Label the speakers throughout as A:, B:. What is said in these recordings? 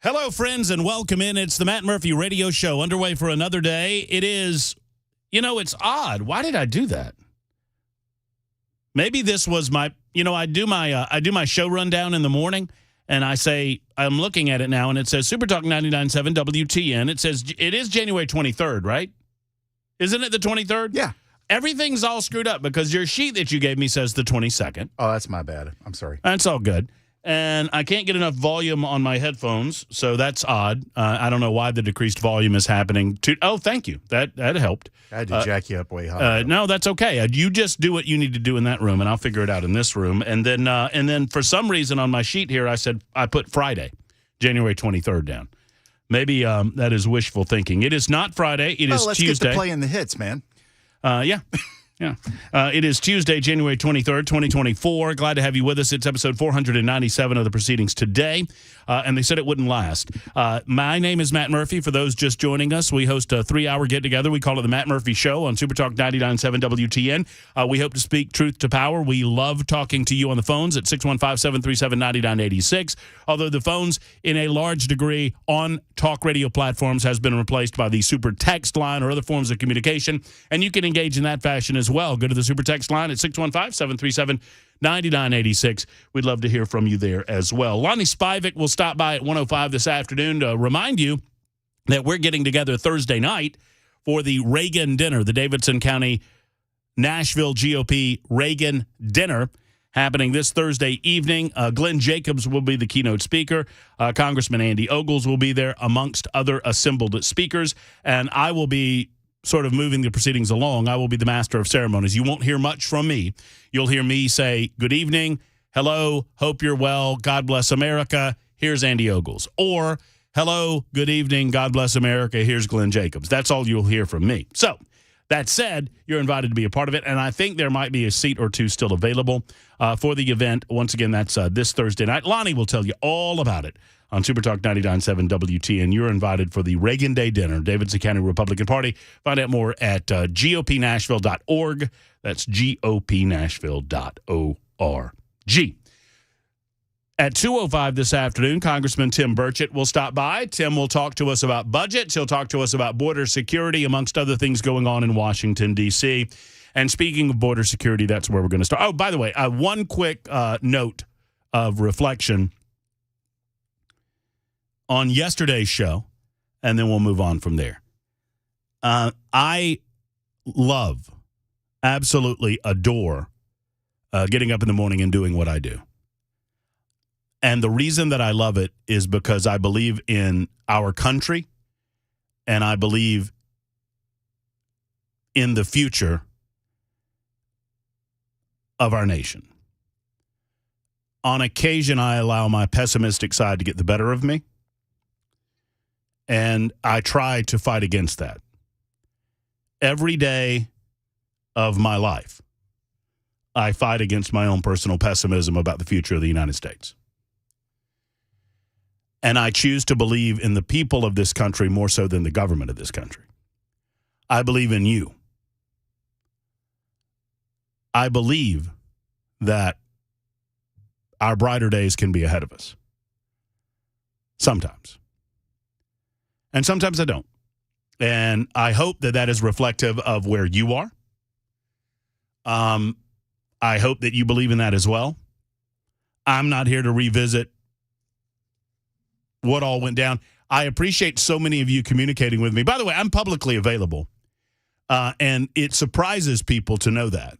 A: Hello, friends, and welcome in. It's the Matt Murphy Radio Show underway for another day. It is, it's odd. Why did I do that? Maybe this was my, I do my show rundown in the morning, and I say, I'm looking at it now, and it says Super Talk 99.7 WTN. It says it is January 23rd, right? Isn't it the 23rd?
B: Yeah.
A: Everything's all screwed up because your sheet that you gave me says the 22nd.
B: Oh, that's my bad. I'm sorry.
A: That's all good. And I can't get enough volume on my headphones, so that's odd. I don't know why the decreased volume is happening. Oh, thank you. That helped.
B: I had to jack you up way high.
A: No, that's okay. You just do what you need to do in that room, and I'll figure it out in this room. And then for some reason on my sheet here, I put Friday, January 23rd down. Maybe that is wishful thinking. It is not Friday. It is
B: let's
A: Tuesday.
B: Get to playing the hits, man.
A: Yeah. Yeah. It is Tuesday, January 23rd, 2024. Glad to have you with us. It's episode 497 of the proceedings today, and they said it wouldn't last. My name is Matt Murphy. For those just joining us, we host a 3-hour get-together. We call it the Matt Murphy Show on Super Talk 99.7 WTN. We hope to speak truth to power. We love talking to you on the phones at 615-737-9986, although the phones, in a large degree, on talk radio platforms has been replaced by the super text line or other forms of communication, and you can engage in that fashion as well. Go to the super text line at 615-737-9986. We'd love to hear from you there as well. Lonnie Spivak will stop by at 1:05 this afternoon to remind you that we're getting together Thursday night for the Reagan Dinner, the Davidson County Nashville GOP Reagan Dinner, happening this Thursday evening. Glenn Jacobs will be the keynote speaker. Congressman Andy Ogles will be there, amongst other assembled speakers, and I will be sort of moving the proceedings along. I will be the master of ceremonies. You won't hear much from me. You'll hear me say, good evening, hello, hope you're well, God bless America, here's Andy Ogles. Or, hello, good evening, God bless America, here's Glenn Jacobs. That's all you'll hear from me. So, that said, you're invited to be a part of it, and I think there might be a seat or two still available for the event. Once again, that's this Thursday night. Lonnie will tell you all about it on Super Talk 99.7 WTN. You're invited for the Reagan Day Dinner, Davidson County Republican Party. Find out more at gopnashville.org. That's gopnashville.org. At 2:05 this afternoon, Congressman Tim Burchett will stop by. Tim will talk to us about budgets. He'll talk to us about border security, amongst other things going on in Washington, D.C. And speaking of border security, that's where we're going to start. Oh, by the way, one quick note of reflection on yesterday's show, and then we'll move on from there. I love, absolutely adore getting up in the morning and doing what I do. And the reason that I love it is because I believe in our country, and I believe in the future of our nation. On occasion, I allow my pessimistic side to get the better of me, and I try to fight against that. Every day of my life, I fight against my own personal pessimism about the future of the United States. And I choose to believe in the people of this country more so than the government of this country. I believe in you. I believe that our brighter days can be ahead of us. Sometimes. And sometimes I don't. And I hope that that is reflective of where you are. I hope that you believe in that as well. I'm not here to revisit what all went down. I appreciate so many of you communicating with me. By the way, I'm publicly available, and it surprises people to know that.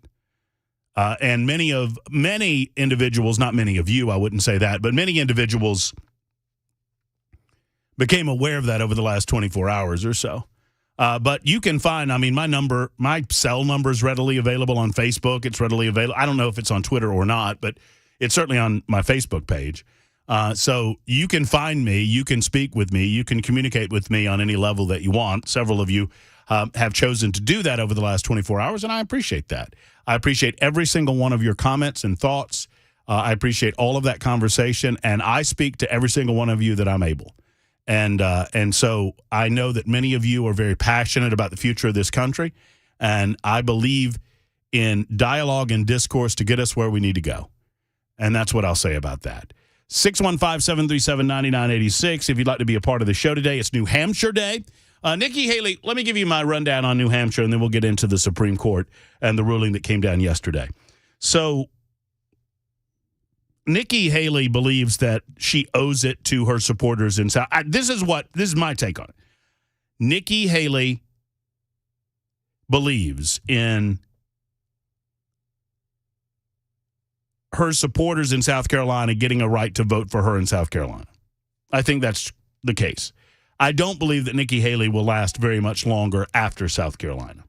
A: And many individuals, not many of you, I wouldn't say that, but many individuals became aware of that over the last 24 hours or so. But you can find, my cell number is readily available on Facebook. It's readily available. I don't know if it's on Twitter or not, but it's certainly on my Facebook page. So you can find me, you can speak with me, you can communicate with me on any level that you want. Several of you have chosen to do that over the last 24 hours, and I appreciate that. I appreciate every single one of your comments and thoughts. I appreciate all of that conversation, and I speak to every single one of you that I'm able. And so I know that many of you are very passionate about the future of this country, and I believe in dialogue and discourse to get us where we need to go. And that's what I'll say about that. 615-737-9986 if you'd like to be a part of the show today. It's New Hampshire Day. Nikki Haley, let me give you my rundown on New Hampshire, and then we'll get into the Supreme Court and the ruling that came down yesterday. So Nikki Haley believes that she owes it to her supporters in South. This is my take on it. Nikki Haley believes in her supporters in South Carolina getting a right to vote for her in South Carolina. I think that's the case. I don't believe that Nikki Haley will last very much longer after South Carolina.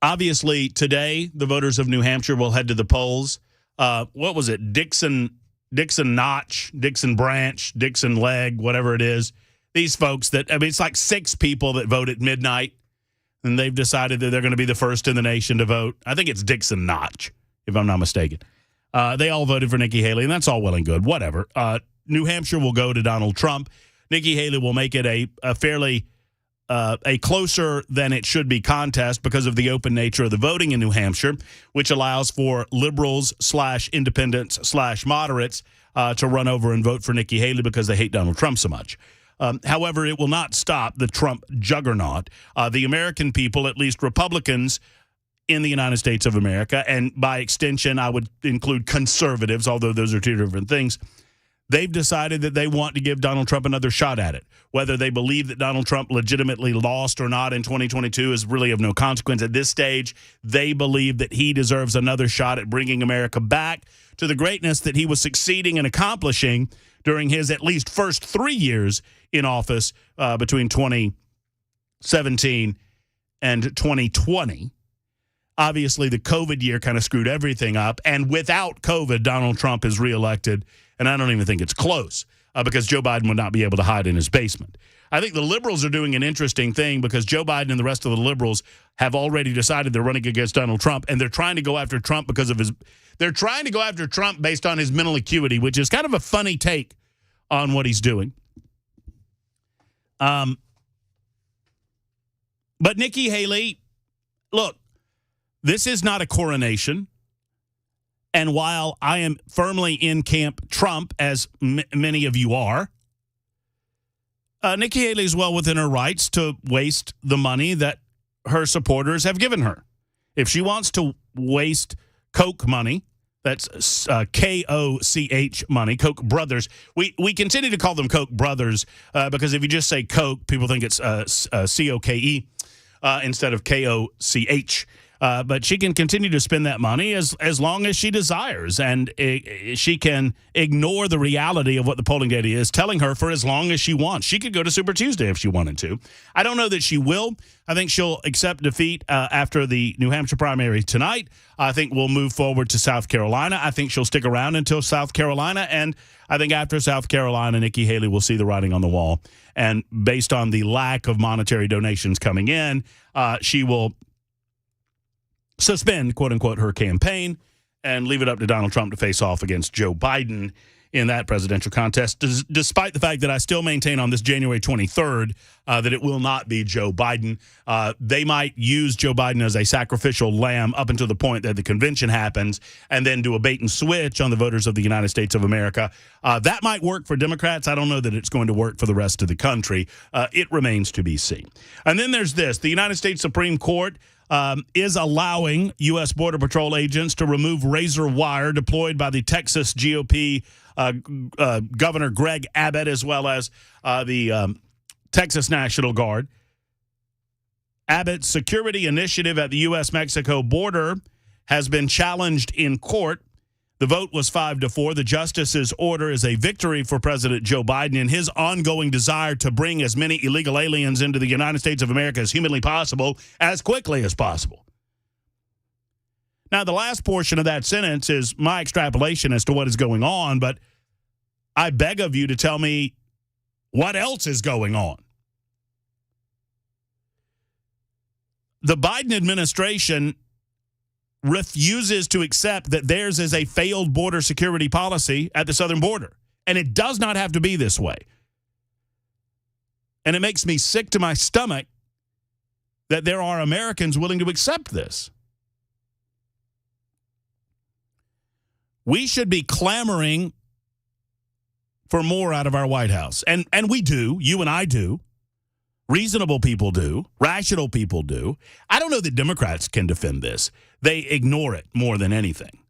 A: Obviously, today, the voters of New Hampshire will head to the polls. What was it? Dixon Notch, Dixon Branch, Dixon Leg, whatever it is. These folks it's like 6 people that vote at midnight, and they've decided that they're going to be the first in the nation to vote. I think it's Dixon Notch, if I'm not mistaken. They all voted for Nikki Haley, and that's all well and good. Whatever. New Hampshire will go to Donald Trump. Nikki Haley will make it a fairly a closer than it should be contest because of the open nature of the voting in New Hampshire, which allows for liberals/independents/moderates to run over and vote for Nikki Haley because they hate Donald Trump so much. However, it will not stop the Trump juggernaut. The American people, at least Republicans in the United States of America, and by extension, I would include conservatives, although those are 2 different things, they've decided that they want to give Donald Trump another shot at it. Whether they believe that Donald Trump legitimately lost or not in 2022 is really of no consequence at this stage. They believe that he deserves another shot at bringing America back to the greatness that he was succeeding in accomplishing during his at least first 3 years in office between 2017 and 2020. Obviously, the COVID year kind of screwed everything up. And without COVID, Donald Trump is reelected. And I don't even think it's close because Joe Biden would not be able to hide in his basement. I think the liberals are doing an interesting thing because Joe Biden and the rest of the liberals have already decided they're running against Donald Trump, and they're trying to go after Trump because of they're trying to go after Trump based on his mental acuity, which is kind of a funny take on what he's doing. But Nikki Haley, look, this is not a coronation. And while I am firmly in camp Trump, as many of you are, Nikki Haley is well within her rights to waste the money that her supporters have given her. If she wants to waste Koch money, that's K-O-C-H money, Koch brothers. We continue to call them Koch brothers because if you just say Koch, people think it's C-O-K-E instead of K-O-C-H. But she can continue to spend that money as long as she desires, and she can ignore the reality of what the polling data is telling her for as long as she wants. She could go to Super Tuesday if she wanted to. I don't know that she will. I think she'll accept defeat after the New Hampshire primary tonight. I think we'll move forward to South Carolina. I think she'll stick around until South Carolina, and I think after South Carolina, Nikki Haley will see the writing on the wall. And based on the lack of monetary donations coming in, she will suspend, quote unquote, her campaign and leave it up to Donald Trump to face off against Joe Biden in that presidential contest, despite the fact that I still maintain on this January 23rd that it will not be Joe Biden. They might use Joe Biden as a sacrificial lamb up until the point that the convention happens and then do a bait and switch on the voters of the United States of America. That might work for Democrats. I don't know that it's going to work for the rest of the country. It remains to be seen. And then there's this. The United States Supreme Court is allowing U.S. Border Patrol agents to remove razor wire deployed by the Texas GOP Governor Greg Abbott, as well as the Texas National Guard. Abbott's security initiative at the U.S.-Mexico border has been challenged in court. The vote was 5-4. The justice's order is a victory for President Joe Biden in his ongoing desire to bring as many illegal aliens into the United States of America as humanly possible, as quickly as possible. Now, the last portion of that sentence is my extrapolation as to what is going on, but I beg of you to tell me what else is going on. The Biden administration refuses to accept that theirs is a failed border security policy at the southern border. And it does not have to be this way. And it makes me sick to my stomach that there are Americans willing to accept this. we should be clamoring for more out of our White House. And we do. You and I do. Reasonable people do. Rational people do. I don't know that Democrats can defend this. They ignore it more than anything.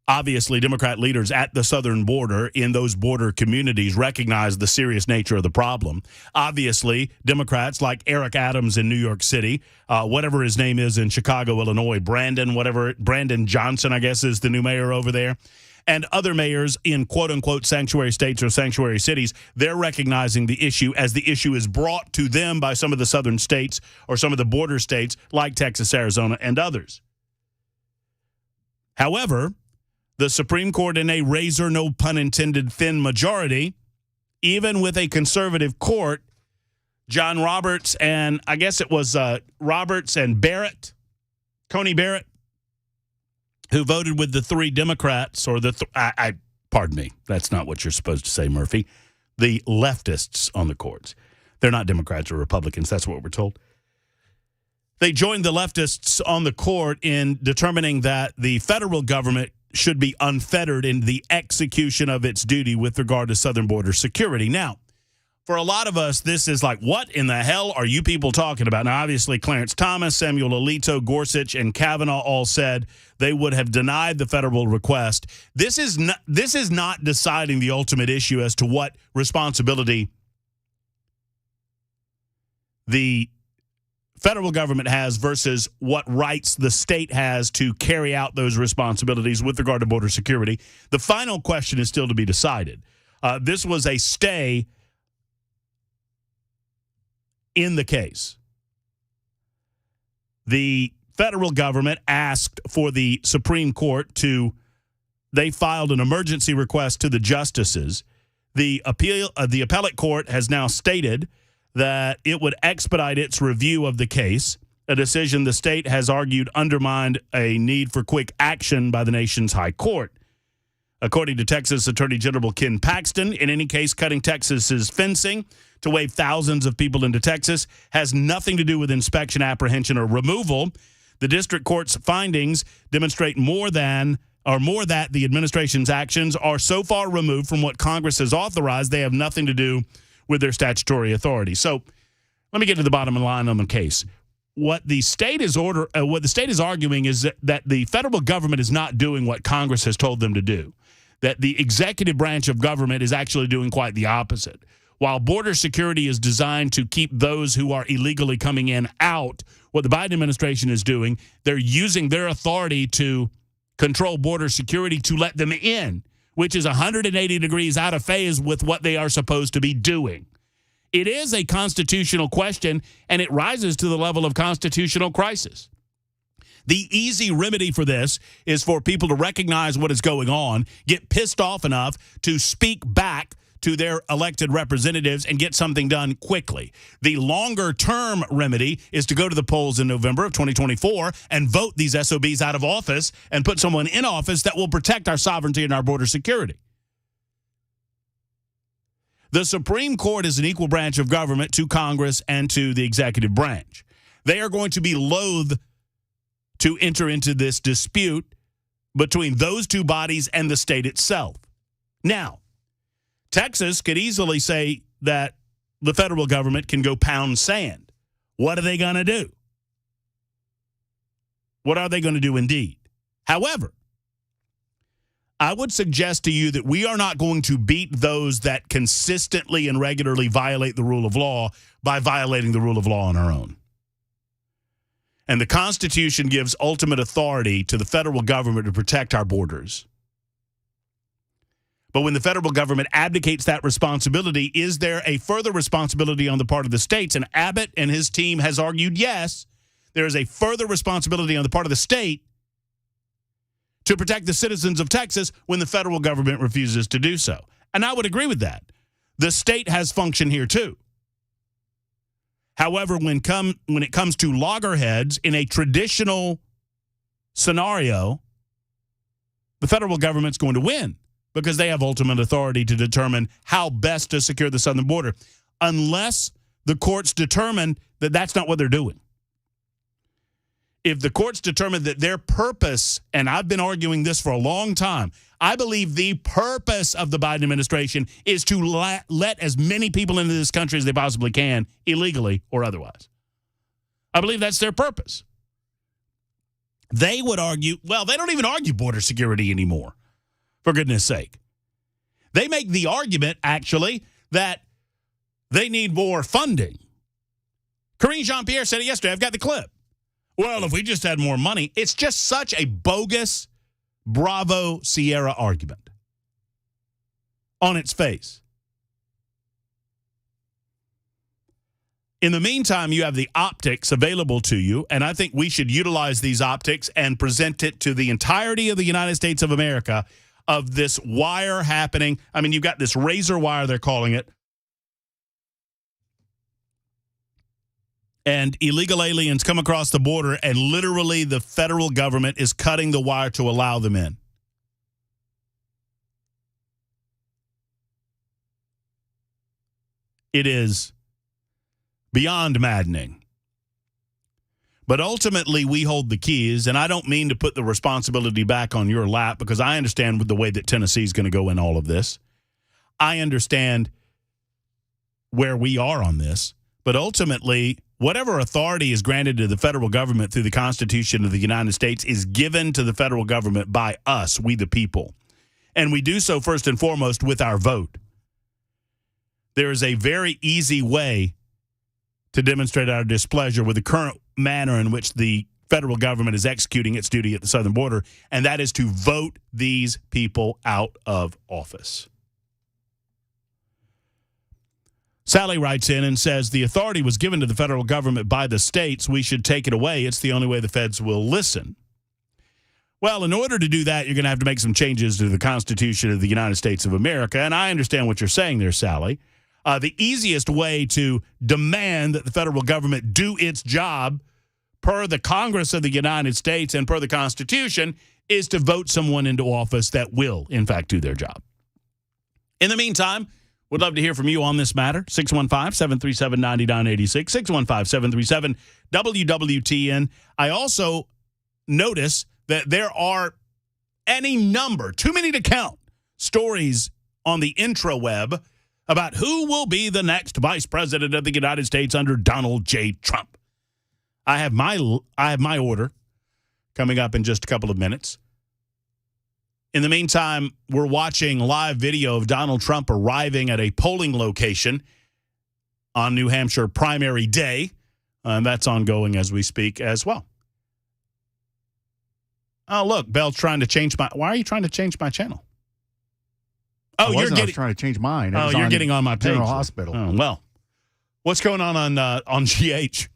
A: Obviously, Democrat leaders at the southern border in those border communities recognize the serious nature of the problem. Obviously, Democrats like Eric Adams in New York City, whatever his name is in Chicago, Illinois, Brandon Johnson, I guess, is the new mayor over there, and other mayors in quote-unquote sanctuary states or sanctuary cities, they're recognizing the issue as the issue is brought to them by some of the southern states or some of the border states like Texas, Arizona, and others. However, the Supreme Court in a razor, no pun intended, thin majority, even with a conservative court, John Roberts and I guess it was Roberts and Barrett, Coney Barrett, who voted with the three Democrats, or pardon me, that's not what you're supposed to say, Murphy, the leftists on the courts. They're not Democrats or Republicans, that's what we're told. They joined the leftists on the court in determining that the federal government should be unfettered in the execution of its duty with regard to southern border security. Now, for a lot of us, this is like, what in the hell are you people talking about? Now, obviously, Clarence Thomas, Samuel Alito, Gorsuch, and Kavanaugh all said they would have denied the federal request. This is not deciding the ultimate issue as to what responsibility the federal government has versus what rights the state has to carry out those responsibilities with regard to border security. The final question is still to be decided. This was a stay in the case. The federal government asked for the Supreme Court they filed an emergency request to the justices. The appellate court has now stated that it would expedite its review of the case, a decision the state has argued undermined a need for quick action by the nation's high court. According to Texas Attorney General Ken Paxton, in any case, cutting Texas's fencing to wave thousands of people into Texas has nothing to do with inspection, apprehension, or removal. The district court's findings demonstrate that the administration's actions are so far removed from what Congress has authorized, they have nothing to do with their statutory authority. So let me get to the bottom line on the case. What the state is arguing is that the federal government is not doing what Congress has told them to do, that the executive branch of government is actually doing quite the opposite. While border security is designed to keep those who are illegally coming in out, what the Biden administration is doing, they're using their authority to control border security to let them in, which is 180 degrees out of phase with what they are supposed to be doing. It is a constitutional question, and it rises to the level of constitutional crisis. The easy remedy for this is for people to recognize what is going on, get pissed off enough to speak back to their elected representatives and get something done quickly. The longer-term remedy is to go to the polls in November of 2024 and vote these SOBs out of office and put someone in office that will protect our sovereignty and our border security. The Supreme Court is an equal branch of government to Congress and to the executive branch. They are going to be loath to enter into this dispute between those two bodies and the state itself. Now, Texas could easily say that the federal government can go pound sand. What are they going to do? What are they going to do indeed? However, I would suggest to you that we are not going to beat those that consistently and regularly violate the rule of law by violating the rule of law on our own. And the Constitution gives ultimate authority to the federal government to protect our borders. But when the federal government abdicates that responsibility, is there a further responsibility on the part of the states? And Abbott and his team has argued, yes, there is a further responsibility on the part of the state to protect the citizens of Texas when the federal government refuses to do so. And I would agree with that. The state has function here too. However, when it comes to loggerheads in a traditional scenario, the federal government's going to win, because they have ultimate authority to determine how best to secure the southern border, unless the courts determine that that's not what they're doing. if the courts determine that their purpose, and I've been arguing this for a long time, I believe the purpose of the Biden administration is to let as many people into this country as they possibly can, illegally or otherwise. I believe that's their purpose. They would argue, well, they don't even argue border security anymore, for goodness sake. They make the argument, actually, that they need more funding. Karine Jean-Pierre said it yesterday. I've got the clip. Well, if we just had more money, it's just such a bogus Bravo Sierra argument on its face. In the meantime, you have the optics available to you, and I think we should utilize these optics and present it to the entirety of the United States of America of this wire happening. I mean, you've got this razor wire, they're calling it, and illegal aliens come across the border, and literally the federal government is cutting the wire to allow them in. It is beyond maddening. But ultimately, we hold the keys, and I don't mean to put the responsibility back on your lap, because I understand with the way that Tennessee is going to go in all of this. I understand where we are on this, but ultimately, whatever authority is granted to the federal government through the Constitution of the United States is given to the federal government by us, we the people. And we do so first and foremost with our vote. There is a very easy way to demonstrate our displeasure with the current manner in which the federal government is executing its duty at the southern border, and that is to vote these people out of office. Sally writes in and says, the authority was given to the federal government by the states. We should take it away. It's the only way the feds will listen. Well, in order to do that, you're going to have to make some changes to the Constitution of the United States of America, and I understand what you're saying there, Sally. The easiest way to demand that the federal government do its job per the Congress of the United States and per the Constitution is to vote someone into office that will, in fact, do their job. In the meantime, would love to hear from you on this matter. 615-737-9986, 615-737-WWTN. I also notice that there are any number, too many to count, stories on the intraweb about who will be the next vice president of the United States under Donald J. Trump. I have my order coming up in just a couple of minutes. In the meantime, we're watching live video of Donald Trump arriving at a polling location on New Hampshire primary day. And that's ongoing as we speak as well. Oh, look, Bell's trying to change my... Why are you trying to change my channel? Oh,
B: I was trying to change mine.
A: Oh, you're getting on my page.
B: General Hospital.
A: Oh, well. What's going on GH?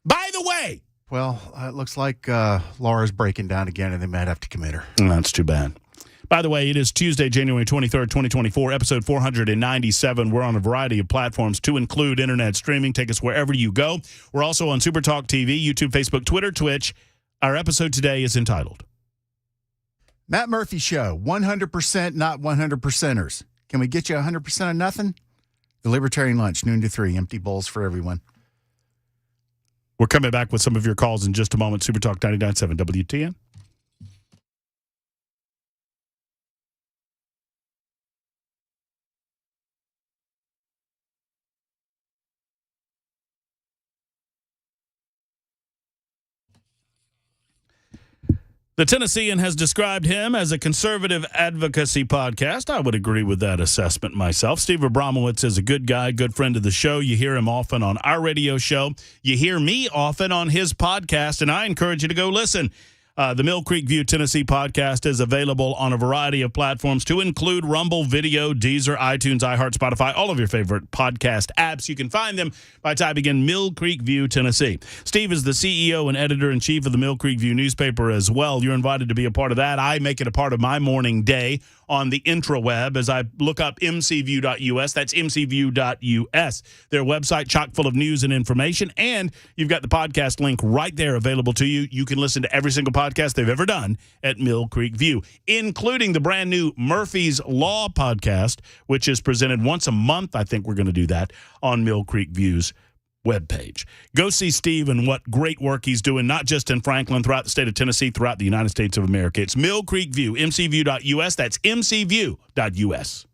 A: By the way...
B: Well, it looks like Laura's breaking down again, and they might have to commit her.
A: That's too bad. By the way, it is Tuesday, January 23rd, 2024, episode 497. We're on a variety of platforms to include internet streaming. Take us wherever you go. We're also on Super Talk TV, YouTube, Facebook, Twitter, Twitch. Our episode today is entitled
B: Matt Murphy Show, 100% not 100%ers. Can we get you 100% of nothing? The Libertarian Lunch, noon to 3, empty bowls for everyone.
A: We're coming back with some of your calls in just a moment. Super Talk 99.7 WTN. The Tennessean has described him as a conservative advocacy podcast. I would agree with that assessment myself. Steve Abramowitz is a good guy, good friend of the show. You hear him often on our radio show. You hear me often on his podcast, and I encourage you to go listen. The Mill Creek View Tennessee podcast is available on a variety of platforms to include Rumble, Video, Deezer, iTunes, iHeart, Spotify, all of your favorite podcast apps. You can find them by typing in Mill Creek View Tennessee. Steve is the CEO and editor-in-chief of the Mill Creek View newspaper as well. You're invited to be a part of that. I make it a part of my morning day on the intraweb as I look up mcview.us. That's mcview.us. Their website chock full of news and information, and you've got the podcast link right there available to you. You can listen to every single podcast they've ever done at Mill Creek View, including the brand new Murphy's Law podcast, which is presented once a month. I think we're going to do that on Mill Creek View's webpage. Go see Steve and what great work he's doing, not just in Franklin, throughout the state of Tennessee, throughout the United States of America. It's Mill Creek View, mcview.us. That's mcview.us.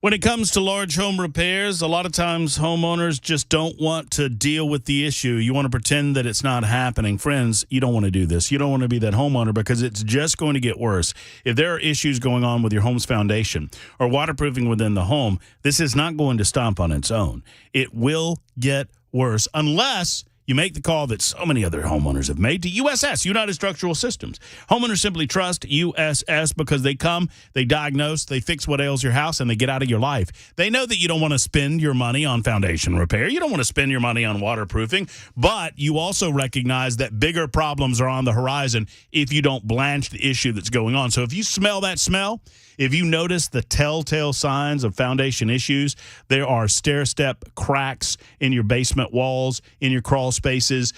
A: When it comes to large home repairs, a lot of times homeowners just don't want to deal with the issue. You want to pretend that it's not happening. Friends, you don't want to do this. You don't want to be that homeowner because it's just going to get worse. If there are issues going on with your home's foundation or waterproofing within the home, this is not going to stop on its own. It will get worse unless you make the call that so many other homeowners have made to USS, United Structural Systems. Homeowners simply trust USS because they come, they diagnose, they fix what ails your house, and they get out of your life. They know that you don't want to spend your money on foundation repair. You don't want to spend your money on waterproofing, but you also recognize that bigger problems are on the horizon if you don't blanch the issue that's going on. So if you smell that smell, if you notice the telltale signs of foundation issues, there are stair-step cracks in your basement walls, in your crawl spaces.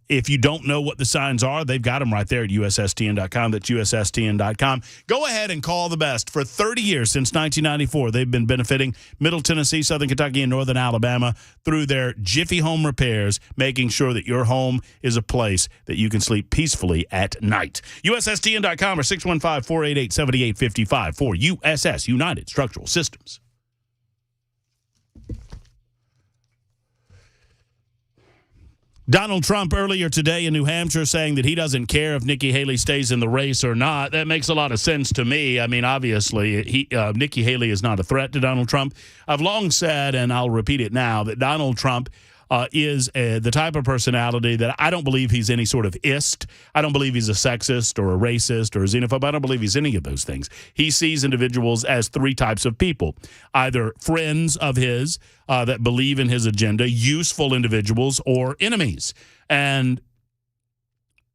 A: If you don't know what the signs are, they've got them right there at USSTN.com. That's USSTN.com. Go ahead and call the best. For 30 years, since 1994, they've been benefiting Middle Tennessee, Southern Kentucky, and Northern Alabama through their Jiffy Home repairs, making sure that your home is a place that you can sleep peacefully at night. USSTN.com or 615-488-7855 for USS, United Structural Systems. Donald Trump earlier today in New Hampshire saying that he doesn't care if Nikki Haley stays in the race or not. That makes a lot of sense to me. I mean, obviously, Nikki Haley is not a threat to Donald Trump. I've long said, and I'll repeat it now, that Donald Trump is the type of personality that I don't believe he's any sort of ist. I don't believe he's a sexist or a racist or a xenophobe. I don't believe he's any of those things. He sees individuals as three types of people, either friends of his that believe in his agenda, useful individuals, or enemies. And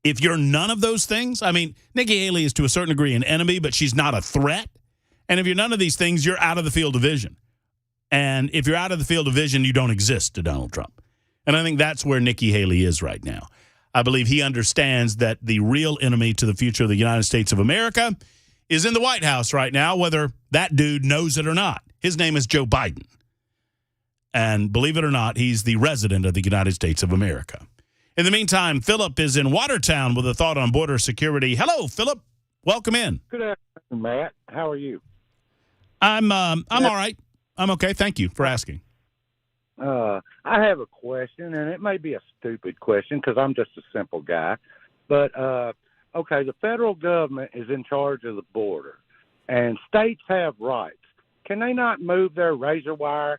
A: if you're none of those things, I mean, Nikki Haley is to a certain degree an enemy, but she's not a threat. And if you're none of these things, you're out of the field of vision. And if you're out of the field of vision, you don't exist to Donald Trump. And I think that's where Nikki Haley is right now. I believe he understands that the real enemy to the future of the United States of America is in the White House right now, whether that dude knows it or not. His name is Joe Biden. And believe it or not, he's the resident of the United States of America. In the meantime, Philip is in Watertown with a thought on border security. Hello, Philip. Welcome in.
C: Good afternoon, Matt. How are you?
A: I'm all right. I'm okay. Thank you for asking.
C: I have a question, and it may be a stupid question because I'm just a simple guy. But, okay, the federal government is in charge of the border, and states have rights. Can they not move their razor wire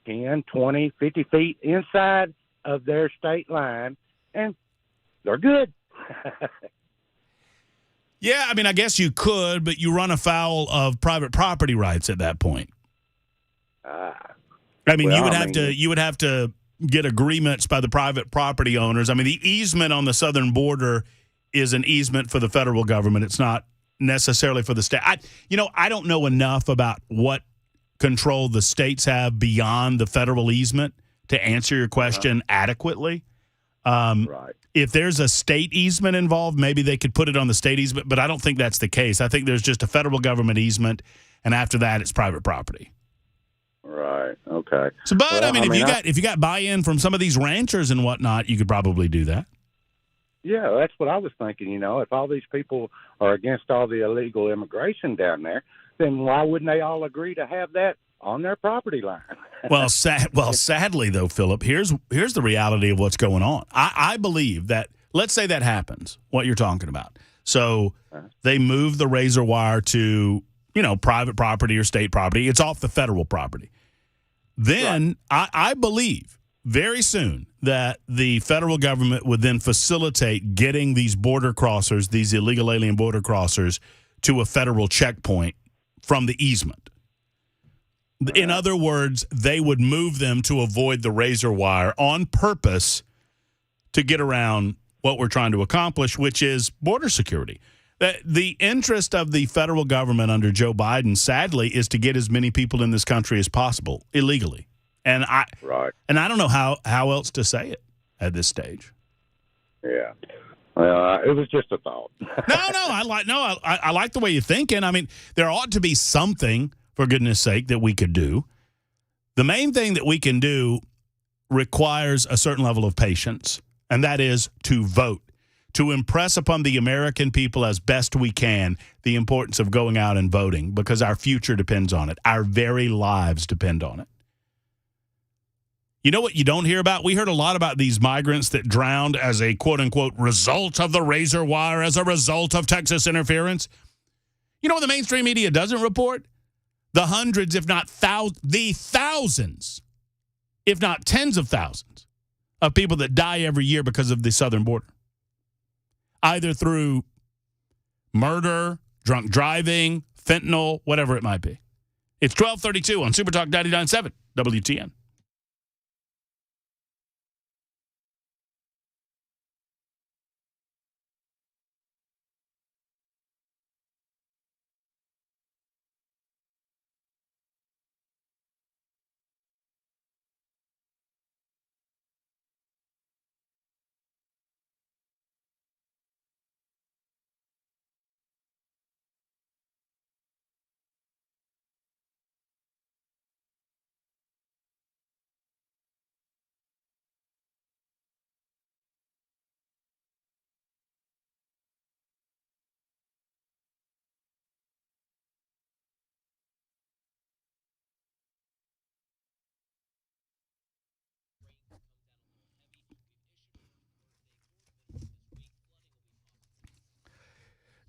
C: 10, 20, 50 feet inside of their state line, and they're good?
A: Yeah, I mean, I guess you could, but you run afoul of private property rights at that point. I mean, you would have to get agreements by the private property owners. I mean, the easement on the southern border is an easement for the federal government. It's not necessarily for the state. I don't know enough about what control the states have beyond the federal easement to answer your question adequately.
C: Right.
A: If there's a state easement involved, maybe they could put it on the state easement, but I don't think that's the case. I think there's just a federal government easement, and after that, it's private property.
C: Right. Okay.
A: So, but I mean, if you got buy-in from some of these ranchers and whatnot, you could probably do that.
C: Yeah, that's what I was thinking. If all these people are against all the illegal immigration down there, then why wouldn't they all agree to have that on their property line?
A: Well, sadly, though, Philip, here's the reality of what's going on. I believe that, let's say that happens, what you're talking about. So they move the razor wire to, private property or state property. It's off the federal property. Then I believe very soon that the federal government would then facilitate getting these border crossers, these illegal alien border crossers, to a federal checkpoint from the easement. In other words, they would move them to avoid the razor wire on purpose to get around what we're trying to accomplish, which is border security. The interest of the federal government under Joe Biden, sadly, is to get as many people in this country as possible illegally. And I don't know how else to say it at this stage.
C: Yeah. It was just a thought.
A: I like the way you're thinking. I mean, there ought to be something, for goodness sake, that we could do. The main thing that we can do requires a certain level of patience, and that is to vote, to impress upon the American people as best we can the importance of going out and voting, because our future depends on it. Our very lives depend on it. You know what you don't hear about? We heard a lot about these migrants that drowned as a quote-unquote result of the razor wire, as a result of Texas interference. You know what the mainstream media doesn't report? The hundreds, if not thousands, if not tens of thousands of people that die every year because of the southern border, either through murder, drunk driving, fentanyl, whatever it might be. It's 12:32 on Super Talk 99.7 WTN.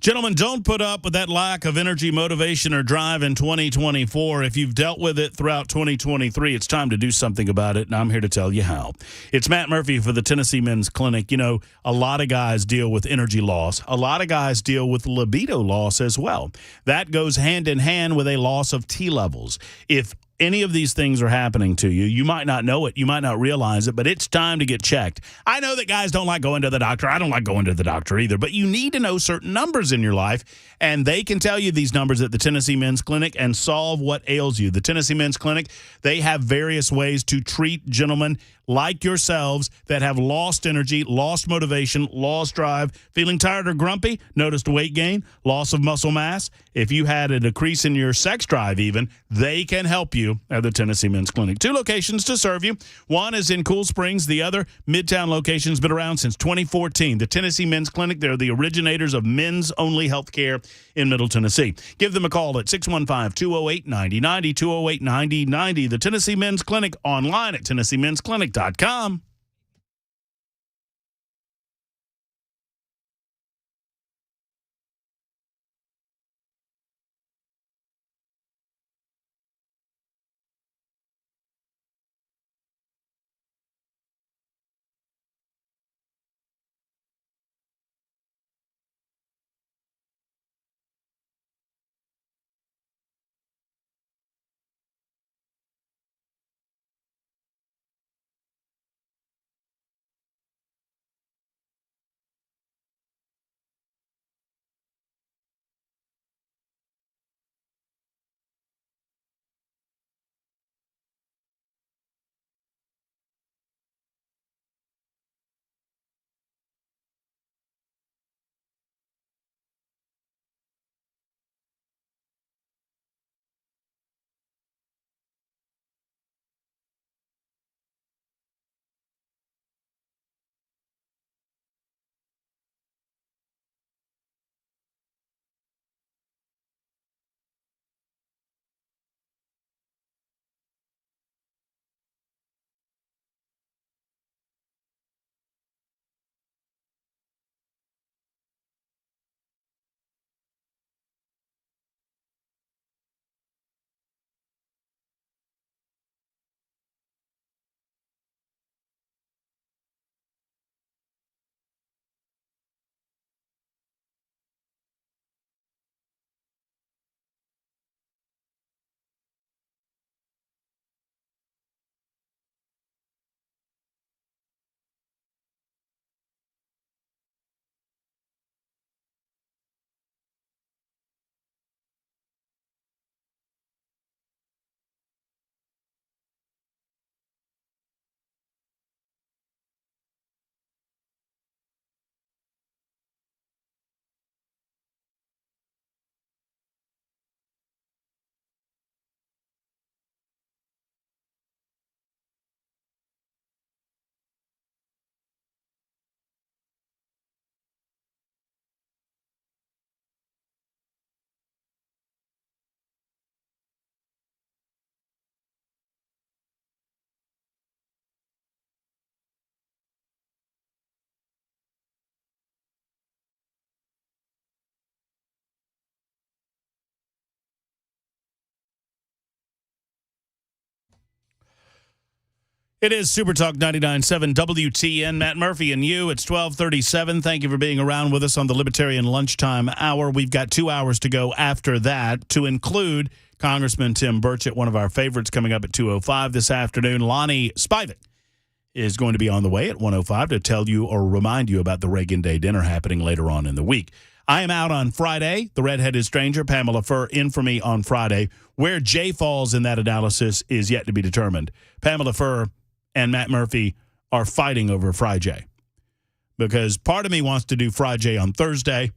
A: Gentlemen, don't put up with that lack of energy, motivation, or drive in 2024. If you've dealt with it throughout 2023, it's time to do something about it, and I'm here to tell you how. It's Matt Murphy for the Tennessee Men's Clinic. A lot of guys deal with energy loss. A lot of guys deal with libido loss as well. That goes hand in hand with a loss of T levels. If any of these things are happening to you, you might not know it, you might not realize it, but it's time to get checked. I know that guys don't like going to the doctor. I don't like going to the doctor either, but you need to know certain numbers in your life, and they can tell you these numbers at the Tennessee Men's Clinic and solve what ails you. The Tennessee Men's Clinic, they have various ways to treat gentlemen like yourselves that have lost energy, lost motivation, lost drive, feeling tired or grumpy, noticed weight gain, loss of muscle mass. If you had a decrease in your sex drive even, they can help you. you at the Tennessee Men's Clinic. 2 locations to serve you. One is in Cool Springs. The other, Midtown location, has been around since 2014. The Tennessee Men's Clinic, they're the originators of men's-only health care in Middle Tennessee. Give them a call at 615-208-9090, 208-9090. The Tennessee Men's Clinic, online at TennesseeMen'sClinic.com. It is Super Talk 99.7 WTN. Matt Murphy and you. It's 12:37. Thank you for being around with us on the Libertarian Lunchtime Hour. We've got 2 hours to go after that, to include Congressman Tim Burchett, one of our favorites, coming up at 2:05 this afternoon. Lonnie Spivak is going to be on the way at 1:05 to tell you or remind you about the Reagan Day dinner happening later on in the week. I am out on Friday. The redheaded stranger, Pamela Furr, in for me on Friday. Where Jay falls in that analysis is yet to be determined. Pamela Furr and Matt Murphy are fighting over Fry J, because part of me wants to do Fry J on Thursday.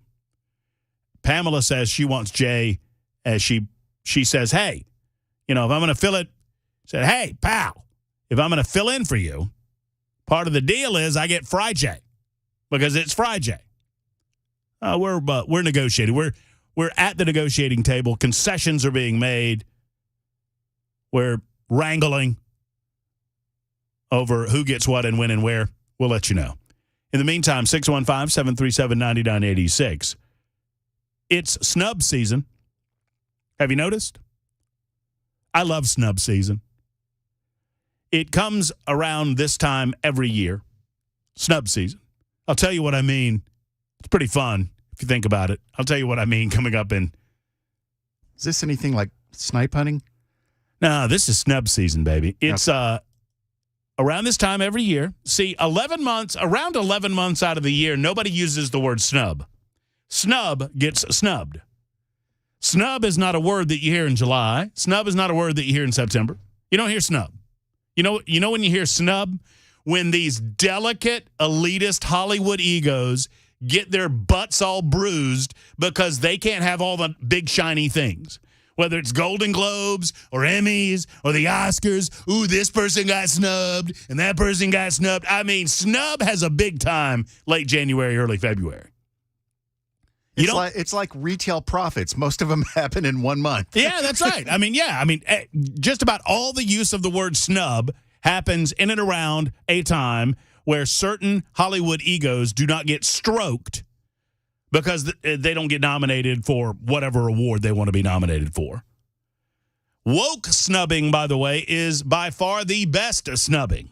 A: Pamela says she wants Jay, as she says, hey, if I'm going to fill it, said, hey, pal, if I'm going to fill in for you, part of the deal is I get Fry J, because it's Fry J. We're negotiating. We're at the negotiating table. Concessions are being made. We're wrangling over who gets what and when and where. We'll let you know. In the meantime, 615-737-9986. It's snub season. Have you noticed? I love snub season. It comes around this time every year. Snub season. I'll tell you what I mean. It's pretty fun if you think about it. I'll tell you what I mean coming up in.
B: Is this anything like snipe hunting?
A: No, this is snub season, baby. It's around this time every year. See, around 11 months out of the year, nobody uses the word snub. Snub gets snubbed. Snub is not a word that you hear in July. Snub is not a word that you hear in September. You don't hear snub. You know when you hear snub? When these delicate, elitist Hollywood egos get their butts all bruised because they can't have all the big, shiny things. Whether it's Golden Globes or Emmys or the Oscars, ooh, this person got snubbed and that person got snubbed. I mean, snub has a big time late January, early February.
B: It's like retail profits. Most of them happen in 1 month.
A: Yeah, that's right. Just about all the use of the word snub happens in and around a time where certain Hollywood egos do not get stroked because they don't get nominated for whatever award they want to be nominated for. Woke snubbing, by the way, is by far the best snubbing.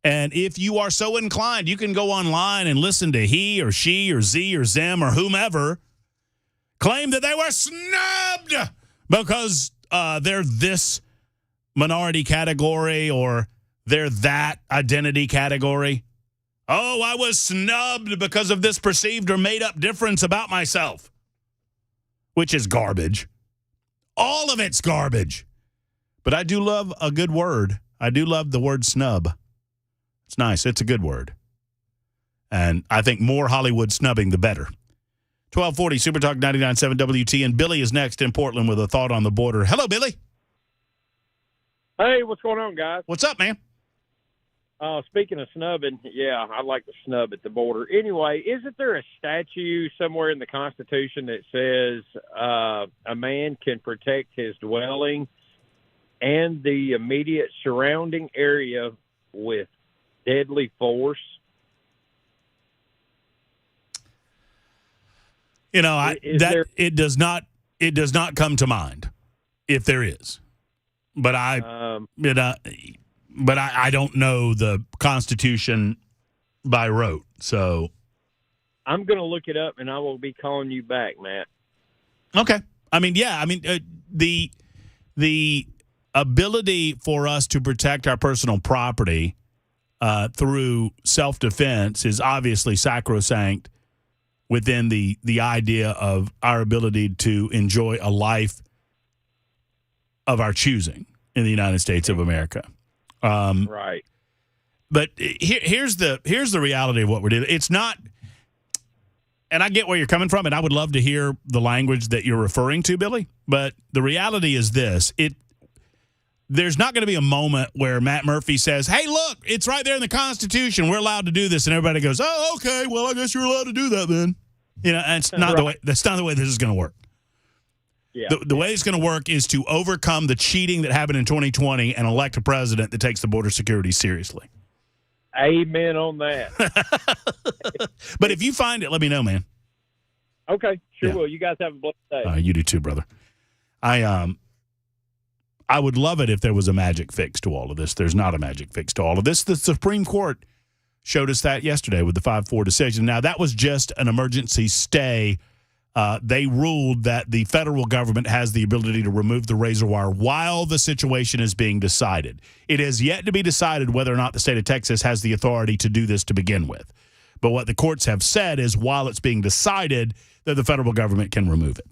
A: And if you are so inclined, you can go online and listen to he or she or Z or them or whomever claim that they were snubbed because they're this minority category or they're that identity category. Oh, I was snubbed because of this perceived or made up difference about myself, which is garbage. All of it's garbage. But I do love a good word. I do love the word snub. It's nice. It's a good word. And I think more Hollywood snubbing, the better. 1240 Super Talk 99.7 WT. And Billy is next in Portland with a thought on the border. Hello, Billy.
D: Hey, what's going on, guys?
A: What's up, man?
D: Speaking of snubbing, yeah, I like to snub at the border. Anyway, isn't there a statute somewhere in the Constitution that says a man can protect his dwelling and the immediate surrounding area with deadly force?
A: You know, it does not come to mind if there is, but I don't know the Constitution by rote, so
D: I'm going to look it up and I will be calling you back, Matt.
A: Okay. The ability for us to protect our personal property through self-defense is obviously sacrosanct within the idea of our ability to enjoy a life of our choosing in the United States of America.
D: Right.
A: But here's the reality of what we're doing. It's not, and I get where you're coming from, and I would love to hear the language that you're referring to, Billy. But the reality is this: there's not going to be a moment where Matt Murphy says, "Hey, look, it's right there in the Constitution. We're allowed to do this," and everybody goes, "Oh, okay. Well, I guess you're allowed to do that then." You know, and it's not the way. That's not the way this is going to work.
D: Yeah.
A: The way it's going to work is to overcome the cheating that happened in 2020 and elect a president that takes the border security seriously.
D: Amen on that.
A: But if you find it, let me know, man.
D: Okay, sure
A: Yeah.
D: will. You guys have a blessed day.
A: You do too, brother. I would love it if there was a magic fix to all of this. There's not a magic fix to all of this. The Supreme Court showed us that yesterday with the 5-4 decision. Now, that was just an emergency stay. They ruled that the federal government has the ability to remove the razor wire while the situation is being decided. It has yet to be decided whether or not the state of Texas has the authority to do this to begin with. But what the courts have said is while it's being decided, that the federal government can remove it.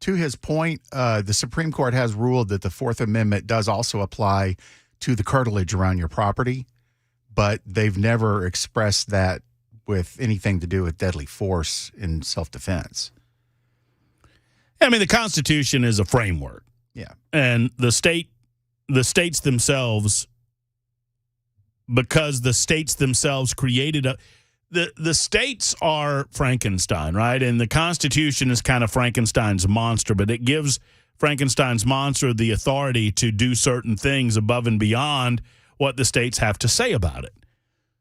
B: To his point, the Supreme Court has ruled that the Fourth Amendment does also apply to the curtilage around your property, but they've never expressed that with anything to do with deadly force in self-defense.
A: I mean, the Constitution is a framework.
B: Yeah.
A: And the states themselves, because the states themselves created the states are Frankenstein, right? And the Constitution is kind of Frankenstein's monster, but it gives Frankenstein's monster the authority to do certain things above and beyond what the states have to say about it.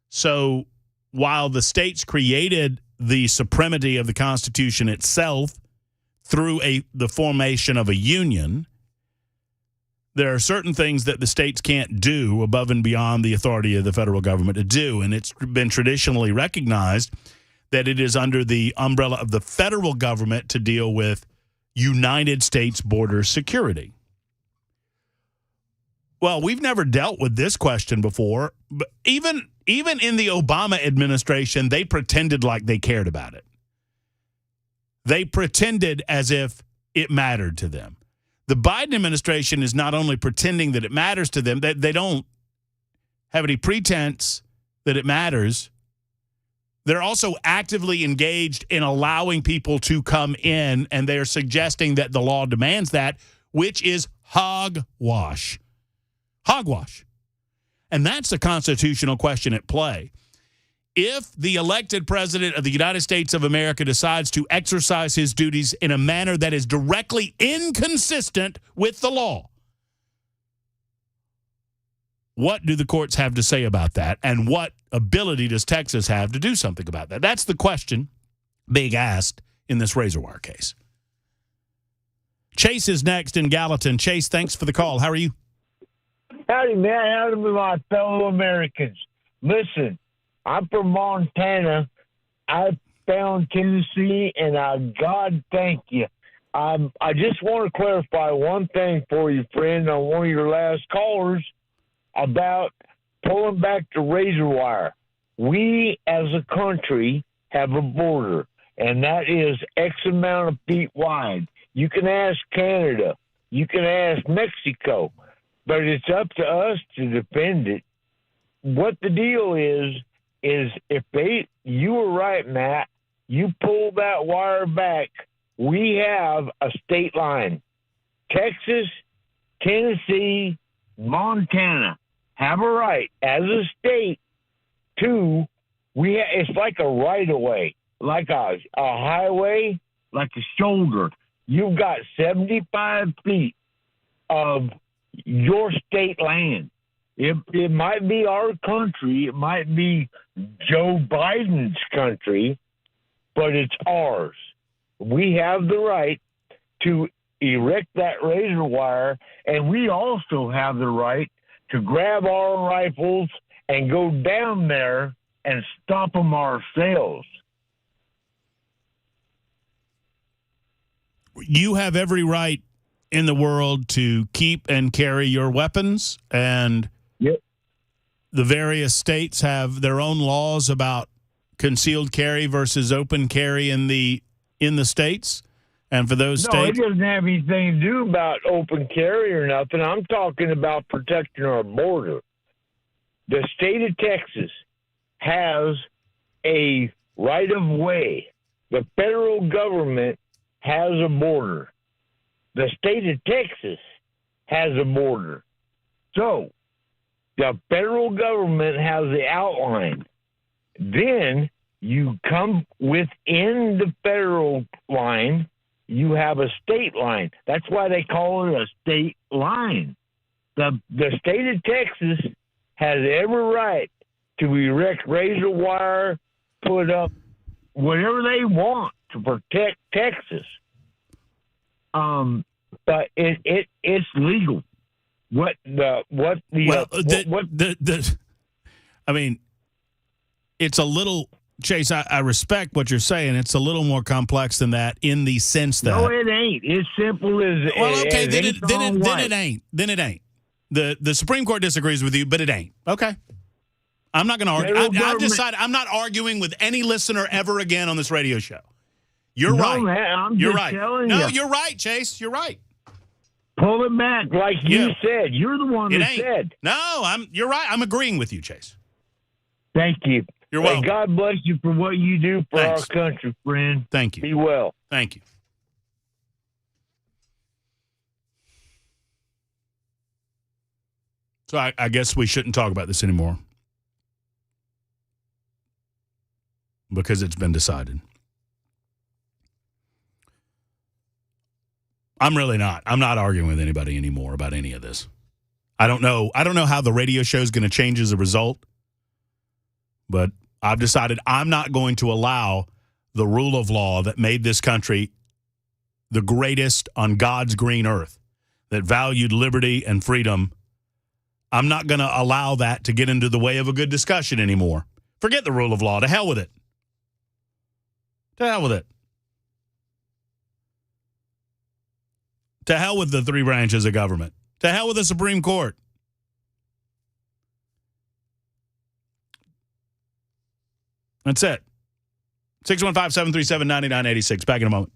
A: So while the states created the supremacy of the Constitution itself through the formation of a union, there are certain things that the states can't do above and beyond the authority of the federal government to do. And it's been traditionally recognized that it is under the umbrella of the federal government to deal with United States border security. Well, we've never dealt with this question before, but even in the Obama administration, they pretended like they cared about it. They pretended as if it mattered to them. The Biden administration is not only pretending that it matters to them, they don't have any pretense that it matters. They're also actively engaged in allowing people to come in, and they're suggesting that the law demands that, which is hogwash. Hogwash. And that's the constitutional question at play. If the elected president of the United States of America decides to exercise his duties in a manner that is directly inconsistent with the law, what do the courts have to say about that? And what ability does Texas have to do something about that? That's the question being asked in this razor wire case. Chase is next in Gallatin. Chase, thanks for the call. How are you?
E: Howdy, man. Howdy, my fellow Americans. Listen, I'm from Montana. I found Tennessee, and God thank you. I just want to clarify one thing for you, friend, on one of your last callers about pulling back the razor wire. We, as a country, have a border, and that is X amount of feet wide. You can ask Canada. You can ask Mexico. But it's up to us to defend it. What the deal is if you were right, Matt, you pull that wire back, we have a state line. Texas, Tennessee, Montana have a right as a state to, it's like a right-of-way, like a highway, like a shoulder. You've got 75 feet of your state land. It might be our country. It might be Joe Biden's country, but it's ours. We have the right to erect that razor wire, and we also have the right to grab our rifles and go down there and stop them ourselves.
A: You have every right in the world to keep and carry your weapons, and
E: yep.
A: The various states have their own laws about concealed carry versus open carry in the states. And for those states,
E: it doesn't have anything to do about open carry or nothing. I'm talking about protecting our border. The state of Texas has a right of way. The federal government has a border. The state of Texas has a border. So the federal government has the outline. Then you come within the federal line, you have a state line. That's why they call it a state line. The state of Texas has every right to erect razor wire, put up whatever they want to protect Texas. But it's legal.
A: I mean, it's a little, Chase, I respect what you're saying. It's a little more complex than that in the sense that.
E: No, it ain't. It's simple as.
A: Well, okay, then it
E: ain't.
A: Then it ain't. The Supreme Court disagrees with you, but it ain't. Okay. I'm not going to argue. I've decided I'm not arguing with any listener ever again on this radio show. You're right.
E: Man,
A: you're right. No,
E: you.
A: You're right, Chase. You're right.
E: Pull it back, like you said. You're the one who said.
A: No, you're right. I'm agreeing with you, Chase.
E: Thank you.
A: You're welcome.
E: God bless you for what you do for our country, friend.
A: Thank you.
E: Be well.
A: Thank you. So I guess we shouldn't talk about this anymore because it's been decided. I'm really not. I'm not arguing with anybody anymore about any of this. I don't know how the radio show is going to change as a result, but I've decided I'm not going to allow the rule of law that made this country the greatest on God's green earth, that valued liberty and freedom. I'm not going to allow that to get into the way of a good discussion anymore. Forget the rule of law. To hell with it. To hell with it. To hell with the three branches of government. To hell with the Supreme Court. That's it. 615-737-9986. Back in a moment.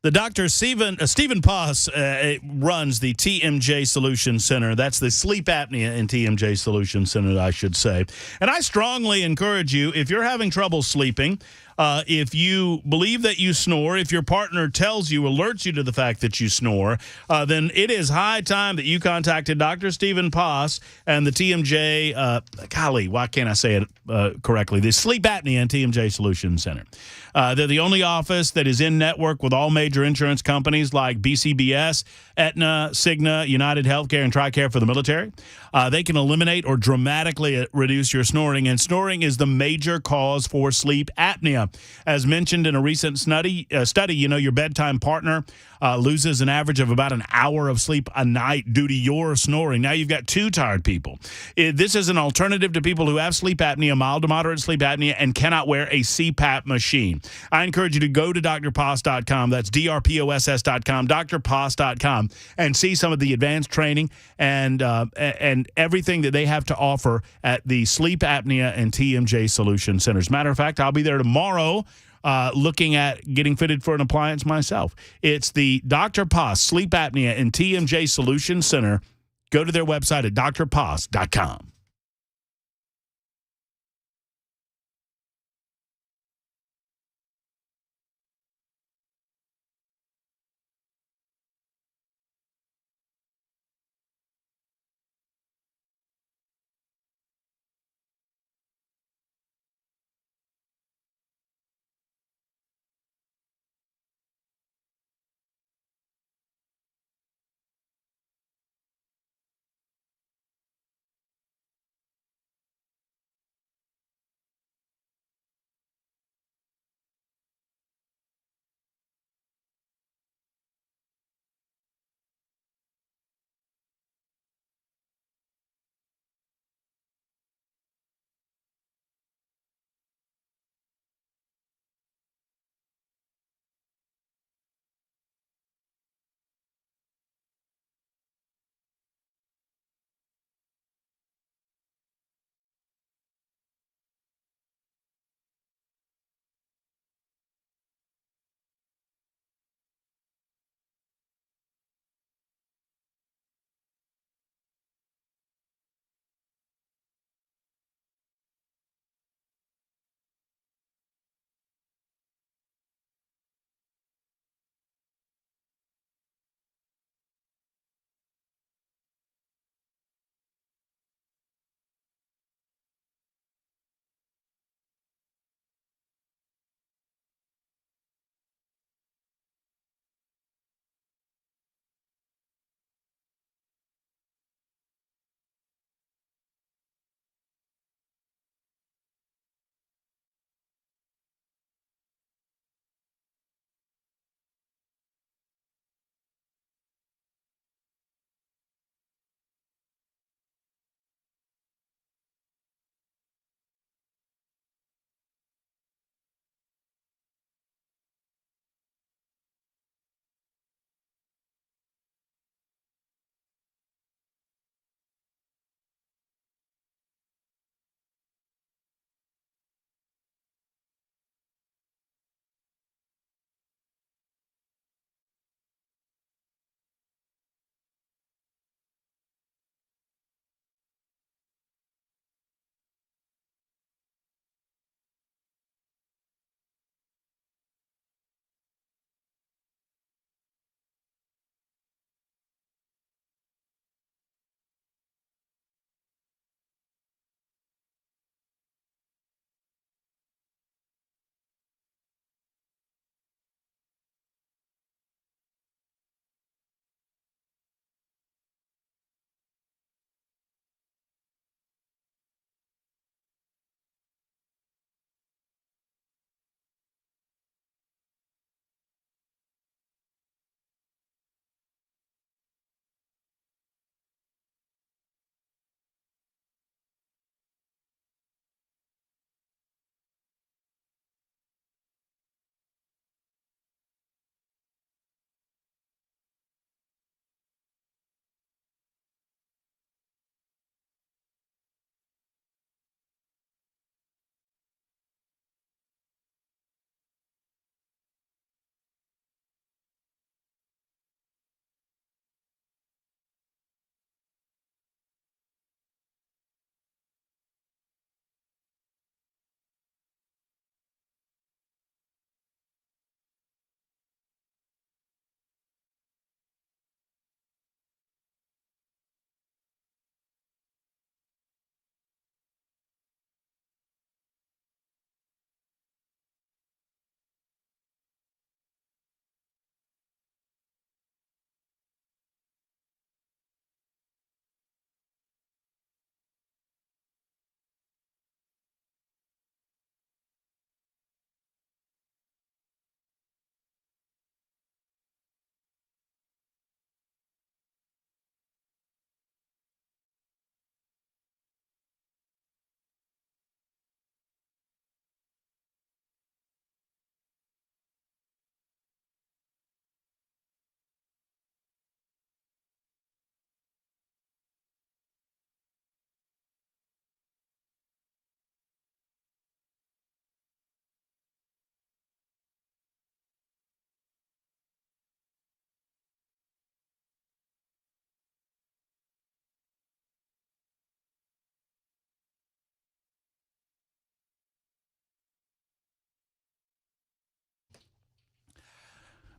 A: The Dr. Stephen Poss runs the TMJ Solution Center. That's the Sleep Apnea and TMJ Solution Center, I should say. And I strongly encourage you, if you're having trouble sleeping, if you believe that you snore, if your partner tells you, alerts you to the fact that you snore, then it is high time that you contacted Dr. Stephen Poss and the TMJ, golly, why can't I say it correctly? The Sleep Apnea and TMJ Solution Center. They're the only office that is in network with all major insurance companies like BCBS, Aetna, Cigna, United Healthcare, and TRICARE for the military. They can eliminate or dramatically reduce your snoring, and snoring is the major cause for sleep apnea. As mentioned in a recent study, your bedtime partner loses an average of about an hour of sleep a night due to your snoring. Now you've got two tired people. This is an alternative to people who have sleep apnea, mild to moderate sleep apnea, and cannot wear a CPAP machine. I encourage you to go to drposs.com. That's drposs.com, drposs.com, and see some of the advanced training and everything that they have to offer at the Sleep Apnea and TMJ Solution Centers. Matter of fact, I'll be there tomorrow looking at getting fitted for an appliance myself. It's the Dr. Poss Sleep Apnea and TMJ Solution Center. Go to their website at drposs.com.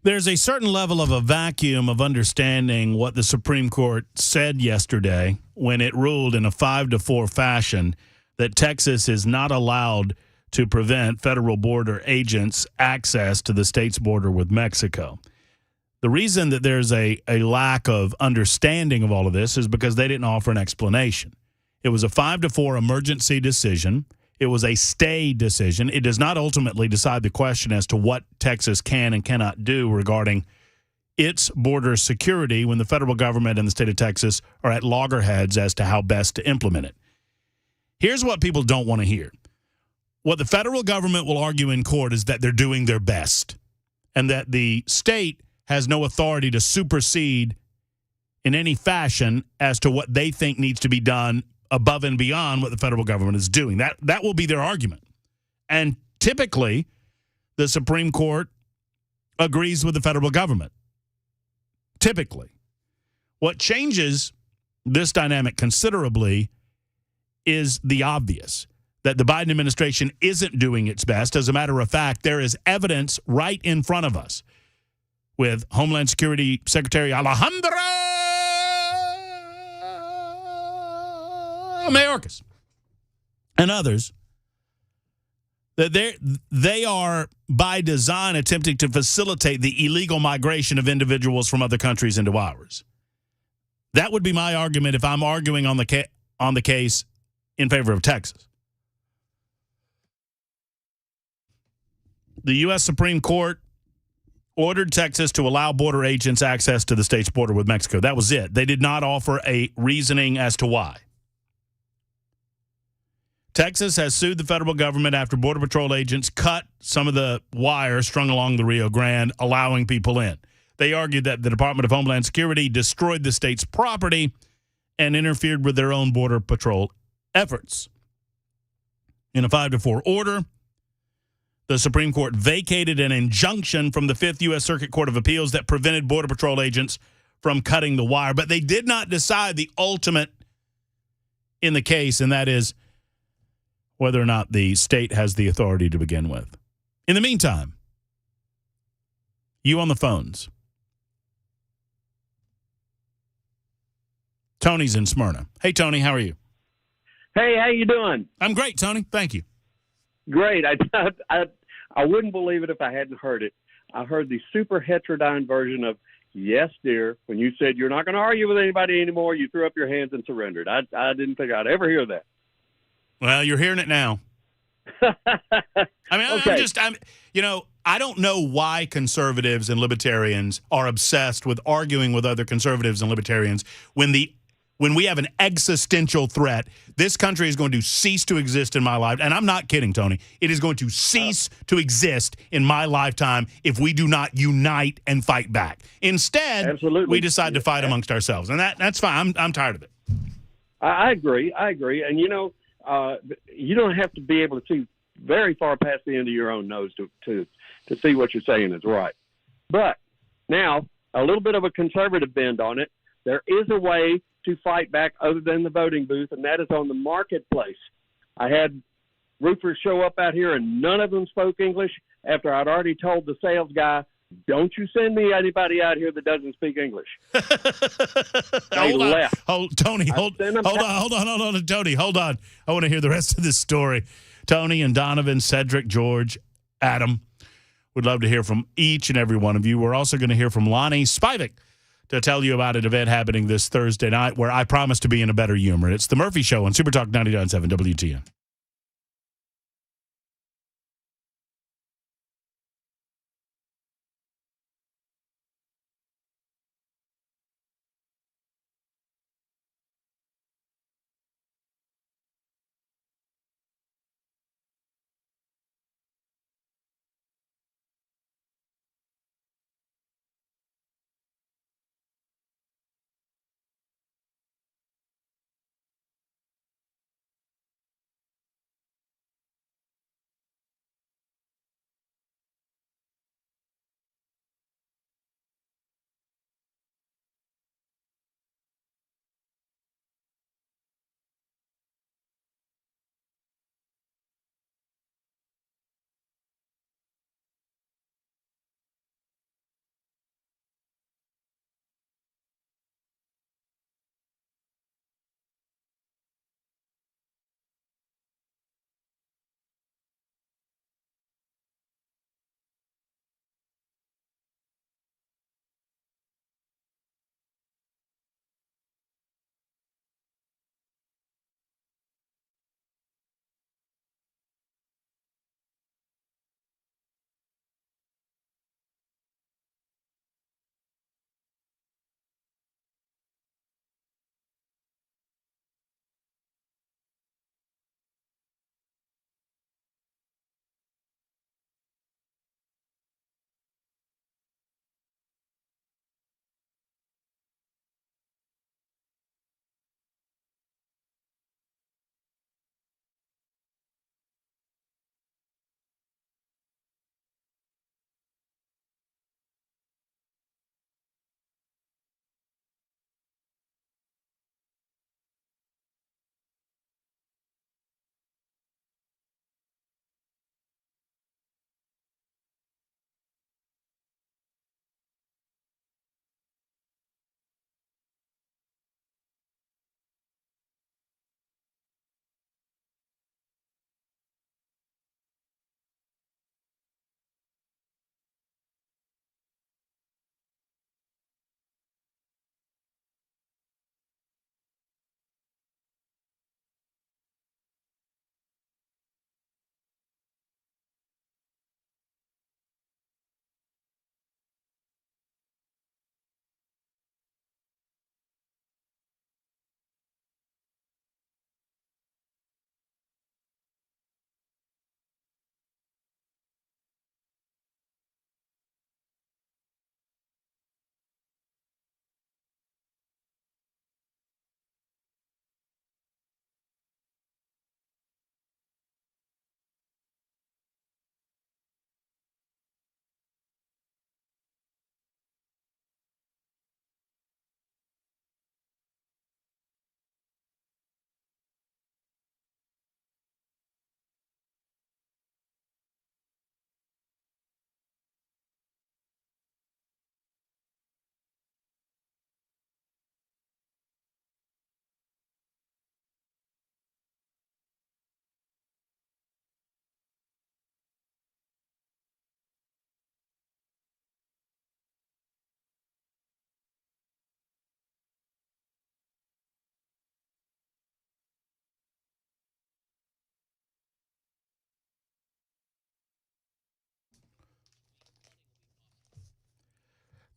A: There's a certain level of a vacuum of understanding what the Supreme Court said yesterday when it ruled in a 5-4 fashion that Texas is not allowed to prevent federal border agents' access to the state's border with Mexico. The reason that there's a lack of understanding of all of this is because they didn't offer an explanation. It was a 5-4 emergency decision. It was a stay decision. It does not ultimately decide the question as to what Texas can and cannot do regarding its border security when the federal government and the state of Texas are at loggerheads as to how best to implement it. Here's what people don't want to hear. What the federal government will argue in court is that they're doing their best and that the state has no authority to supersede in any fashion as to what they think needs to be done above and beyond what the federal government is doing. That will be their argument. And typically, the Supreme Court agrees with the federal government. Typically. What changes this dynamic considerably is the obvious, that the Biden administration isn't doing its best. As a matter of fact, there is evidence right in front of us with Homeland Security Secretary Alejandro Mayorkas and others, that they are, by design, attempting to facilitate the illegal migration of individuals from other countries into ours. That would be my argument if I'm arguing on the case in favor of Texas. The U.S. Supreme Court ordered Texas to allow border agents access to the state's border with Mexico. That was it. They did not offer a reasoning as to why. Texas has sued the federal government after Border Patrol agents cut some of the wire strung along the Rio Grande, allowing people in. They argued that the Department of Homeland Security destroyed the state's property and interfered with their own Border Patrol efforts. In a 5-4 order, the Supreme Court vacated an injunction from the 5th U.S. Circuit Court of Appeals that prevented Border Patrol agents from cutting the wire. But they did not decide the ultimate in the case, and that is whether or not the state has the authority to begin with. In the meantime, you on the phones. Tony's in Smyrna. Hey, Tony, how are you?
F: Hey, how you doing?
A: I'm great, Tony. Thank you.
F: Great. I wouldn't believe it if I hadn't heard it. I heard the super heterodyne version of "Yes, dear." When you said you're not going to argue with anybody anymore, you threw up your hands and surrendered. I didn't think I'd ever hear that.
A: Well, you're hearing it now. I mean,
F: Okay.
A: I don't know why conservatives and libertarians are obsessed with arguing with other conservatives and libertarians when we have an existential threat. This country is going to cease to exist in my life. And I'm not kidding, Tony. It is going to cease to exist in my lifetime if we do not unite and fight back. Instead,
F: Absolutely.
A: we decide to fight amongst ourselves. And that's fine. I'm tired of it.
F: I agree. And, you don't have to be able to see very far past the end of your own nose to see what you're saying is right. But now, a little bit of a conservative bend on it. There is a way to fight back other than the voting booth, and that is on the marketplace. I had roofers show up out here, and none of them spoke English after I'd already told the sales guy, "Don't you send me anybody out here that doesn't speak English." They left.
A: Tony, hold on, Tony, hold on. I want to hear the rest of this story. Tony and Donovan, Cedric, George, Adam, would love to hear from each and every one of you. We're also going to hear from Lonnie Spivak to tell you about an event happening this Thursday night where I promise to be in a better humor. It's The Murphy Show on Super Talk 99.7 WTN.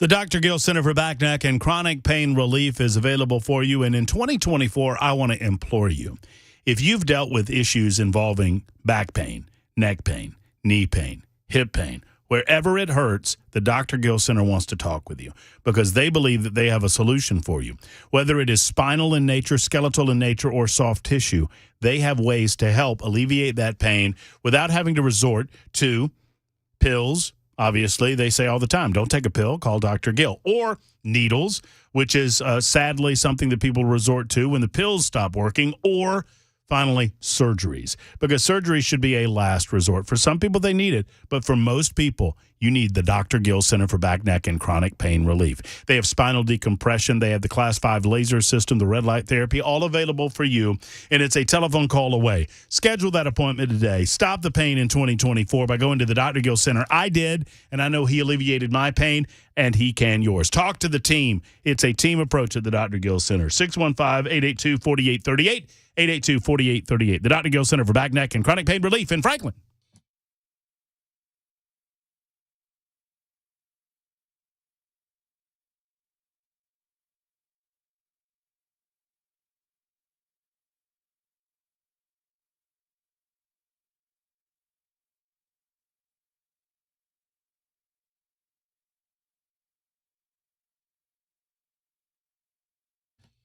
A: The Dr. Gill Center for Back, Neck, and Chronic Pain Relief is available for you. And in 2024, I want to implore you, if you've dealt with issues involving back pain, neck pain, knee pain, hip pain, wherever it hurts, the Dr. Gill Center wants to talk with you because they believe that they have a solution for you. Whether it is spinal in nature, skeletal in nature, or soft tissue, they have ways to help alleviate that pain without having to resort to pills. Obviously, they say all the time, don't take a pill, call Dr. Gill. Or needles, which is sadly something that people resort to when the pills stop working. Or finally, surgeries, because surgery should be a last resort. For some people, they need it, but for most people, you need the Dr. Gill Center for Back, Neck, and Chronic Pain Relief. They have spinal decompression. They have the Class 5 laser system, the red light therapy, all available for you, and it's a telephone call away. Schedule that appointment today. Stop the pain in 2024 by going to the Dr. Gill Center. I did, and I know he alleviated my pain, and he can yours. Talk to the team. It's a team approach at the Dr. Gill Center. 615-882-4838. 882-4838. The Dr. Gill Center for Back, Neck, and Chronic Pain Relief in Franklin.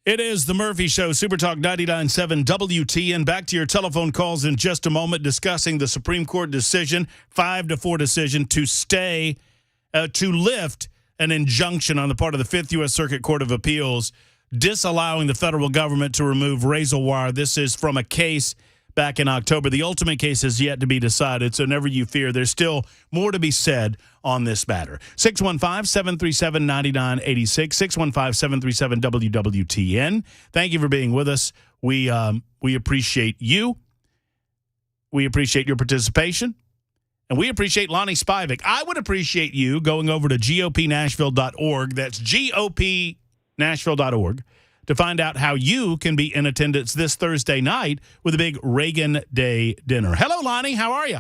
A: It is the Murphy Show, Super Talk 99.7 WTN. Back to your telephone calls in just a moment, discussing the Supreme Court decision, 5-4 decision to lift an injunction on the part of the Fifth U.S. Circuit Court of Appeals, disallowing the federal government to remove razor wire. This is from a case back in October. The ultimate case is yet to be decided, so never you fear. There's still more to be said on this matter. 615-737-9986, 615-737-WWTN. Thank you for being with us. We appreciate you. We appreciate your participation. And we appreciate Lonnie Spivak. I would appreciate you going over to gopnashville.org. That's gopnashville.org. to find out how you can be in attendance this Thursday night with a big Reagan Day dinner. Hello, Lonnie. How are you?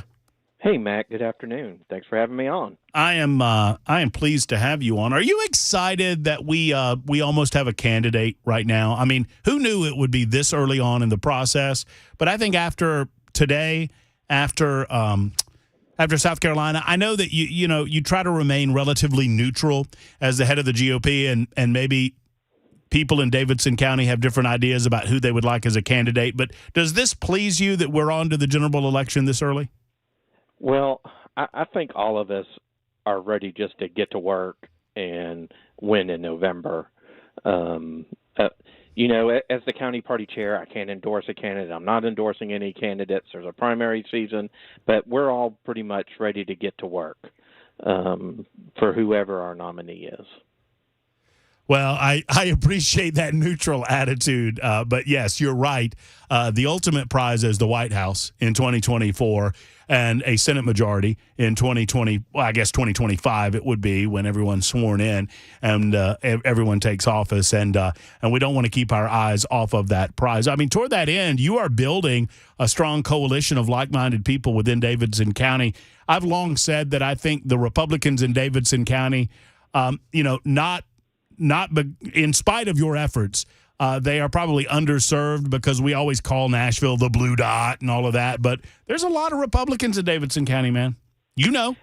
G: Hey, Matt. Good afternoon. Thanks for having me on.
A: I am pleased to have you on. Are you excited that we almost have a candidate right now? I mean, who knew it would be this early on in the process? But I think after today, after South Carolina, I know that you try to remain relatively neutral as the head of the GOP, and maybe people in Davidson County have different ideas about who they would like as a candidate. But does this please you that we're on to the general election this early?
G: Well, I think all of us are ready just to get to work and win in November. As the county party chair, I can't endorse a candidate. I'm not endorsing any candidates. There's a primary season, but we're all pretty much ready to get to work for whoever our nominee is.
A: Well, I appreciate that neutral attitude, but yes, you're right. The ultimate prize is the White House in 2024 and a Senate majority in 2020. Well, I guess 2025 it would be when everyone's sworn in and everyone takes office, and we don't want to keep our eyes off of that prize. I mean, toward that end, you are building a strong coalition of like-minded people within Davidson County. I've long said that I think the Republicans in Davidson County, not in spite of your efforts, they are probably underserved because we always call Nashville the blue dot and all of that. But there's a lot of Republicans in Davidson County, man. You know.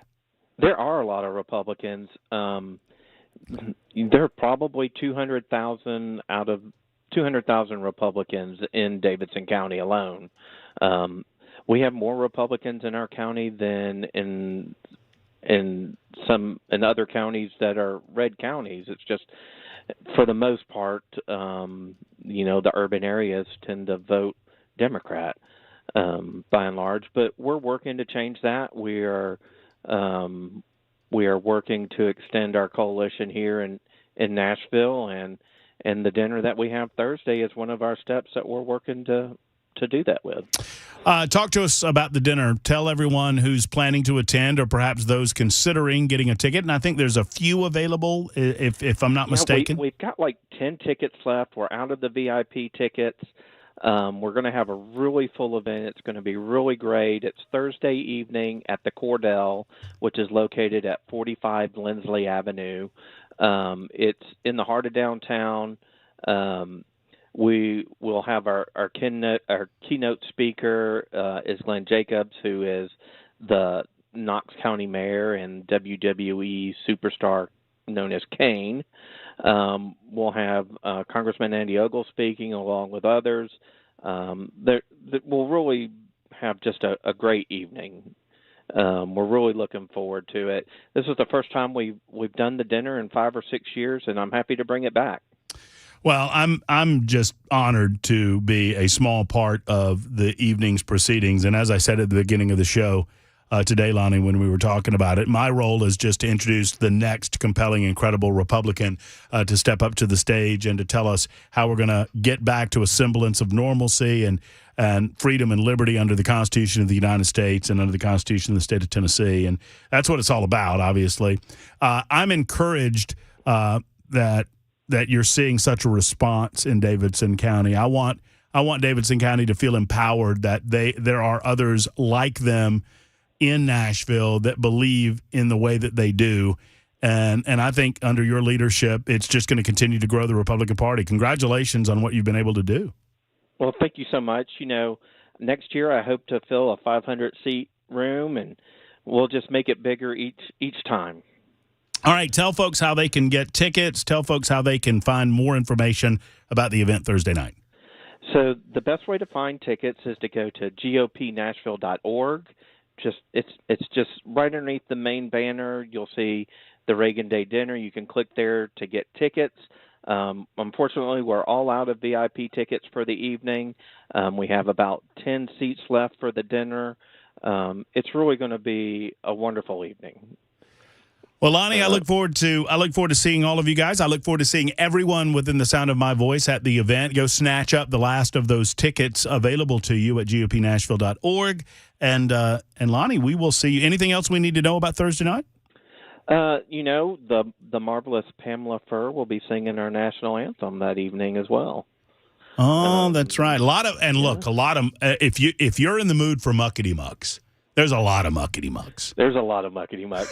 G: There are a lot of Republicans. There are probably 200,000 out of 200,000 Republicans in Davidson County alone. We have more Republicans in our county than in other counties that are red counties. It's just, for the most part, the urban areas tend to vote Democrat by and large. But we're working to change that. We are working to extend our coalition here in Nashville, and the dinner that we have Thursday is one of our steps that we're working to do that with.
A: Talk to us about the dinner. Tell everyone who's planning to attend or perhaps those considering getting a ticket. And I think there's a few available, if I'm not mistaken.
G: We've got like 10 tickets left. We're out of the VIP tickets. We're going to have a really full event. It's going to be really great. It's Thursday evening at the Cordell, which is located at 45 Lindsley Avenue. It's in the heart of downtown. We will have our keynote speaker is Glenn Jacobs, who is the Knox County Mayor and WWE superstar known as Kane. We'll have Congressman Andy Ogle speaking along with others. We'll really have just a great evening. We're really looking forward to it. This is the first time we've done the dinner in 5 or 6 years, and I'm happy to bring it back.
A: Well, I'm just honored to be a small part of the evening's proceedings. And as I said at the beginning of the show today, Lonnie, when we were talking about it, my role is just to introduce the next compelling, incredible Republican to step up to the stage and to tell us how we're going to get back to a semblance of normalcy and freedom and liberty under the Constitution of the United States and under the Constitution of the state of Tennessee. And that's what it's all about, obviously. I'm encouraged that you're seeing such a response in Davidson County. I want Davidson County to feel empowered that there are others like them in Nashville that believe in the way that they do. And I think under your leadership, it's just going to continue to grow the Republican Party. Congratulations on what you've been able to do.
G: Well, thank you so much. Next year I hope to fill a 500-seat room, and we'll just make it bigger each time.
A: All right, tell folks how they can get tickets. Tell folks how they can find more information about the event Thursday night.
G: So the best way to find tickets is to go to gopnashville.org. It's just right underneath the main banner. You'll see the Reagan Day dinner. You can click there to get tickets. Unfortunately, we're all out of VIP tickets for the evening. We have about 10 seats left for the dinner. It's really going to be a wonderful evening.
A: Well, Lonnie, I look forward to seeing all of you guys. I look forward to seeing everyone within the sound of my voice at the event. Go snatch up the last of those tickets available to you at gopnashville.org. And Lonnie, we will see you. Anything else we need to know about Thursday night?
G: The marvelous Pamela Furr will be singing our national anthem that evening as well.
A: Oh, that's right. If you're in the mood for muckety mucks, there's a lot of muckety mucks.
G: There's a lot of muckety mucks.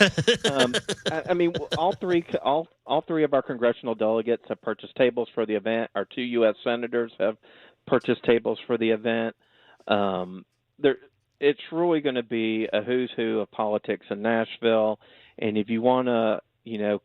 G: All three of our congressional delegates have purchased tables for the event. Our 2 U.S. senators have purchased tables for the event. It's really going to be a who's who of politics in Nashville. And if you want to,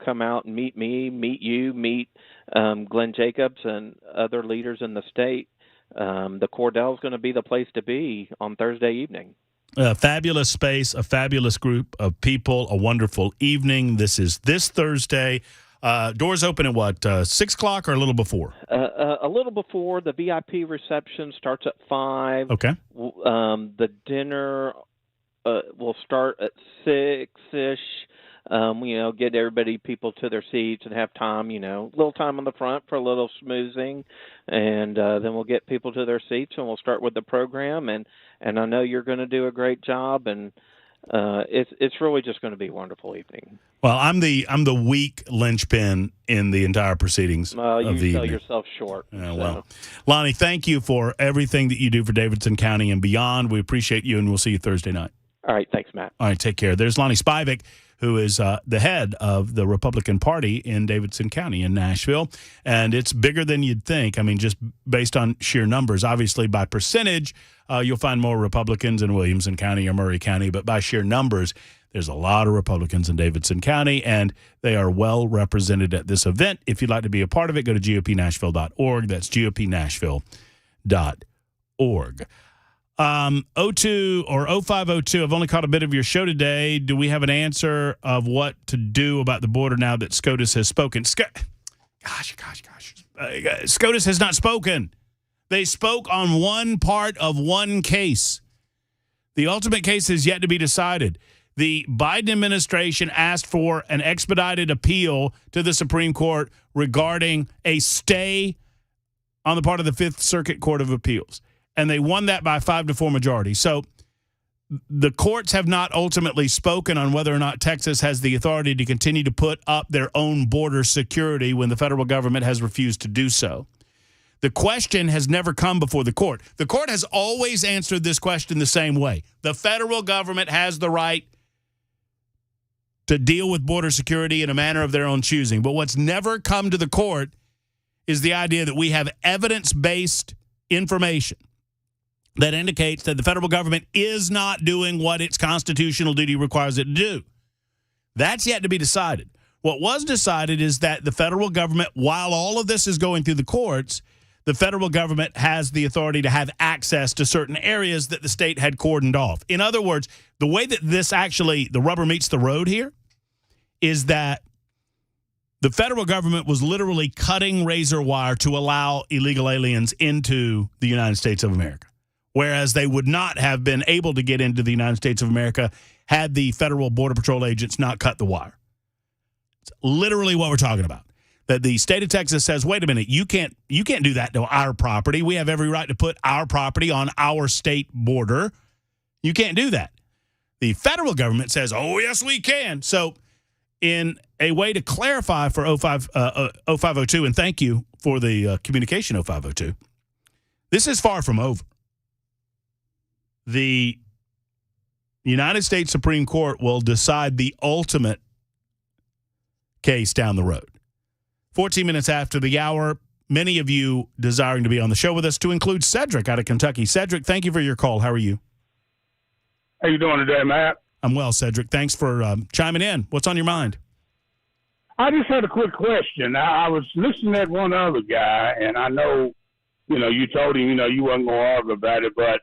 G: come out and meet me, meet you, meet Glenn Jacobs and other leaders in the state, the Cordell is going to be the place to be on Thursday evening.
A: A fabulous space, a fabulous group of people, a wonderful evening. This is this Thursday. Doors open at 6 o'clock or a little before?
G: A little before. The VIP reception starts at 5.
A: Okay.
G: The dinner will start at 6-ish. Get people to their seats and have time, a little time on the front for a little schmoozing. And then we'll get people to their seats and we'll start with the program. And I know you're going to do a great job. And it's really just going to be a wonderful evening.
A: Well, I'm the weak linchpin in the entire proceedings of the evening.
G: You sell yourself short.
A: Well, Lonnie, thank you for everything that you do for Davidson County and beyond. We appreciate you, and we'll see you Thursday night.
G: All right. Thanks, Matt.
A: All right. Take care. There's Lonnie Spivak, who is the head of the Republican Party in Davidson County in Nashville. And it's bigger than you'd think. I mean, just based on sheer numbers. Obviously, by percentage, you'll find more Republicans in Williamson County or Murray County. But by sheer numbers, there's a lot of Republicans in Davidson County, and they are well represented at this event. If you'd like to be a part of it, go to gopnashville.org. That's gopnashville.org. 02 or 0502, I've only caught a bit of your show today. Do we have an answer of what to do about the border now that SCOTUS has spoken? SCOTUS has not spoken. They spoke on one part of one case. The ultimate case is yet to be decided. The Biden administration asked for an expedited appeal to the Supreme Court regarding a stay on the part of the Fifth Circuit Court of Appeals. And they won that by 5-4 majority. So the courts have not ultimately spoken on whether or not Texas has the authority to continue to put up their own border security when the federal government has refused to do so. The question has never come before the court. The court has always answered this question the same way. The federal government has the right to deal with border security in a manner of their own choosing. But what's never come to the court is the idea that we have evidence-based information that indicates that the federal government is not doing what its constitutional duty requires it to do. That's yet to be decided. What was decided is that the federal government, while all of this is going through the courts, the federal government has the authority to have access to certain areas that the state had cordoned off. In other words, the way that this actually, the rubber meets the road here, is that the federal government was literally cutting razor wire to allow illegal aliens into the United States of America, whereas they would not have been able to get into the United States of America had the federal Border Patrol agents not cut the wire. It's literally what we're talking about. That the state of Texas says, wait a minute, you can't do that to our property. We have every right to put our property on our state border. You can't do that. The federal government says, oh, yes, we can. So in a way to clarify for 0502, and thank you for the communication 0502, this is far from over. The United States Supreme Court will decide the ultimate case down the road. 14 minutes after the hour, many of you desiring to be on the show with us, to include Cedric out of Kentucky. Cedric, thank you for your call. How are you?
H: How you doing today, Matt?
A: I'm well, Cedric. Thanks for chiming in. What's on your mind?
H: I just had a quick question. I was listening at one other guy, and I know, you told him, you wasn't going to argue about it, but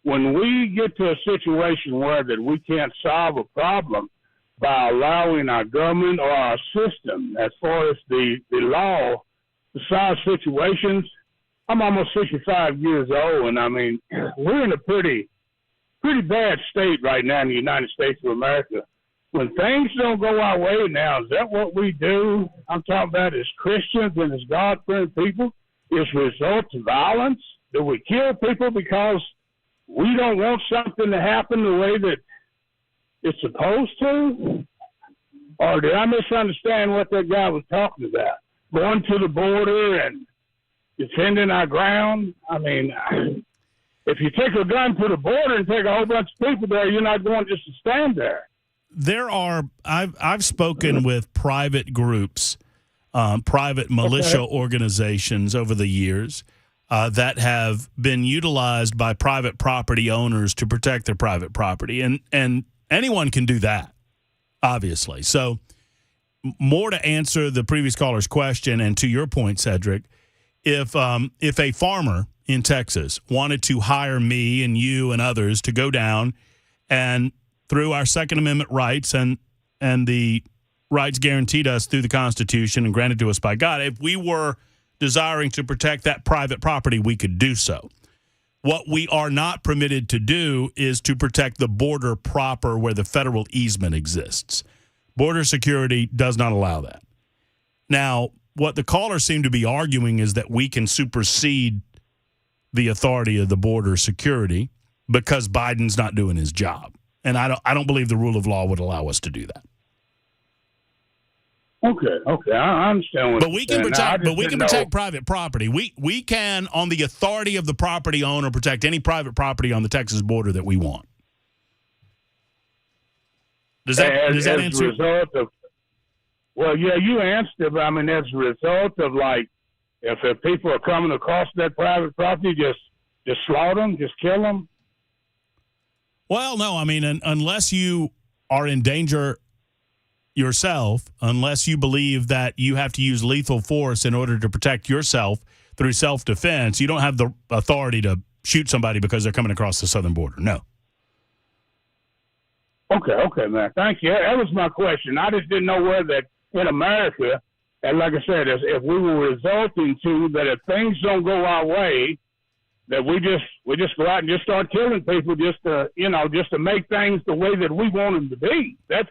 H: when we get to a situation where that we can't solve a problem by allowing our government or our system, as far as the law, to solve situations, I'm almost 65 years old, and I mean, we're in a pretty bad state right now in the United States of America. When things don't go our way now, is that what we do? I'm talking about as Christians and as God-fearing people. Is result to violence? Do we kill people because we don't want something to happen the way that it's supposed to? Or did I misunderstand what that guy was talking about? Going to the border and defending our ground? I mean, if you take a gun to the border and take a whole bunch of people there, you're not going just to stand there.
A: I've spoken with private groups, private militia organizations over the years that have been utilized by private property owners to protect their private property. And anyone can do that, obviously. So more to answer the previous caller's question, and to your point, Cedric, if a farmer in Texas wanted to hire me and you and others to go down and through our Second Amendment rights and the rights guaranteed us through the Constitution and granted to us by God, if we were desiring to protect that private property, we could do so. What we are not permitted to do is to protect the border proper where the federal easement exists. Border security does not allow that. Now, what the caller seemed to be arguing is that we can supersede the authority of the border security because Biden's not doing his job. And I don't believe the rule of law would allow us to do that.
H: Okay, I understand what
A: but we can protect. But we can protect private property. We can, on the authority of the property owner, protect any private property on the Texas border that we want. Does that answer?
H: Result of, well, yeah, you answered it. But I mean, as a result of if people are coming across that private property, just slaughter them, just kill them.
A: Well, no, I mean, unless you are in danger yourself, unless you believe that you have to use lethal force in order to protect yourself through self-defense, you don't have the authority to shoot somebody because they're coming across the southern border. No.
H: Okay, man. Thank you. That was my question. I just didn't know where that in America, and like I said, if we were resulting to that if things don't go our way, that we just go out and just start killing people just to make things the way that we want them to be. That's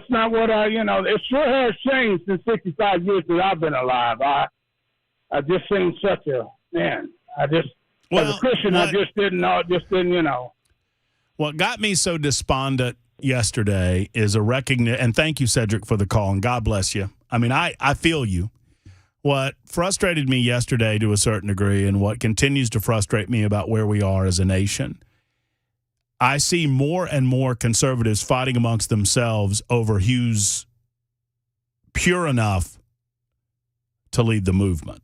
H: not what it sure has changed in 65 years that I've been alive. I just seen such a man. As a Christian, I just didn't know.
A: What got me so despondent yesterday is a recognition, and thank you, Cedric, for the call, and God bless you. I mean, I feel you. What frustrated me yesterday to a certain degree, and what continues to frustrate me about where we are as a nation, I see more and more conservatives fighting amongst themselves over who's pure enough to lead the movement,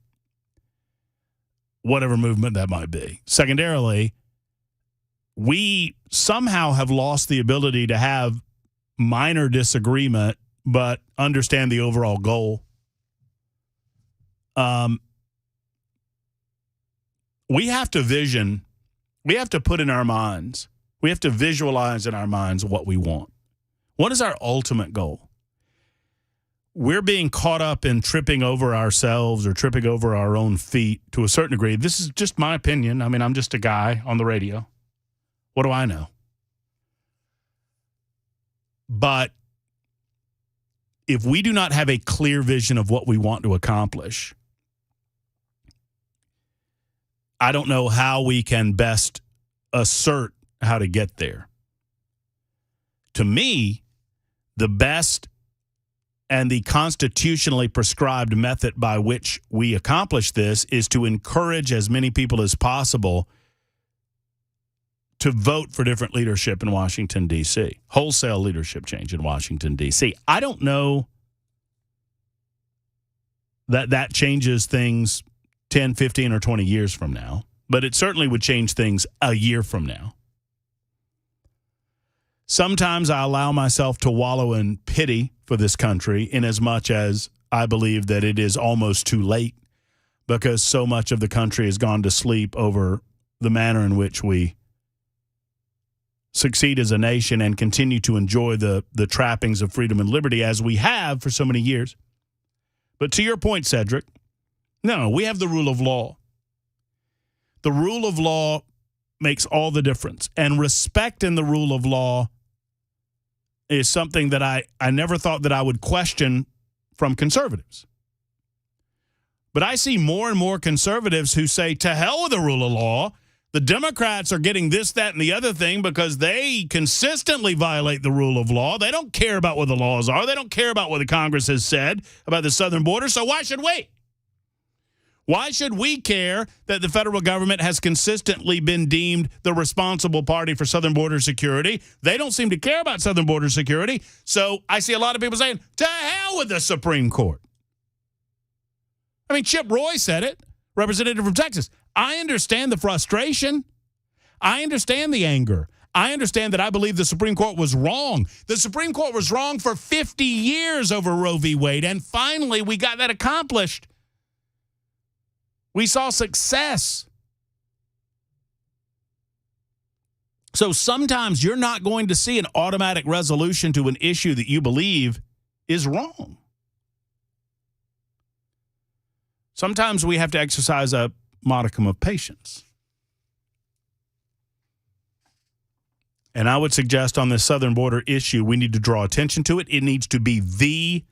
A: whatever movement that might be. Secondarily, we somehow have lost the ability to have minor disagreement but understand the overall goal. We have to vision, we have to put in our minds, we have to visualize in our minds what we want. What is our ultimate goal? We're being caught up in tripping over ourselves or tripping over our own feet to a certain degree. This is just my opinion. I mean, I'm just a guy on the radio. What do I know? But if we do not have a clear vision of what we want to accomplish, I don't know how we can best assert how to get there. To me, the best and the constitutionally prescribed method by which we accomplish this is to encourage as many people as possible to vote for different leadership in Washington, D.C., wholesale leadership change in Washington, D.C. I don't know that changes things 10, 15, or 20 years from now, but it certainly would change things a year from now. Sometimes I allow myself to wallow in pity for this country in as much as I believe that it is almost too late because so much of the country has gone to sleep over the manner in which we succeed as a nation and continue to enjoy the trappings of freedom and liberty as we have for so many years. But to your point, Cedric, no, we have the rule of law. The rule of law makes all the difference. And respect in the rule of law is something that I never thought that I would question from conservatives. But I see more and more conservatives who say, to hell with the rule of law. The Democrats are getting this, that, and the other thing because they consistently violate the rule of law. They don't care about what the laws are. They don't care about what the Congress has said about the southern border. So why should we? Why should we care that the federal government has consistently been deemed the responsible party for southern border security? They don't seem to care about southern border security. So I see a lot of people saying, to hell with the Supreme Court. I mean, Chip Roy said it, representative from Texas. I understand the frustration. I understand the anger. I understand that I believe the Supreme Court was wrong. The Supreme Court was wrong for 50 years over Roe v. Wade, and finally we got that accomplished. We saw success. So sometimes you're not going to see an automatic resolution to an issue that you believe is wrong. Sometimes we have to exercise a modicum of patience. And I would suggest on this southern border issue, we need to draw attention to it. It needs to be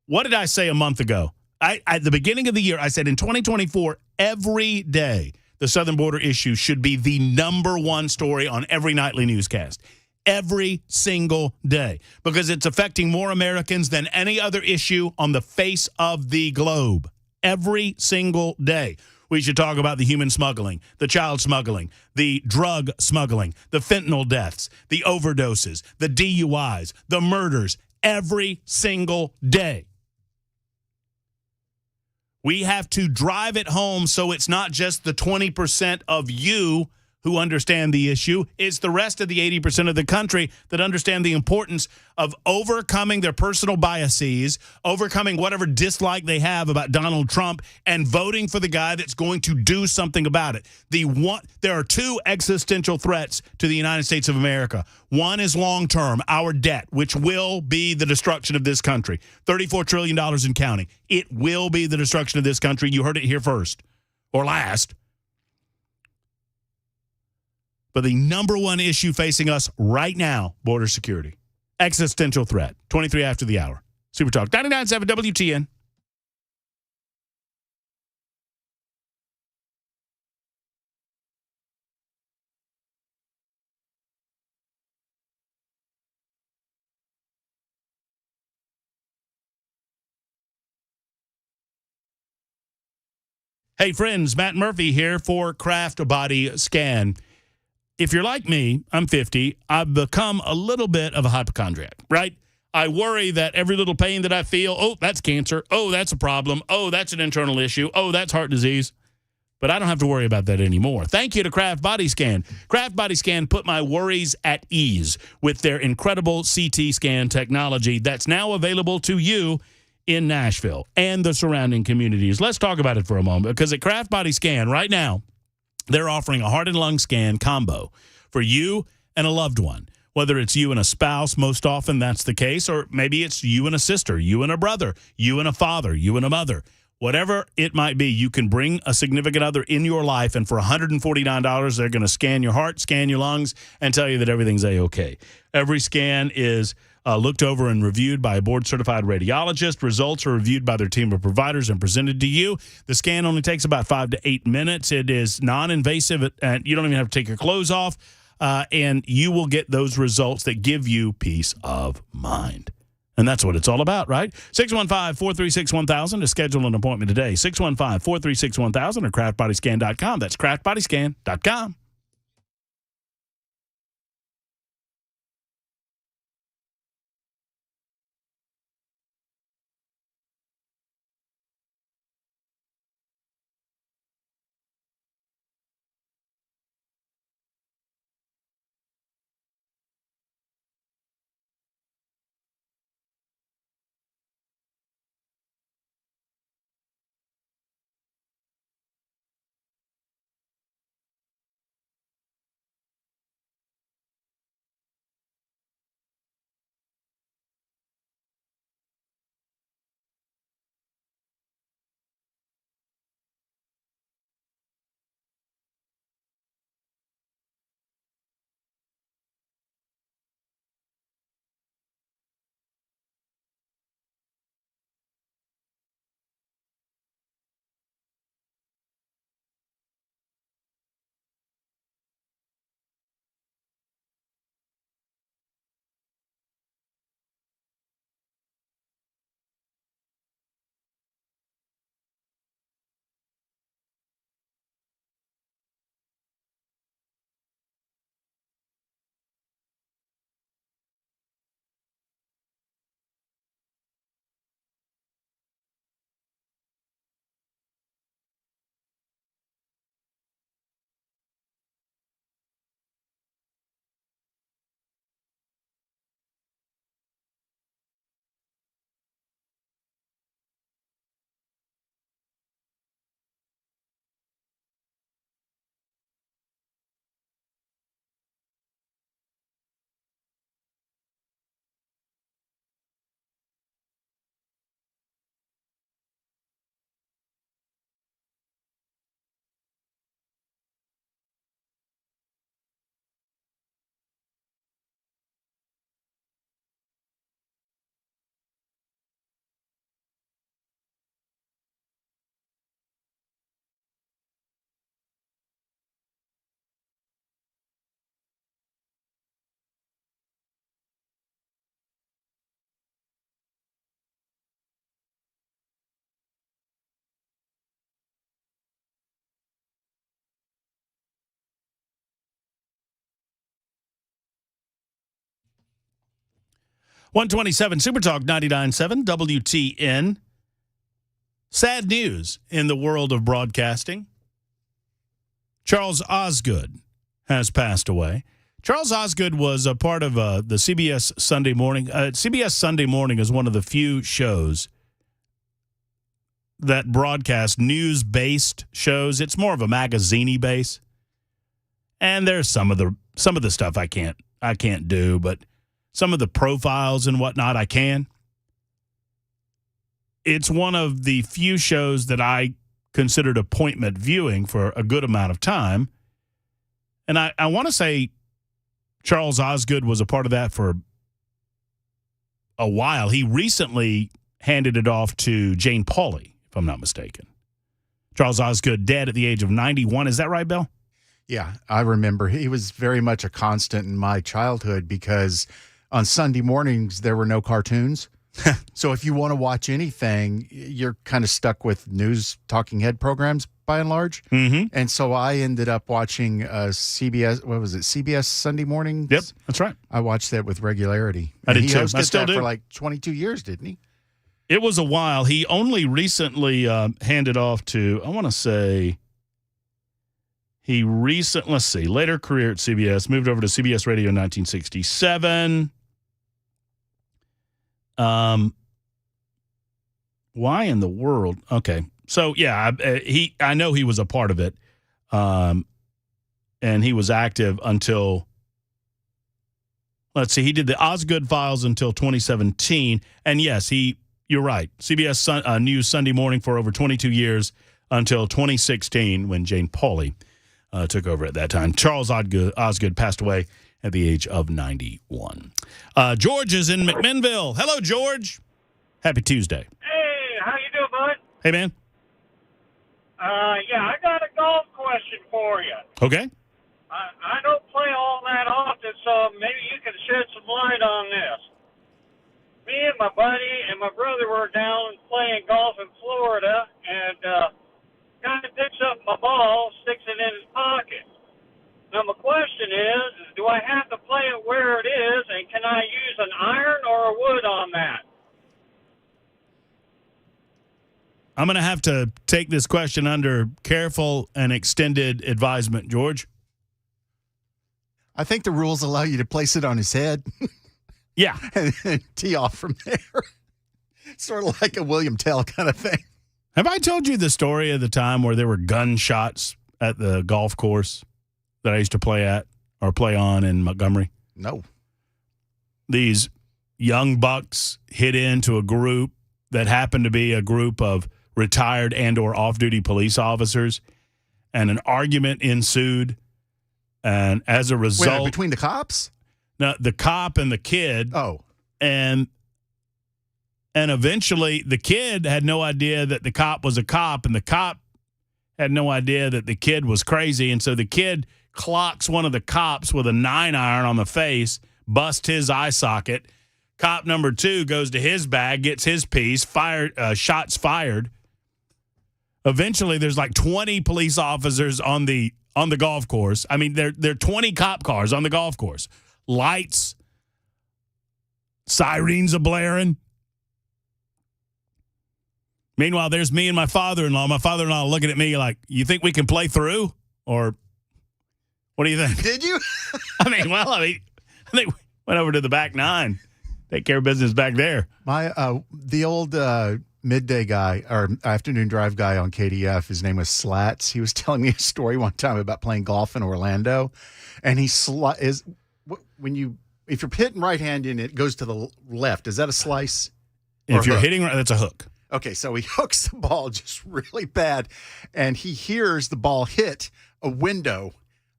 A: what did I say a month ago? At the beginning of the year, I said in 2024, every day, the southern border issue should be the number one story on every nightly newscast. Every single day. Because it's affecting more Americans than any other issue on the face of the globe. Every single day. We should talk about the human smuggling, the child smuggling, the drug smuggling, the fentanyl deaths, the overdoses, the DUIs, the murders, every single day. We have to drive it home so it's not just the 20% of you who understand the issue. It's the rest of the 80% of the country that understand the importance of overcoming their personal biases, overcoming whatever dislike they have about Donald Trump, and voting for the guy that's going to do something about it. There are two existential threats to the United States of America. One is long-term, our debt, which will be the destruction of this country. $34 trillion in counting. It will be the destruction of this country. You heard it here first or last. But the number one issue facing us right now, border security. Existential threat. 23 after the hour. Super Talk 99.7 WTN. Hey, friends, Matt Murphy here for Craft Body Scan. if you're like me, I'm 50, I've become a little bit of a hypochondriac, right? I worry that every little pain that I feel, oh, that's cancer. Oh, that's a problem. Oh, that's an internal issue. Oh, that's heart disease. But I don't have to worry about that anymore. Thank you to Kraft Body Scan. Kraft Body Scan put my worries at ease with their incredible CT scan technology that's now available to you in Nashville and the surrounding communities. Let's talk about it for a moment, because at Kraft Body Scan right now, they're offering a heart and lung scan combo for you and a loved one. Whether it's you and a spouse, most often that's the case, or maybe it's you and a sister, you and a brother, you and a father, you and a mother. Whatever it might be, you can bring a significant other in your life, and for $149, they're going to scan your heart, scan your lungs, and tell you that everything's A-OK. Every scan is looked over and reviewed by a board-certified radiologist. Results are reviewed by their team of providers and presented to you. The scan only takes about 5 to 8 minutes. It is non-invasive, and you don't even have to take your clothes off, and you will get those results that give you peace of mind. And that's what it's all about, right? 615-436-1000 to schedule an appointment today. 615-436-1000 or craftbodyscan.com. That's craftbodyscan.com. $127 Super Talk 99.7 WTN. Sad news in the world of broadcasting. Charles Osgood has passed away. Charles Osgood was a part of the CBS Sunday Morning. CBS Sunday Morning is one of the few shows that broadcast news-based shows. It's more of a magazine-y base. And there's some of the stuff I can't do, but some of the profiles and whatnot I can. It's one of the few shows that I considered appointment viewing for a good amount of time. And I want to say Charles Osgood was a part of that for a while. He recently handed it off to Jane Pauley, if I'm not mistaken. Charles Osgood dead at the age of 91. Is that right, Bill?
B: Yeah, I remember. He was very much a constant in my childhood because on Sunday mornings there were no cartoons. So if you want to watch anything, you're kind of stuck with news talking head programs. by and large.
A: Mm-hmm.
B: And so I ended up watching CBS. What was it? CBS Sunday Morning.
A: Yep, that's right.
B: I watched that with regularity.
A: I did
B: he
A: too.
B: hosted
A: I still
B: that
A: do.
B: for like 22 years, didn't he?
A: It was a while. He only recently handed off to, I want to say, let's see, later career at CBS, moved over to CBS Radio in 1967. Why in the world? Okay. So, yeah, I know he was a part of it. And he was active until, let's see, he did the Osgood Files until 2017. And yes, you're right. CBS News Sunday Morning for over 22 years until 2016 when Jane Pauley took over at that time. Charles Osgood passed away at the age of 91. George is in McMinnville. Hello, George. Happy Tuesday.
I: Hey, how you doing, bud?
A: Hey, man.
I: Yeah, I got a golf question for you.
A: Okay.
I: I don't play all that often, so maybe you can shed some light on this. Me and my buddy and my brother were down playing golf in Florida, and guy picks up my ball, sticks it in his pocket. Now, my question is do I have to play it where it is, and can I use an iron or a wood on that?
A: I'm going to have to take this question under careful and extended advisement, George.
B: I think the rules allow you to place it on his head.
A: Yeah.
B: and tee off from there. Sort of like a William Tell kind of thing.
A: Have I told you the story of the time where there were gunshots at the golf course that I used to play at or play on in Montgomery?
B: No.
A: These young bucks hit into a group that happened to be a group of retired and or off-duty police officers, and an argument ensued. And as a result...
B: Wait, between the cops?
A: No, the cop and the kid.
B: Oh.
A: And eventually the kid had no idea that the cop was a cop, and the cop had no idea that the kid was crazy. And so the kid clocks one of the cops with a 9-iron on the face, busts his eye socket. Cop number 2 goes to his bag, gets his piece, shots fired. Eventually, there's like 20 police officers on the golf course. I mean, there are 20 cop cars on the golf course. Lights, sirens are blaring. Meanwhile, there's me and my father-in-law. My father-in-law looking at me like, you think we can play through? Or what do you think?
B: Did you?
A: I think we went over to the back 9. Take care of business back there.
B: The old midday guy or afternoon drive guy on KDF, his name was Slats. He was telling me a story one time about playing golf in Orlando, and if you're hitting right-handed and it goes to the left, is that a slice?
A: If you're hitting right, that's a hook.
B: Okay, so he hooks the ball just really bad, and he hears the ball hit a window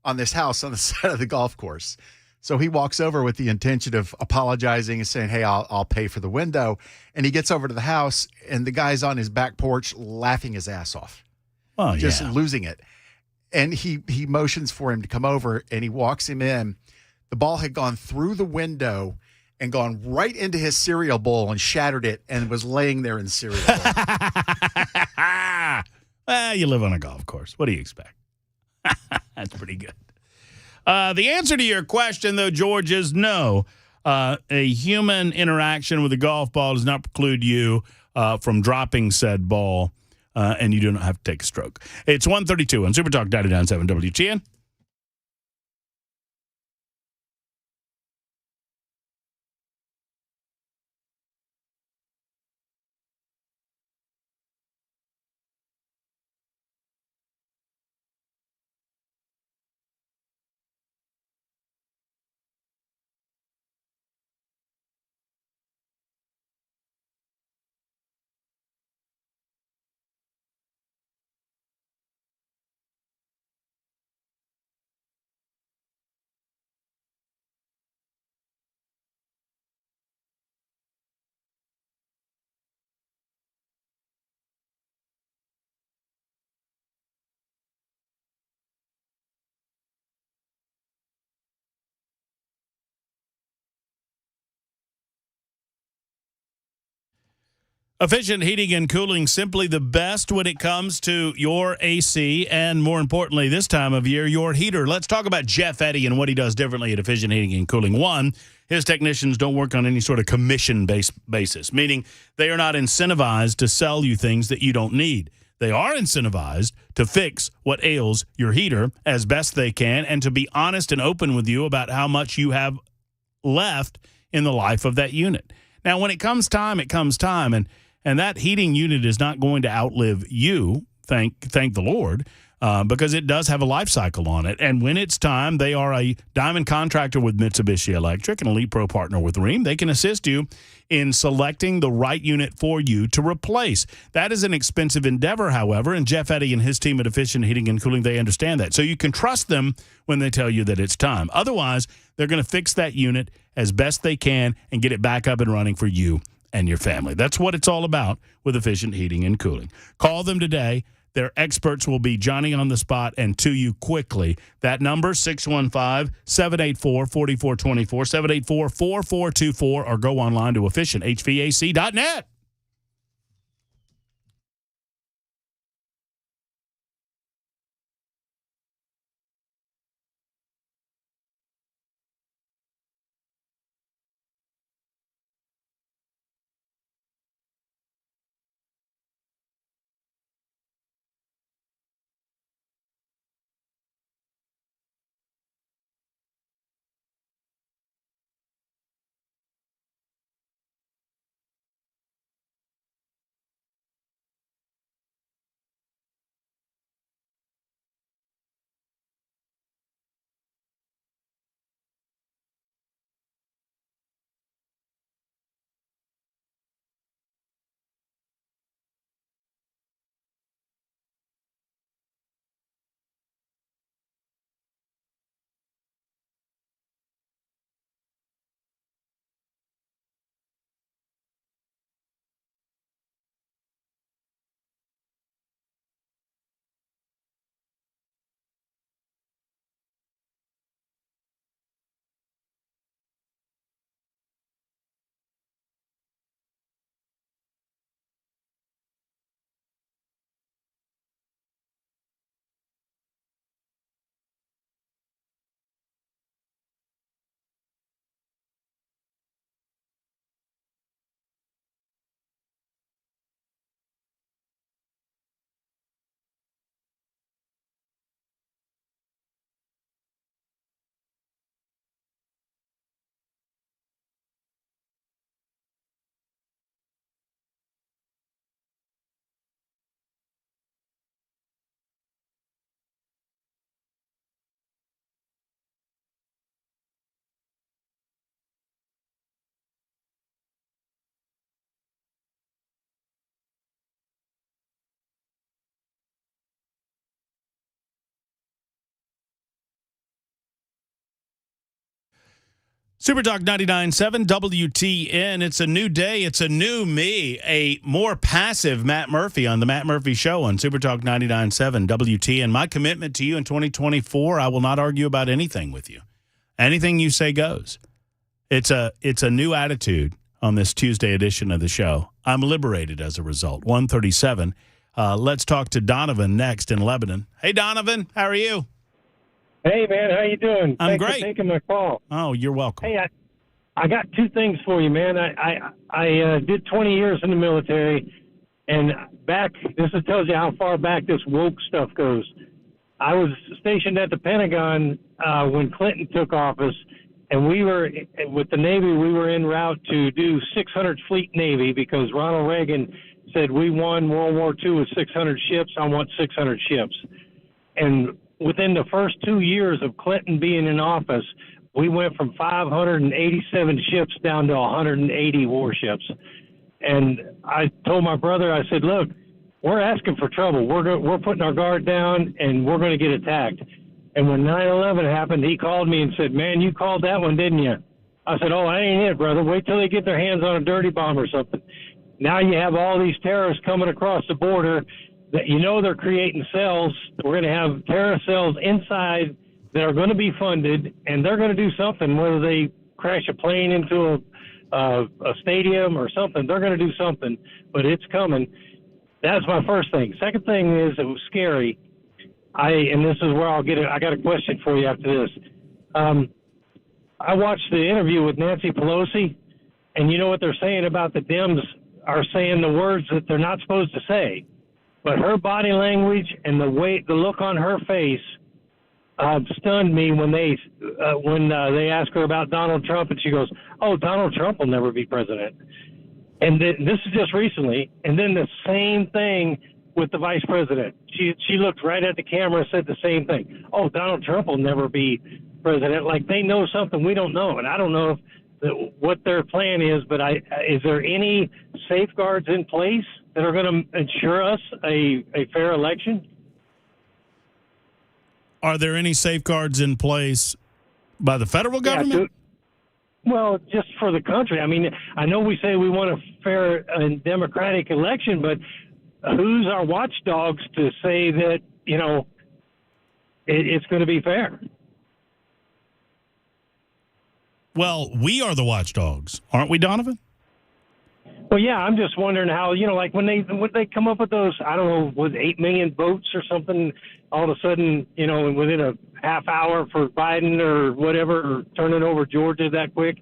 B: on this house on the side of the golf course. So he walks over with the intention of apologizing and saying, hey, I'll pay for the window. And he gets over to the house, and the guy's on his back porch laughing his ass off.
A: Oh,
B: just
A: yeah.
B: losing it. And he motions for him to come over, and he walks him in. The ball had gone through the window and gone right into his cereal bowl and shattered it and was laying there in the cereal bowl.
A: Well, you live on a golf course. What do you expect? That's pretty good. The answer to your question, though, George, is no. A human interaction with a golf ball does not preclude you from dropping said ball, and you do not have to take a stroke. It's 1:32 on Super Talk 99.7 WGN. Efficient heating and cooling, simply the best when it comes to your AC and, more importantly, this time of year, your heater. Let's talk about Jeff Eddy and what he does differently at Efficient Heating and Cooling. One, his technicians don't work on any sort of commission-based basis, meaning they are not incentivized to sell you things that you don't need. They are incentivized to fix what ails your heater as best they can and to be honest and open with you about how much you have left in the life of that unit. Now, when it comes time, it comes time, and that heating unit is not going to outlive you, thank the Lord, because it does have a life cycle on it. And when it's time, they are a diamond contractor with Mitsubishi Electric, an Elite Pro partner with Rheem. They can assist you in selecting the right unit for you to replace. That is an expensive endeavor, however, and Jeff Eddy and his team at Efficient Heating and Cooling, they understand that. So you can trust them when they tell you that it's time. Otherwise, they're going to fix that unit as best they can and get it back up and running for you and your family. That's what it's all about with Efficient Heating and Cooling. Call them today. Their experts will be Johnny on the spot and to you quickly. That number, 615-784-4424, 784-4424, or go online to efficienthvac.net. Super Talk 99.7 WTN. It's a new day. It's a new me, a more passive Matt Murphy on the Matt Murphy Show on Super Talk 99.7 WTN. My commitment to you in 2024, I will not argue about anything with you. Anything you say goes. It's a new attitude on this Tuesday edition of the show. I'm liberated as a result. 137. Let's talk to Donovan next in Lebanon. Hey, Donovan, how are you?
J: Hey, man, how you doing?
A: I'm
J: Thanks
A: great.
J: for taking my call.
A: Oh, you're welcome.
J: Hey, I got two things for you, man. I did 20 years in the military, and this tells you how far back this woke stuff goes. I was stationed at the Pentagon when Clinton took office, and we were, with the Navy, we were en route to do 600 Fleet Navy because Ronald Reagan said we won World War II with 600 ships. I want 600 ships. And within the first 2 years of Clinton being in office, we went from 587 ships down to 180 warships. And I told my brother, I said, look, we're asking for trouble. We're putting our guard down, and we're going to get attacked. And when 9/11 happened, he called me and said, man, you called that one, didn't you? I said, oh, I ain't it, brother. Wait till they get their hands on a dirty bomb or something. Now you have all these terrorists coming across the border that they're creating cells. We're going to have terrorist cells inside that are going to be funded, and they're going to do something, whether they crash a plane into a stadium or something. They're going to do something, but it's coming. That's my first thing. Second thing is it was scary. And this is where I'll get it. I got a question for you after this. I watched the interview with Nancy Pelosi, and you know what they're saying about the Dems are saying the words that they're not supposed to say. But her body language and the look on her face stunned me when they asked her about Donald Trump, and she goes, "Oh, Donald Trump will never be president." And this is just recently. And then the same thing with the vice president. She looked right at the camera and said the same thing. "Oh, Donald Trump will never be president." Like they know something we don't know, and I don't know what their plan is. But is there any safeguards in place that are going to ensure us a fair election?
A: Are there any safeguards in place by the federal government?
J: Well, just for the country. I mean, I know we say we want a fair and democratic election, but who's our watchdogs to say that, it's going to be fair?
A: Well, we are the watchdogs, aren't we, Donovan?
J: Well, yeah, I'm just wondering how, like when they come up with those, I don't know, with 8 million votes or something, all of a sudden, within a half hour for Biden or whatever, or turning over Georgia that quick.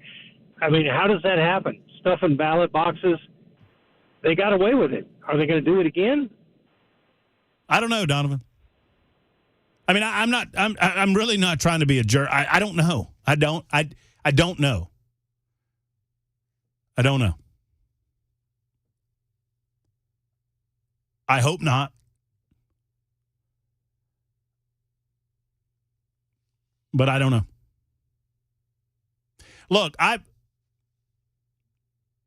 J: I mean, how does that happen? Stuffing ballot boxes. They got away with it. Are they going to do it again?
A: I don't know, Donovan. I mean, I'm really not trying to be a jerk. I don't know. I don't know. I don't know. I hope not. But I don't know. Look,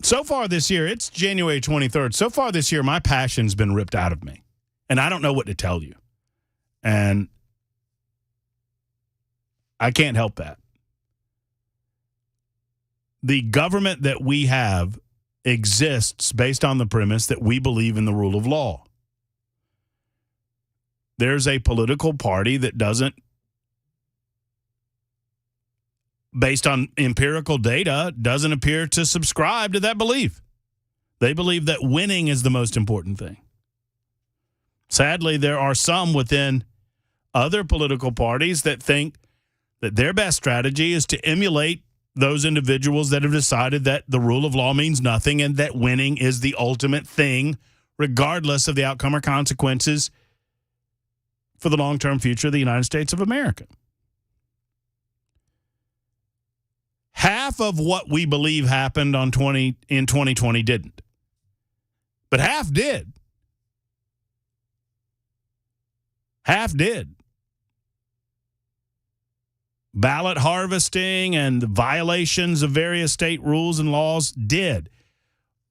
A: so far this year, it's January 23rd. So far this year, my passion's been ripped out of me. And I don't know what to tell you. And I can't help that. The government that we have exists based on the premise that we believe in the rule of law. There's a political party that doesn't, based on empirical data, doesn't appear to subscribe to that belief. They believe that winning is the most important thing. Sadly, there are some within other political parties that think that their best strategy is to emulate those individuals that have decided that the rule of law means nothing and that winning is the ultimate thing, regardless of the outcome or consequences for the long-term future of the United States of America. Half of what we believe happened in 2020 didn't. But half did. Half did. Ballot harvesting and the violations of various state rules and laws did.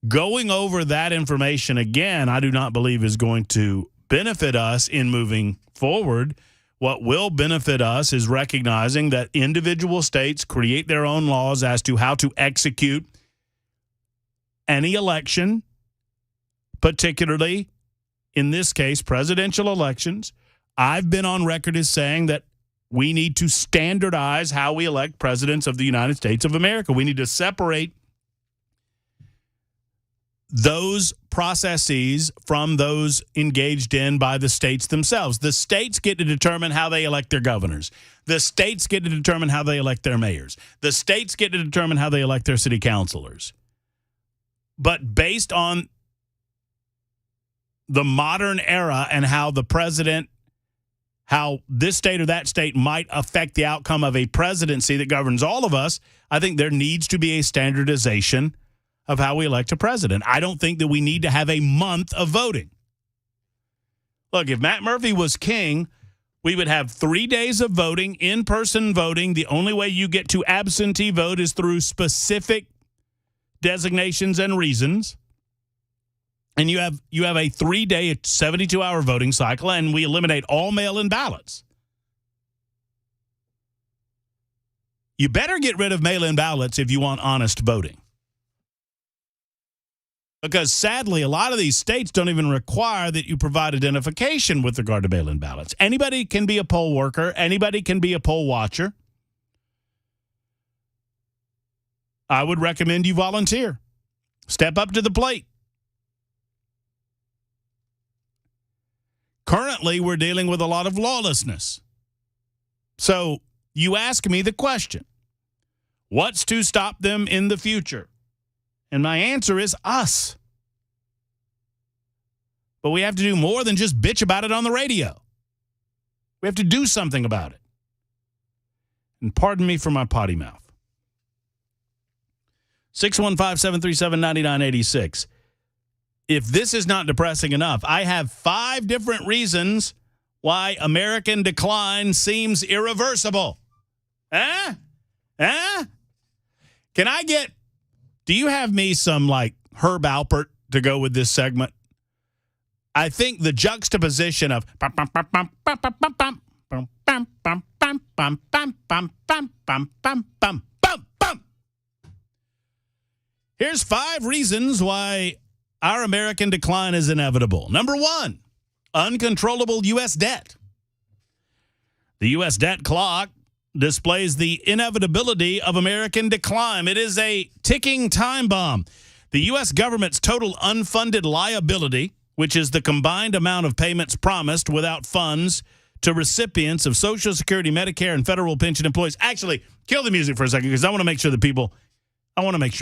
A: Going over that information again, I do not believe is going to benefit us in moving forward. What will benefit us is recognizing that individual states create their own laws as to how to execute any election, particularly, in this case, presidential elections. I've been on record as saying that we need to standardize how we elect presidents of the United States of America. We need to separate those processes from those engaged in by the states themselves. The states get to determine how they elect their governors. The states get to determine how they elect their mayors. The states get to determine how they elect their city councilors. But based on the modern era and how the president, how this state or that state might affect the outcome of a presidency that governs all of us, I think there needs to be a standardization of how we elect a president. I don't think that we need to have a month of voting. Look, if Matt Murphy was king, we would have 3 days of voting, in-person voting. The only way you get to absentee vote is through specific designations and reasons. And you have a 3-day, 72-hour voting cycle, and we eliminate all mail-in ballots. You better get rid of mail-in ballots if you want honest voting. Because sadly, a lot of these states don't even require that you provide identification with regard to mail-in ballots. Anybody can be a poll worker. Anybody can be a poll watcher. I would recommend you volunteer. Step up to the plate. Currently, we're dealing with a lot of lawlessness. So you ask me the question, what's to stop them in the future? And my answer is us. But we have to do more than just bitch about it on the radio. We have to do something about it. And pardon me for my potty mouth. 615-737-9986. If this is not depressing enough, I have 5 different reasons why American decline seems irreversible. Can I get, do you have me some like Herb Alpert to go with this segment? I think the juxtaposition of here's 5 reasons why our American decline is inevitable. Number 1, uncontrollable U.S. debt. The U.S. debt clock displays the inevitability of American decline. It is a ticking time bomb. The U.S. government's total unfunded liability, which is the combined amount of payments promised without funds to recipients of Social Security, Medicare, and federal pension employees. Actually, kill the music for a second because I want to make sure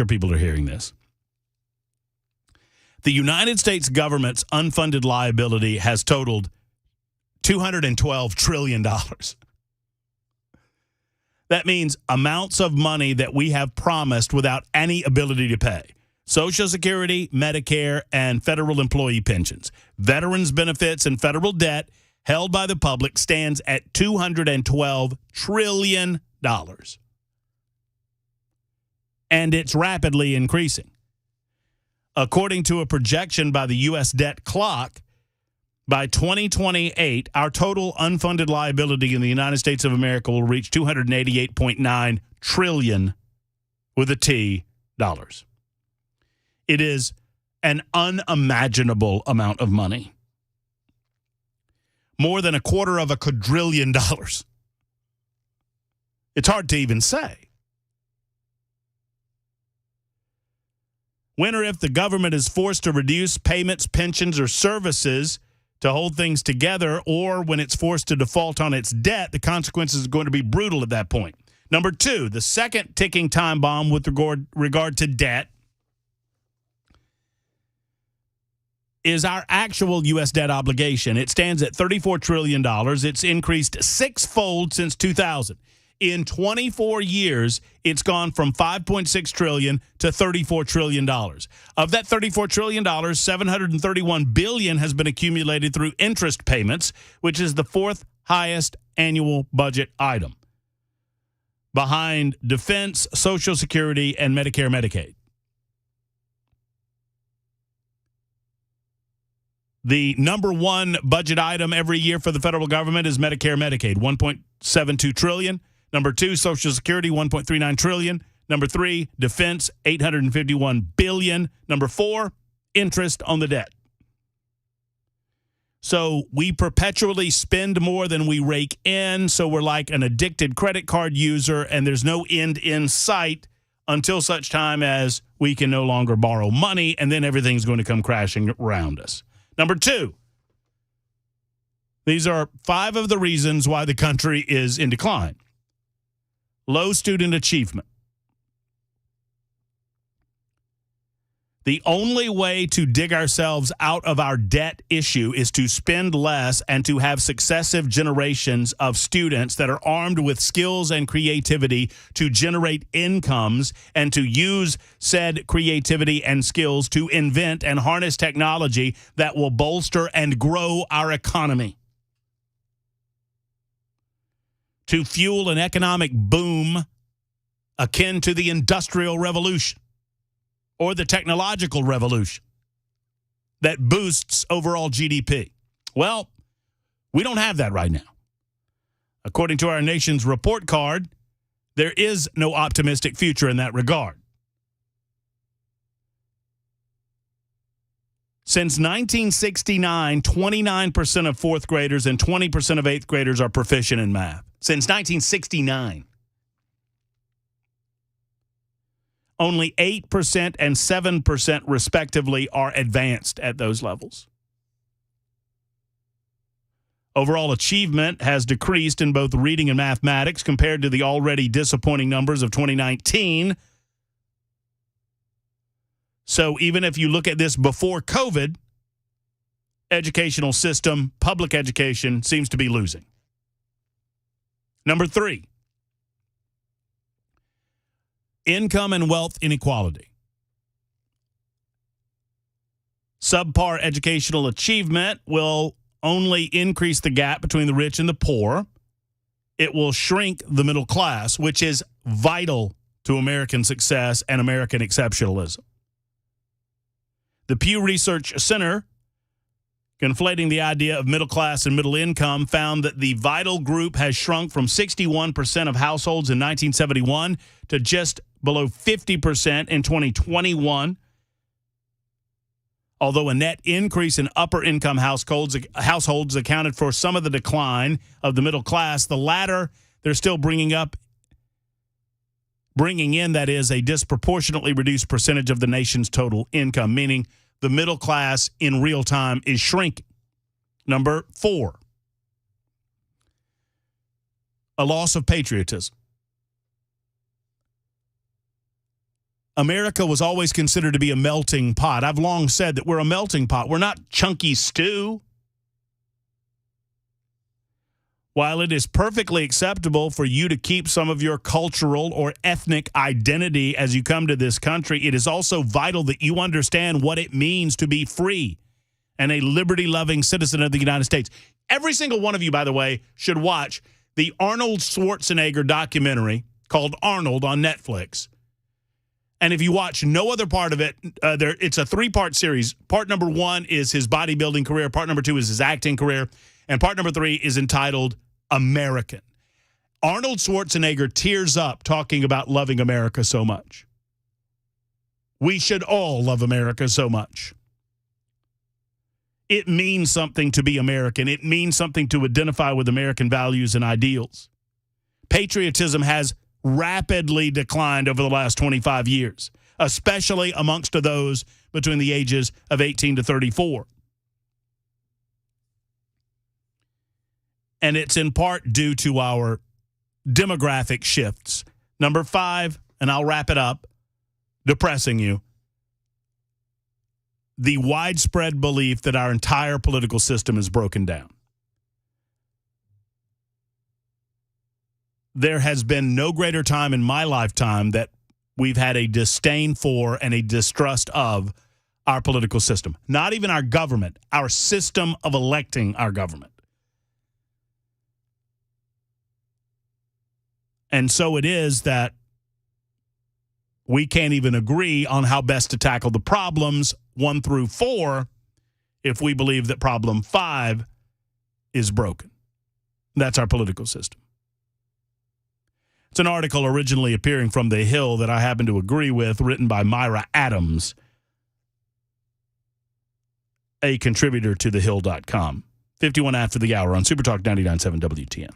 A: people are hearing this. The United States government's unfunded liability has totaled $212 trillion. That means amounts of money that we have promised without any ability to pay. Social Security, Medicare, and federal employee pensions. Veterans benefits and federal debt held by the public stands at $212 trillion. And it's rapidly increasing. According to a projection by the U.S. debt clock, by 2028, our total unfunded liability in the United States of America will reach $288.9 trillion with a T dollars. It is an unimaginable amount of money. More than $250 quadrillion. It's hard to even say. When or if the government is forced to reduce payments, pensions, or services to hold things together, or when it's forced to default on its debt, the consequences are going to be brutal at that point. Number 2, the second ticking time bomb with regard to debt is our actual U.S. debt obligation. It stands at $34 trillion. It's increased 6-fold since 2000. In 24 years, it's gone from $5.6 trillion to $34 trillion. Of that $34 trillion, $731 billion has been accumulated through interest payments, which is the 4th highest annual budget item, behind defense, Social Security, and Medicare, Medicaid. The number 1 budget item every year for the federal government is Medicare, Medicaid, $1.72 trillion. Number 2, Social Security, $1.39 trillion. Number 3, defense, $851 billion. Number 4, interest on the debt. So we perpetually spend more than we rake in, so we're like an addicted credit card user, and there's no end in sight until such time as we can no longer borrow money, and then everything's going to come crashing around us. Number 2, these are 5 of the reasons why the country is in decline. Low student achievement. The only way to dig ourselves out of our debt issue is to spend less and to have successive generations of students that are armed with skills and creativity to generate incomes and to use said creativity and skills to invent and harness technology that will bolster and grow our economy, to fuel an economic boom akin to the Industrial Revolution or the technological revolution that boosts overall GDP. Well, we don't have that right now. According to our nation's report card, there is no optimistic future in that regard. Since 1969, 29% of 4th graders and 20% of 8th graders are proficient in math. Since 1969. Only 8% and 7%, respectively, are advanced at those levels. Overall achievement has decreased in both reading and mathematics compared to the already disappointing numbers of 2019. So even if you look at this before COVID, educational system, public education seems to be losing. Number 3, income and wealth inequality. Subpar educational achievement will only increase the gap between the rich and the poor. It will shrink the middle class, which is vital to American success and American exceptionalism. The Pew Research Center, conflating the idea of middle class and middle income, found that the vital group has shrunk from 61% of households in 1971 to just below 50% in 2021. Although a net increase in upper-income households accounted for some of the decline of the middle class, the latter, they're still bringing in, that is, a disproportionately reduced percentage of the nation's total income, meaning the middle class in real time is shrinking. Number 4, a loss of patriotism. America was always considered to be a melting pot. I've long said that we're a melting pot. We're not chunky stew. While it is perfectly acceptable for you to keep some of your cultural or ethnic identity as you come to this country, it is also vital that you understand what it means to be free and a liberty-loving citizen of the United States. Every single one of you, by the way, should watch the Arnold Schwarzenegger documentary called Arnold on Netflix. And if you watch no other part of it, it's a 3-part series. Part number 1 is his bodybuilding career. Part number 2 is his acting career. And part number 3 is entitled American. Arnold Schwarzenegger tears up talking about loving America so much. We should all love America so much. It means something to be American. It means something to identify with American values and ideals. Patriotism has rapidly declined over the last 25 years, especially amongst those between the ages of 18 to 34. And it's in part due to our demographic shifts. Number 5, and I'll wrap it up, depressing you, the widespread belief that our entire political system is broken down. There has been no greater time in my lifetime that we've had a disdain for and a distrust of our political system. Not even our government, our system of electing our government. And so it is that we can't even agree on how best to tackle the problems 1 through 4 if we believe that problem 5 is broken. That's our political system. It's an article originally appearing from The Hill that I happen to agree with, written by Myra Adams, a contributor to thehill.com. 51 after the hour on Super Talk 99.7 WTN.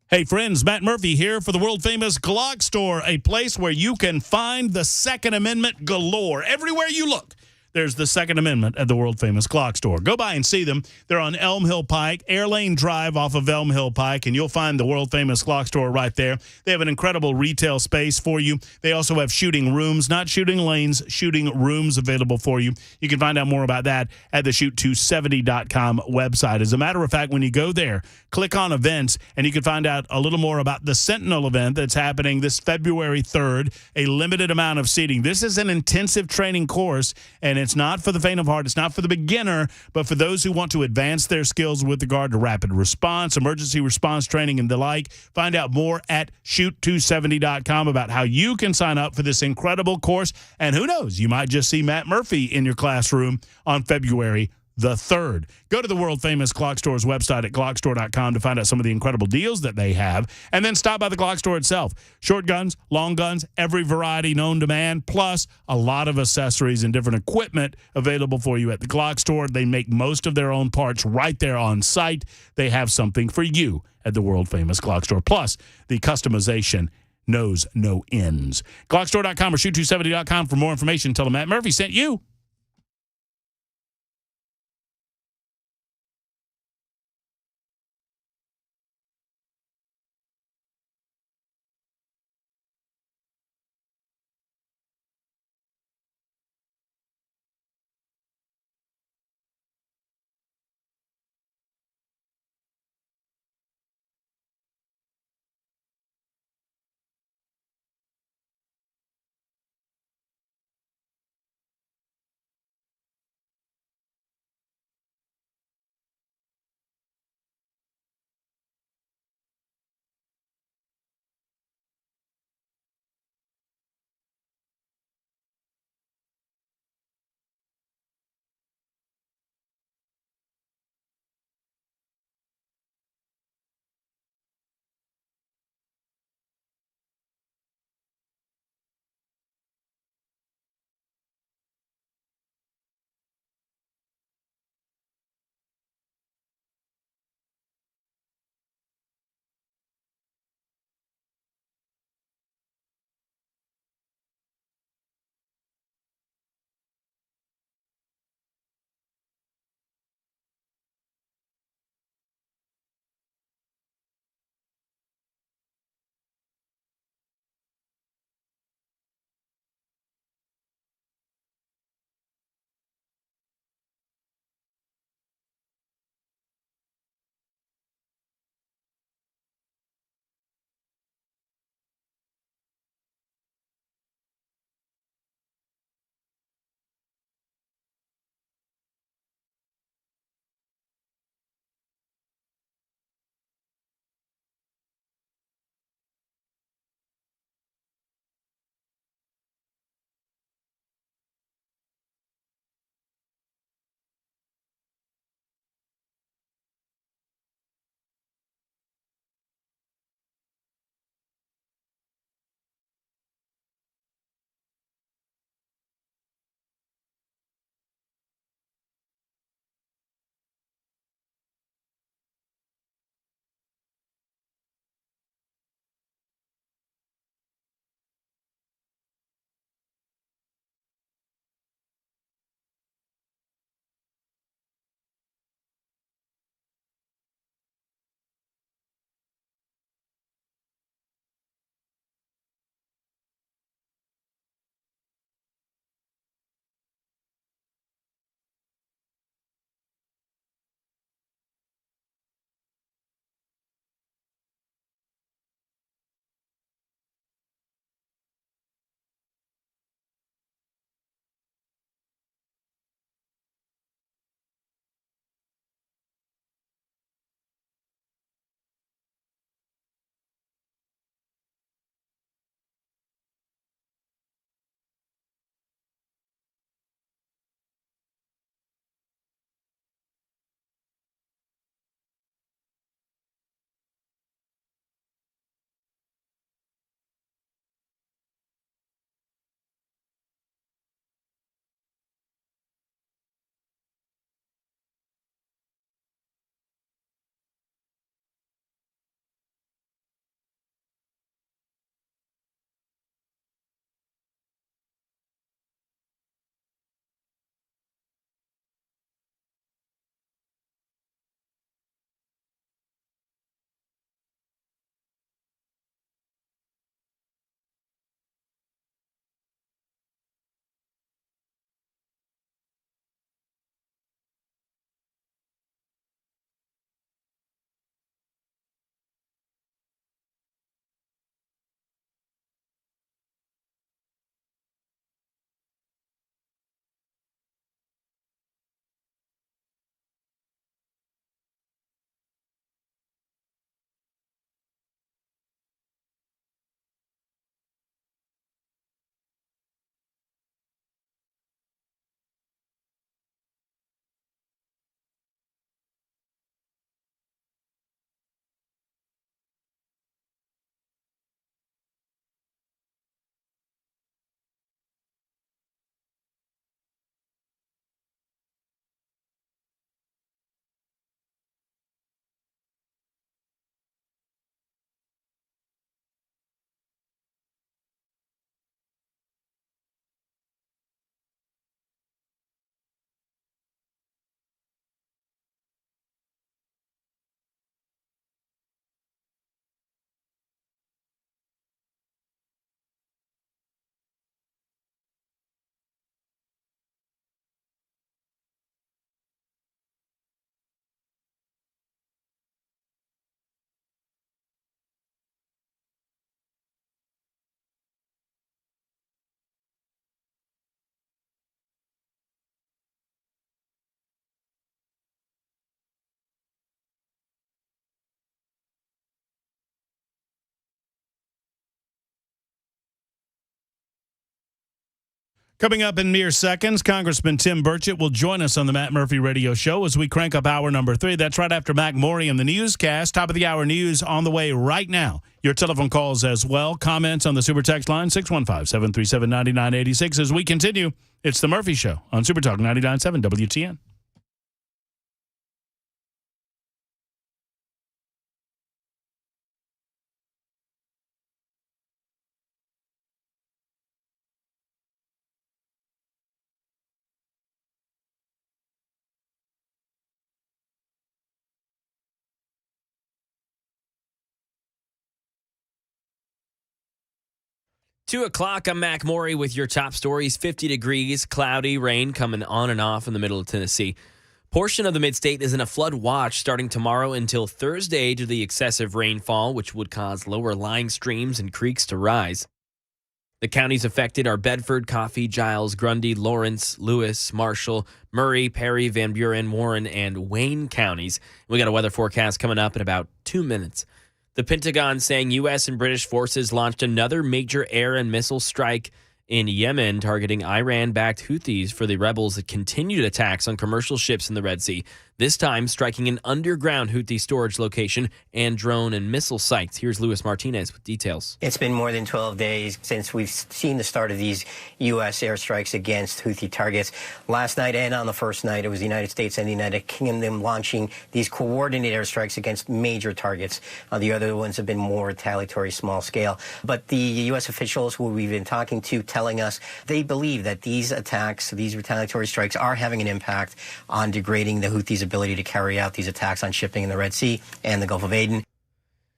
A: Hey friends, Matt Murphy here for the world-famous Glock Store, a place where you can find the Second Amendment galore. Everywhere you look, there's the Second Amendment at the world-famous Glock Store. Go by and see them. They're on Elm Hill Pike, Air Lane Drive off of Elm Hill Pike, and you'll find the world-famous Glock Store right there. They have an incredible retail space for you. They also have shooting rooms, not shooting lanes, shooting rooms available for you. You can find out more about that at the shoot270.com website. As a matter of fact, when you go there, click on events, and you can find out a little more about the Sentinel event that's happening this February 3rd, a limited amount of seating. This is an intensive training course, and it's not for the faint of heart. It's not for the beginner, but for those who want to advance their skills with regard to rapid response, emergency response training, and the like. Find out more at shoot270.com about how you can sign up for this incredible course. And who knows, you might just see Matt Murphy in your classroom on February the 3rd. Go to the world-famous Glock Store's website at glockstore.com to find out some of the incredible deals that they have, and then stop by the Glock Store itself. Short guns, long guns, every variety known to man, plus a lot of accessories and different equipment available for you at the Glock Store. They make most of their own parts right there on site. They have something for you at the world-famous Glock Store. Plus, the customization knows no ends. Glockstore.com or shoot270.com for more information. Tell them Matt Murphy sent you. Coming up in mere seconds, Congressman Tim Burchett will join us on the Matt Murphy Radio Show as we crank up hour number 3. That's right after Mac Maury and the newscast. Top of the hour news on the way right now. Your telephone calls as well. Comments on the Super Text line, 615-737-9986. As we continue, it's the Murphy Show on Super Talk 99.7 WTN.
K: Two o'clock, I'm Mac Maury with your top stories. 50 degrees, cloudy, rain coming on and off in the middle of Tennessee. Portion of the mid-state is in a flood watch starting tomorrow until Thursday due to the excessive rainfall, which would cause lower lying streams and creeks to rise. The counties affected are Bedford, Coffee, Giles, Grundy, Lawrence, Lewis, Marshall, Murray, Perry, Van Buren, Warren, and Wayne counties. We got a weather forecast coming up in about 2 minutes. The Pentagon saying U.S. and British forces launched another major air and missile strike in Yemen, targeting Iran-backed Houthis for the rebels' continued attacks on commercial ships in the Red Sea, this time striking an underground Houthi storage location and drone and missile sites. Here's Luis Martinez with details.
L: It's been more than 12 days since we've seen the start of these U.S. airstrikes against Houthi targets. Last night and on the first night, it was the United States and the United Kingdom launching these coordinated airstrikes against major targets. The other ones have been more retaliatory, small scale. But the U.S. officials who we've been talking to telling us they believe that these attacks, these retaliatory strikes, are having an impact on degrading the Houthis' ability to carry out these attacks on shipping in the Red Sea and the Gulf of Aden.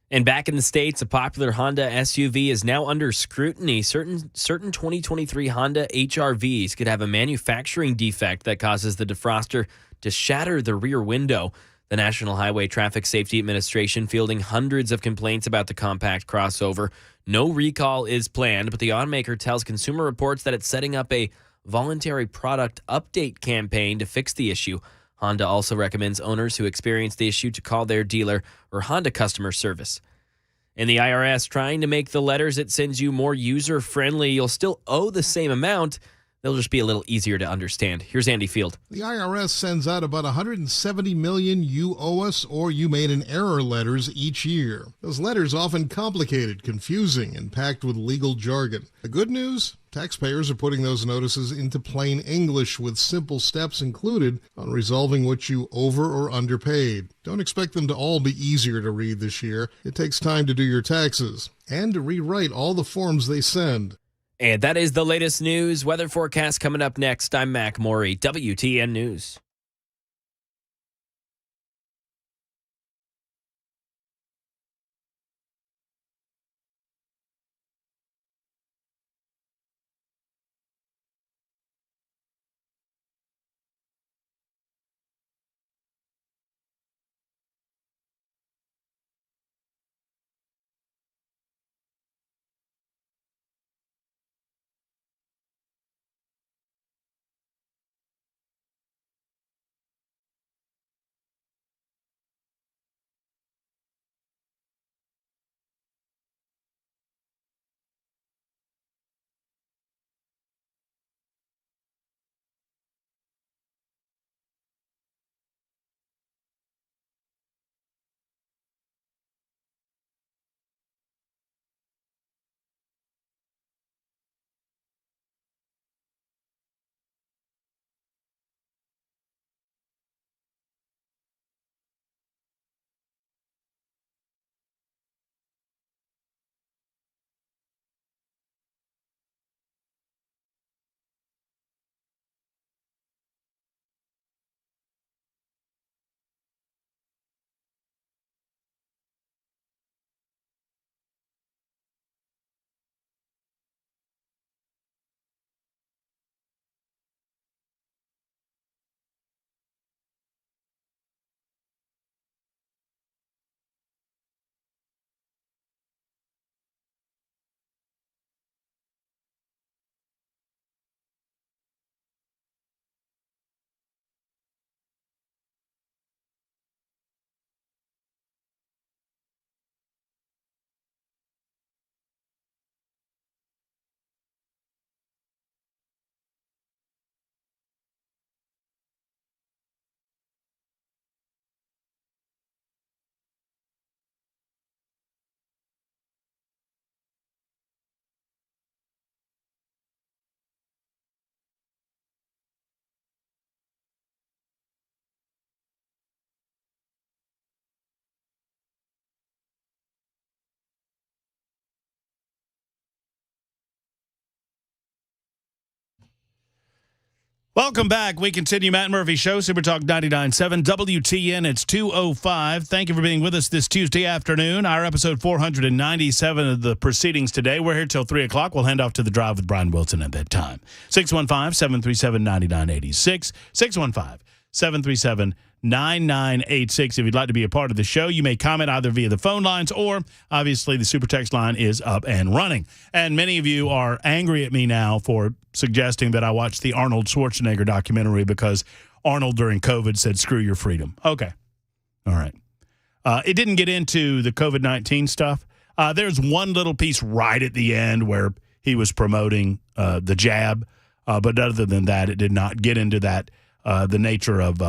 K: And back in the States, a popular Honda SUV is now under scrutiny. Certain 2023 Honda HR-Vs could have a manufacturing defect that causes the defroster to shatter the rear window. The National Highway Traffic Safety Administration fielding hundreds of complaints about the compact crossover. No recall is planned, but the automaker tells Consumer Reports that it's setting up a voluntary product update campaign to fix the issue. Honda also recommends owners who experience the issue to call their dealer or Honda customer service. And the IRS trying to make the letters it sends you more user-friendly. You'll still owe the same amount. They'll just be a little easier to understand. Here's Andy Field.
M: The IRS sends out about 170 million "you owe us" or "you made an error" letters each year. Those letters often complicated, confusing, and packed with legal jargon. The good news? Taxpayers are putting those notices into plain English with simple steps included on resolving what you over or underpaid. Don't expect them to all be easier to read this year. It takes time to do your taxes and to rewrite all the forms they send.
K: And that is the latest news. Weather forecast coming up next. I'm Mac Maury, WTN News.
A: Welcome back. We continue Matt Murphy Show, Super Talk 99.7 WTN. It's 2:05. Thank you for being with us this Tuesday afternoon. Our episode 497 of the proceedings today. We're here till 3 o'clock. We'll hand off to the drive with Brian Wilson at that time. 615-737-9986. 615-737-9986. If you'd like to be a part of the show, you may comment either via the phone lines or, obviously, the Super Text line is up and running. And many of you are angry at me now for suggesting that I watch the Arnold Schwarzenegger documentary because Arnold during COVID said, screw your freedom. Okay. All right. It didn't get into the COVID-19 stuff. There's one little piece right at the end where he was promoting the jab. But other than that, it did not get into that, the nature of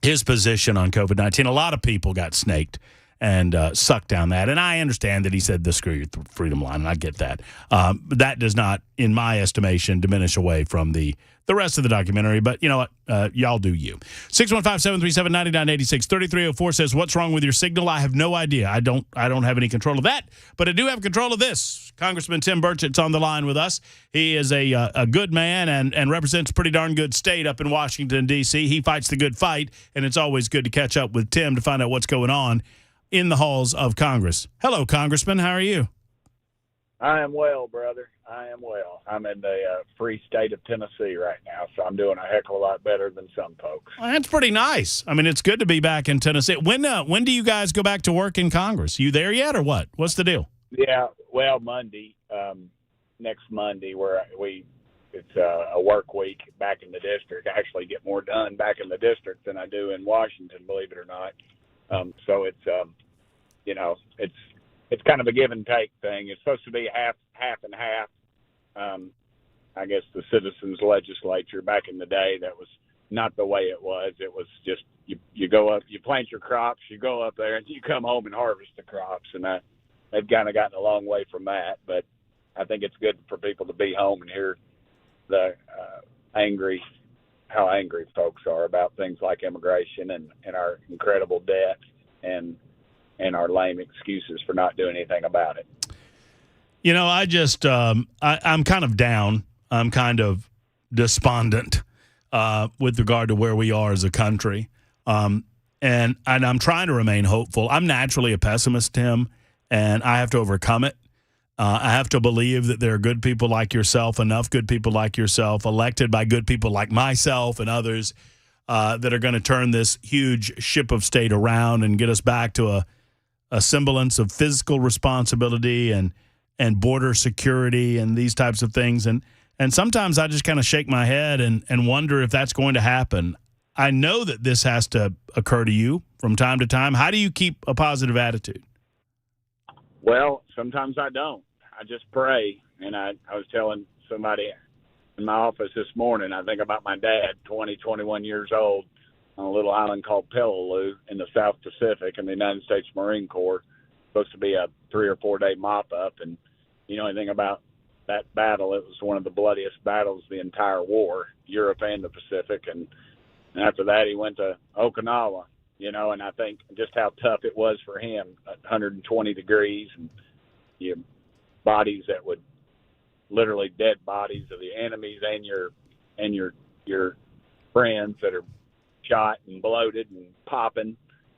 A: his position on COVID-19. A lot of people got snaked and sucked down that. And I understand that he said the screw your freedom line, and I get that. But that does not, in my estimation, diminish away from the rest of the documentary. But you know what? Y'all do you. 615-737-9986. 3304 says, what's wrong with your signal? I have no idea. I don't have any control of that, but I do have control of this. Congressman Tim Burchett's on the line with us. He is a good man and represents a pretty darn good state up in Washington, D.C. He fights the good fight, and it's always good to catch up with Tim to find out what's going on in the halls of Congress. Hello, Congressman. How are you?
N: I am well, brother. I am well. I'm in the free state of Tennessee right now, so I'm doing a heck of a lot better than some folks.
A: Well, that's pretty nice. I mean, it's good to be back in Tennessee. When do you guys go back to work in Congress? You there yet or what? What's the deal?
N: Yeah, well, Monday, next Monday, it's a work week back in the district. I actually get more done back in the district than I do in Washington, believe it or not. So it's it's kind of a give and take thing. It's supposed to be half and half. I guess the citizens' legislature back in the day, that was not the way it was. It was just you go up, you plant your crops, you go up there, and you come home and harvest the crops. And they've kind of gotten a long way from that. But I think it's good for people to be home and hear the how angry folks are about things like immigration and our incredible debt and our lame excuses for not doing anything about it.
A: You know, I just I'm kind of down. I'm kind of despondent with regard to where we are as a country. And I'm trying to remain hopeful. I'm naturally a pessimist, Tim, and I have to overcome it. I have to believe that there are good people like yourself, enough good people like yourself, elected by good people like myself and others that are going to turn this huge ship of state around and get us back to a semblance of physical responsibility and border security and these types of things. And sometimes I just kind of shake my head and wonder if that's going to happen. I know that this has to occur to you from time to time. How do you keep a positive attitude?
N: Well, sometimes I don't. I just pray. And I was telling somebody in my office this morning, I think about my dad, 21 years old, on a little island called Peleliu in the South Pacific in the United States Marine Corps. Supposed to be a 3 or 4 day mop-up. And you know anything about that battle? It was one of the bloodiest battles of the entire war, Europe and the Pacific. And after that, he went to Okinawa. You know, and I think just how tough it was for him, 120 degrees, and bodies that would literally dead bodies of the enemies and your friends that are shot and bloated and popping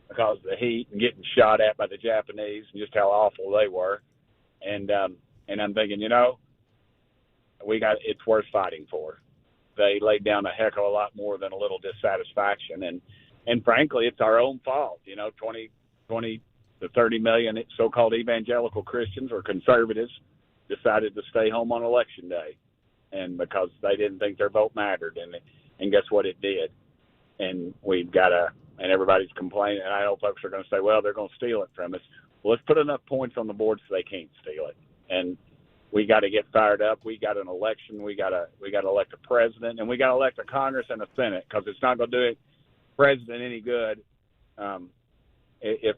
N: because of the heat and getting shot at by the Japanese, and just how awful they were. And I'm thinking, you know, it's worth fighting for. They laid down a heck of a lot more than a little dissatisfaction, and frankly, it's our own fault. You know, 20 to 30 million so-called evangelical Christians or conservatives decided to stay home on election day, and because they didn't think their vote mattered, and guess what, it did. And and everybody's complaining, and I know folks are going to say, well, they're going to steal it from us. Well, let's put enough points on the board so they can't steal it. And we got to get fired up. We got an election. We got to elect a president, and we got to elect a Congress and a Senate, because it's not going to do it president any good if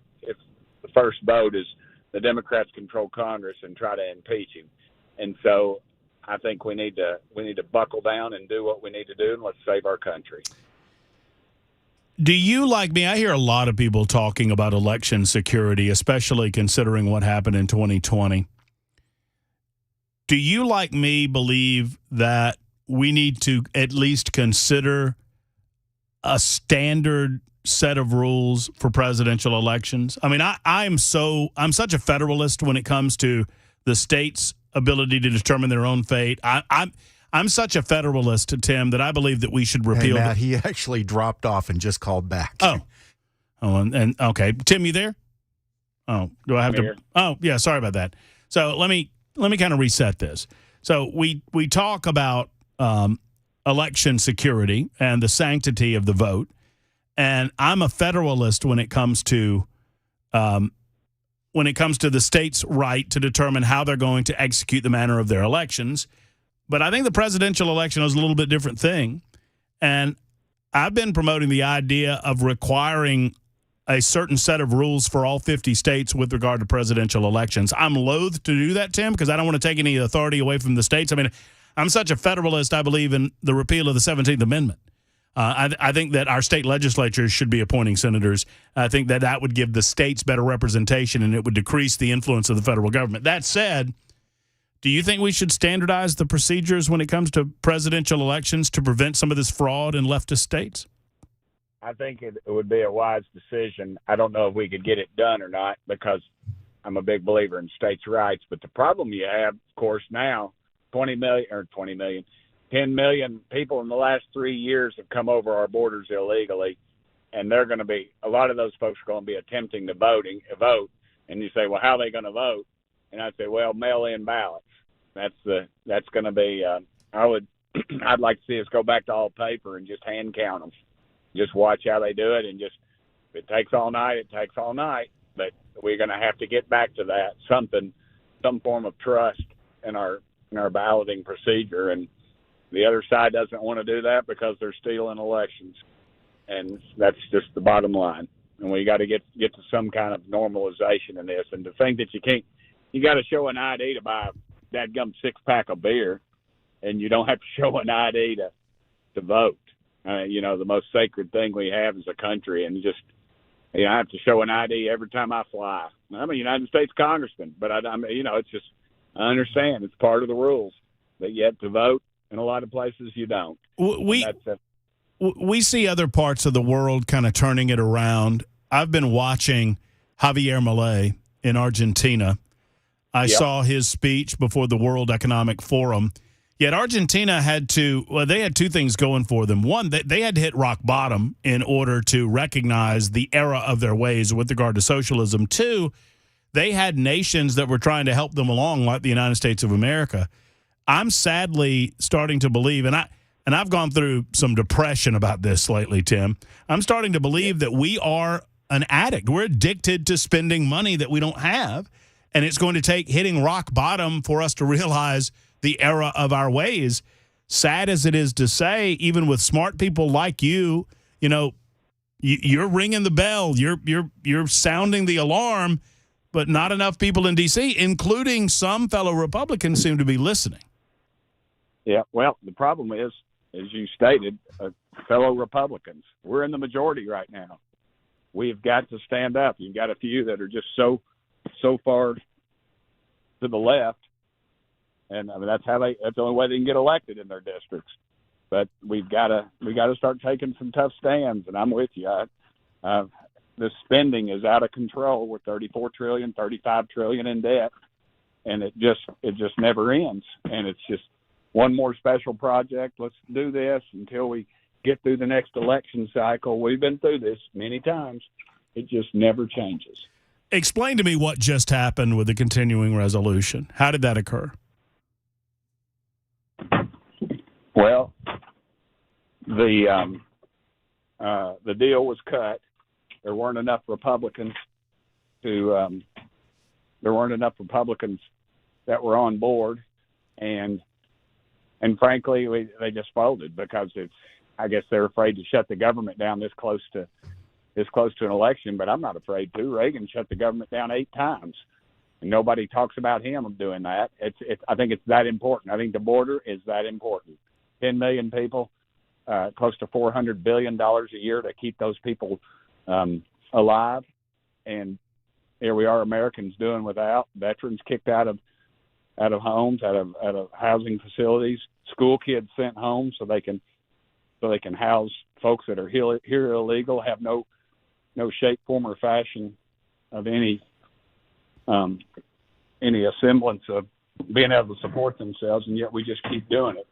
N: the first vote is the Democrats control Congress and try to impeach him. And so I think we need to buckle down and do what we need to do, and let's save our country.
A: Do you, like me, I hear a lot of people talking about election security, especially considering what happened in 2020. Do you, like me, believe that we need to at least consider a standard set of rules for presidential elections? I mean, I'm such a federalist when it comes to the state's ability to determine their own fate. I'm such a federalist, Tim, that I believe that we should repeal.
B: Hey, Matt, he actually dropped off and just called back.
A: Oh, and okay, Tim, you there? Oh, do I have to? Oh, yeah. Sorry about that. So let me kind of reset this. So we talk about election security and the sanctity of the vote, and I'm a federalist when it comes to the state's right to determine how they're going to execute the manner of their elections. But I think the presidential election is a little bit different thing, and I've been promoting the idea of requiring a certain set of rules for all 50 states with regard to presidential elections. I'm loath to do that, Tim, because I don't want to take any authority away from the states. I mean, I'm such a federalist, I believe in the repeal of the 17th Amendment. I think that our state legislatures should be appointing senators. I think that would give the states better representation, and it would decrease the influence of the federal government. That said, do you think we should standardize the procedures when it comes to presidential elections to prevent some of this fraud in leftist states?
N: I think it would be a wise decision. I don't know if we could get it done or not, because I'm a big believer in states' rights. But the problem you have, of course, now, 10 million people in the last 3 years have come over our borders illegally, and they're going to be, a lot of those folks are going to be attempting to vote. And you say, well, how are they going to vote? And I say, well, mail-in ballots. That's going to be. I'd like to see us go back to all paper and just hand count them. Just watch how they do it, and just, if it takes all night, it takes all night. But we're going to have to get back to that, some form of trust in our balloting procedure. And the other side doesn't want to do that because they're stealing elections, and that's just the bottom line. And we got to get to some kind of normalization in this. And to think that you got to show an ID to buy a dadgum 6-pack of beer, and you don't have to show an ID to vote. The most sacred thing we have as a country, and I have to show an ID every time I fly. I'm a United States congressman, but it's just, I understand it's part of the rules, but yet to vote in a lot of places you don't.
A: We see other parts of the world kind of turning it around. I've been watching Javier Milei in Argentina. I saw his speech before the World Economic Forum. Yet Argentina they had two things going for them. One, they had to hit rock bottom in order to recognize the era of their ways with regard to socialism. Two, they had nations that were trying to help them along, like the United States of America. I'm sadly starting to believe, and I've gone through some depression about this lately, Tim. I'm starting to believe that we are an addict. We're addicted to spending money that we don't have, and it's going to take hitting rock bottom for us to realize the era of our ways. Sad as it is to say, even with smart people like you're ringing the bell, you're sounding the alarm, but not enough people in D.C., including some fellow Republicans, seem to be listening.
N: Yeah, well, the problem is, as you stated, fellow Republicans, we're in the majority right now. We've got to stand up. You've got a few that are just so far to the left. And that's the only way they can get elected in their districts. But we got to start taking some tough stands. And I'm with you. The spending is out of control. We're $34 trillion, $35 trillion in debt, and it just never ends. And it's just one more special project. Let's do this until we get through the next election cycle. We've been through this many times. It just never changes.
A: Explain to me what just happened with the continuing resolution. How did that occur?
N: Well, the deal was cut. There weren't enough Republicans that were on board, and frankly, they just folded because I guess they're afraid to shut the government down this close to an election. But I'm not afraid to. Reagan shut the government down 8 times. And nobody talks about him doing that. I think it's that important. I think the border is that important. 10 million people, close to $400 billion a year to keep those people alive. And here we are, Americans doing without, veterans kicked out of out of homes, out of housing facilities, school kids sent home so they can house folks that are here illegal, have no shape, form, or fashion of any semblance of being able to support themselves, and yet we just keep doing it.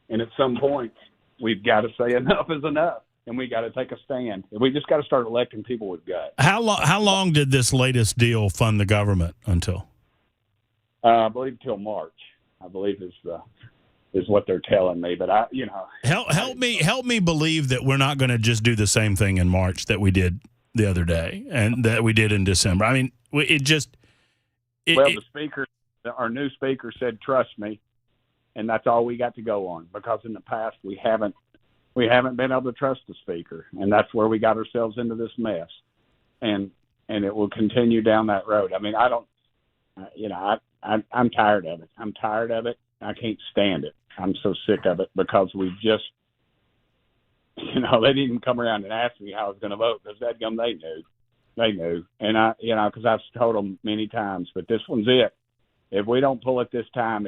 N: And at some point, we've got to say enough is enough, and we got to take a stand. We just got to start electing people with guts.
A: How long did this latest deal fund the government until?
N: I believe till March. I believe is what they're telling me. But help
A: me believe that we're not going to just do the same thing in March that we did the other day and that we did in December. I mean, the
N: speaker, our new speaker, said, "Trust me," and that's all we got to go on, because in the past we haven't been able to trust the speaker, and that's where we got ourselves into this mess, and it will continue down that road. I mean, I'm tired of it. I'm tired of it. I can't stand it. I'm so sick of it, because we've just, they didn't even come around and ask me how I was going to vote, because they knew, and because I've told them many times, but this one's it. If we don't pull it this time,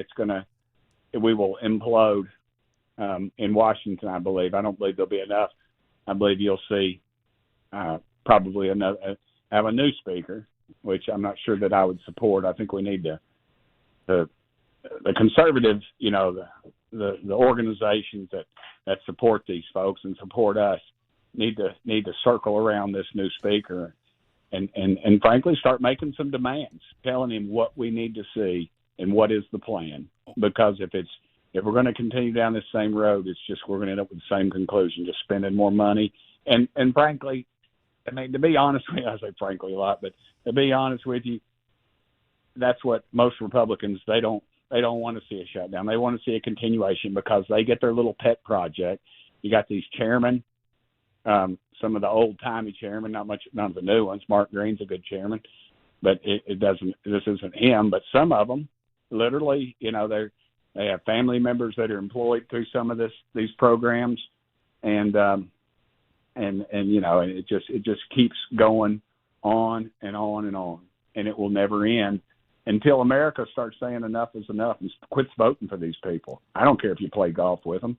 N: we will implode in Washington, I believe. I don't believe there'll be enough. I believe you'll see probably have a new speaker, which I'm not sure that I would support. I think we need the conservatives, the organizations that support these folks and support us need to circle around this new speaker and frankly start making some demands, telling him what we need to see and what is the plan. Because if we're going to continue down this same road, we're going to end up with the same conclusion, just spending more money. And frankly, I mean, to be honest with you, I say frankly a lot, but to be honest with you, that's what most Republicans, they don't want to see a shutdown. They want to see a continuation, because they get their little pet project. You got these chairmen, some of the old-timey chairmen, none of the new ones. Mark Green's a good chairman, but this isn't him. But some of them, literally, they have family members that are employed through some of these programs, and it just keeps going on and on and on, and it will never end until America starts saying enough is enough and quits voting for these people. I don't care if you play golf with them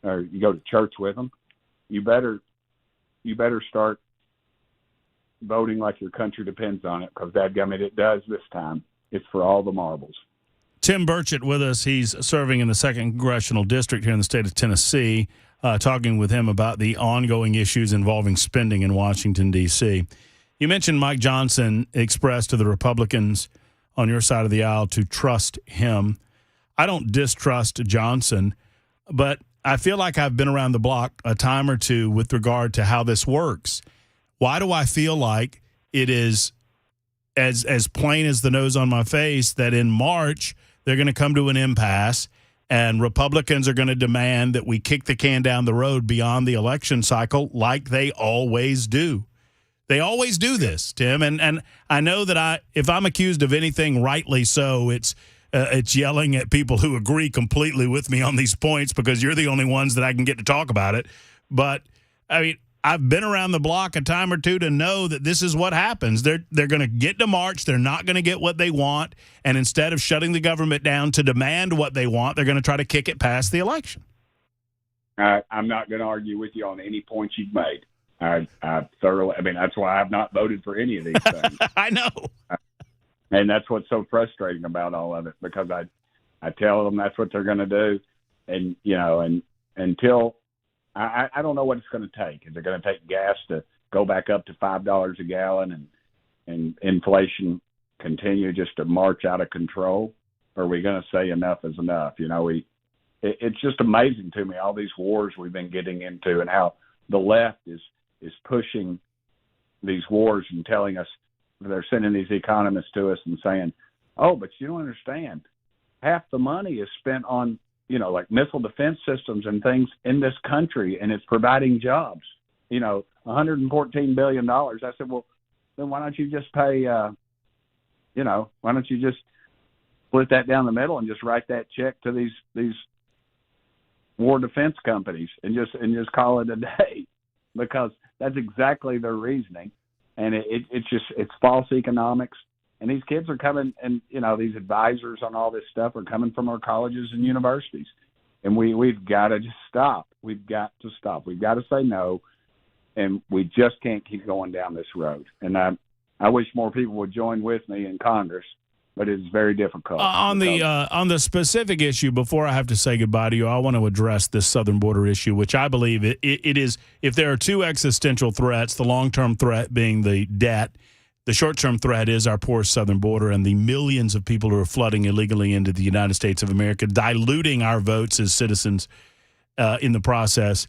N: or you go to church with them. You better start voting like your country depends on it, because dadgummit, it does this time. It's for all the marbles.
A: Tim Burchett with us. He's serving in the 2nd Congressional District here in the state of Tennessee, talking with him about the ongoing issues involving spending in Washington, D.C. You mentioned Mike Johnson expressed to the Republicans on your side of the aisle to trust him. I don't distrust Johnson, but I feel like I've been around the block a time or two with regard to how this works. Why do I feel like it is as plain as the nose on my face that in March they're going to come to an impasse and Republicans are going to demand that we kick the can down the road beyond the election cycle like they always do? They always do this, Tim, and I know that if I'm accused of anything, rightly so, it's yelling at people who agree completely with me on these points, because you're the only ones that I can get to talk about it. But I mean, I've been around the block a time or two to know that this is what happens. They're going to get to March, they're not going to get what they want, and instead of shutting the government down to demand what they want, they're going to try to kick it past the election.
N: I'm not going to argue with you on any points you've made. I thoroughly. I mean, that's why I've not voted for any of these things.
A: I know,
N: and that's what's so frustrating about all of it, because I tell them that's what they're going to do, and and until I don't know what it's going to take. Is it going to take gas to go back up to $5 a gallon and inflation continue just to march out of control? Or are we going to say enough is enough? It's just amazing to me, all these wars we've been getting into, and how the left is pushing these wars and telling us, they're sending these economists to us and saying, oh, but you don't understand. Half the money is spent on, like missile defense systems and things in this country, and it's providing jobs. $114 billion. I said, well, then why don't you just pay, why don't you just split that down the middle and just write that check to these war defense companies and just call it a day? Because that's exactly their reasoning. And it's false economics. And these kids are coming, and these advisors on all this stuff are coming from our colleges and universities, and we've got to just stop. We've got to stop. We've got to say no, and we just can't keep going down this road. And I wish more people would join with me in Congress, but it's very difficult.
A: On the specific issue, before I have to say goodbye to you, I want to address this southern border issue, which I believe it is. If there are two existential threats, the long-term threat being the debt. The short-term threat is our porous southern border and the millions of people who are flooding illegally into the United States of America, diluting our votes as citizens in the process.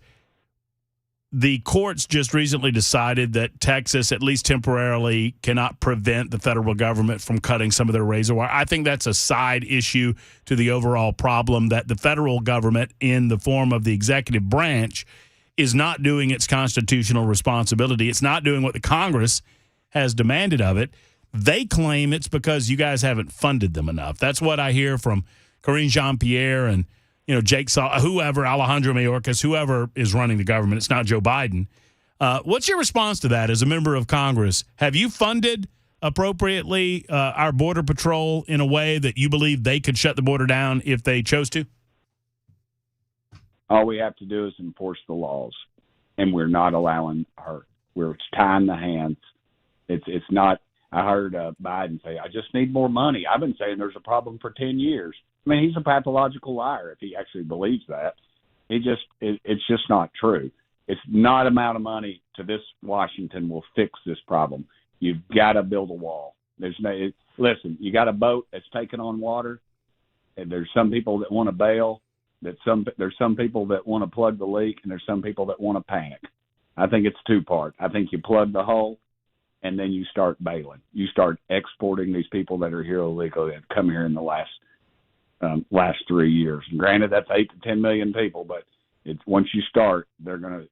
A: The courts just recently decided that Texas, at least temporarily, cannot prevent the federal government from cutting some of their razor wire. I think that's a side issue to the overall problem that the federal government, in the form of the executive branch, is not doing its constitutional responsibility. It's not doing what the Congress has demanded of it. They claim it's because you guys haven't funded them enough. That's what I hear from Karine Jean-Pierre and Jake whoever, Alejandro Mayorkas, whoever is running the government. It's not Joe Biden. What's your response to that as a member of Congress? Have you funded appropriately our Border Patrol in a way that you believe they could shut the border down if they chose to?
N: All we have to do is enforce the laws, and we're not allowing her. We're tying the hands. It's not. I heard Biden say, "I just need more money." I've been saying there's a problem for 10 years. I mean, he's a pathological liar if he actually believes that. It's just not true. It's not amount of money to this Washington will fix this problem. You've got to build a wall. Listen, you got a boat that's taking on water, and there's some people that want to bail. There's some people that want to plug the leak, and there's some people that want to panic. I think it's two-part. I think you plug the hole, and then you start bailing. You start exporting these people that are here illegally that come here in the last 3 years. And granted, that's 8 to 10 million people, but once you start, they're gonna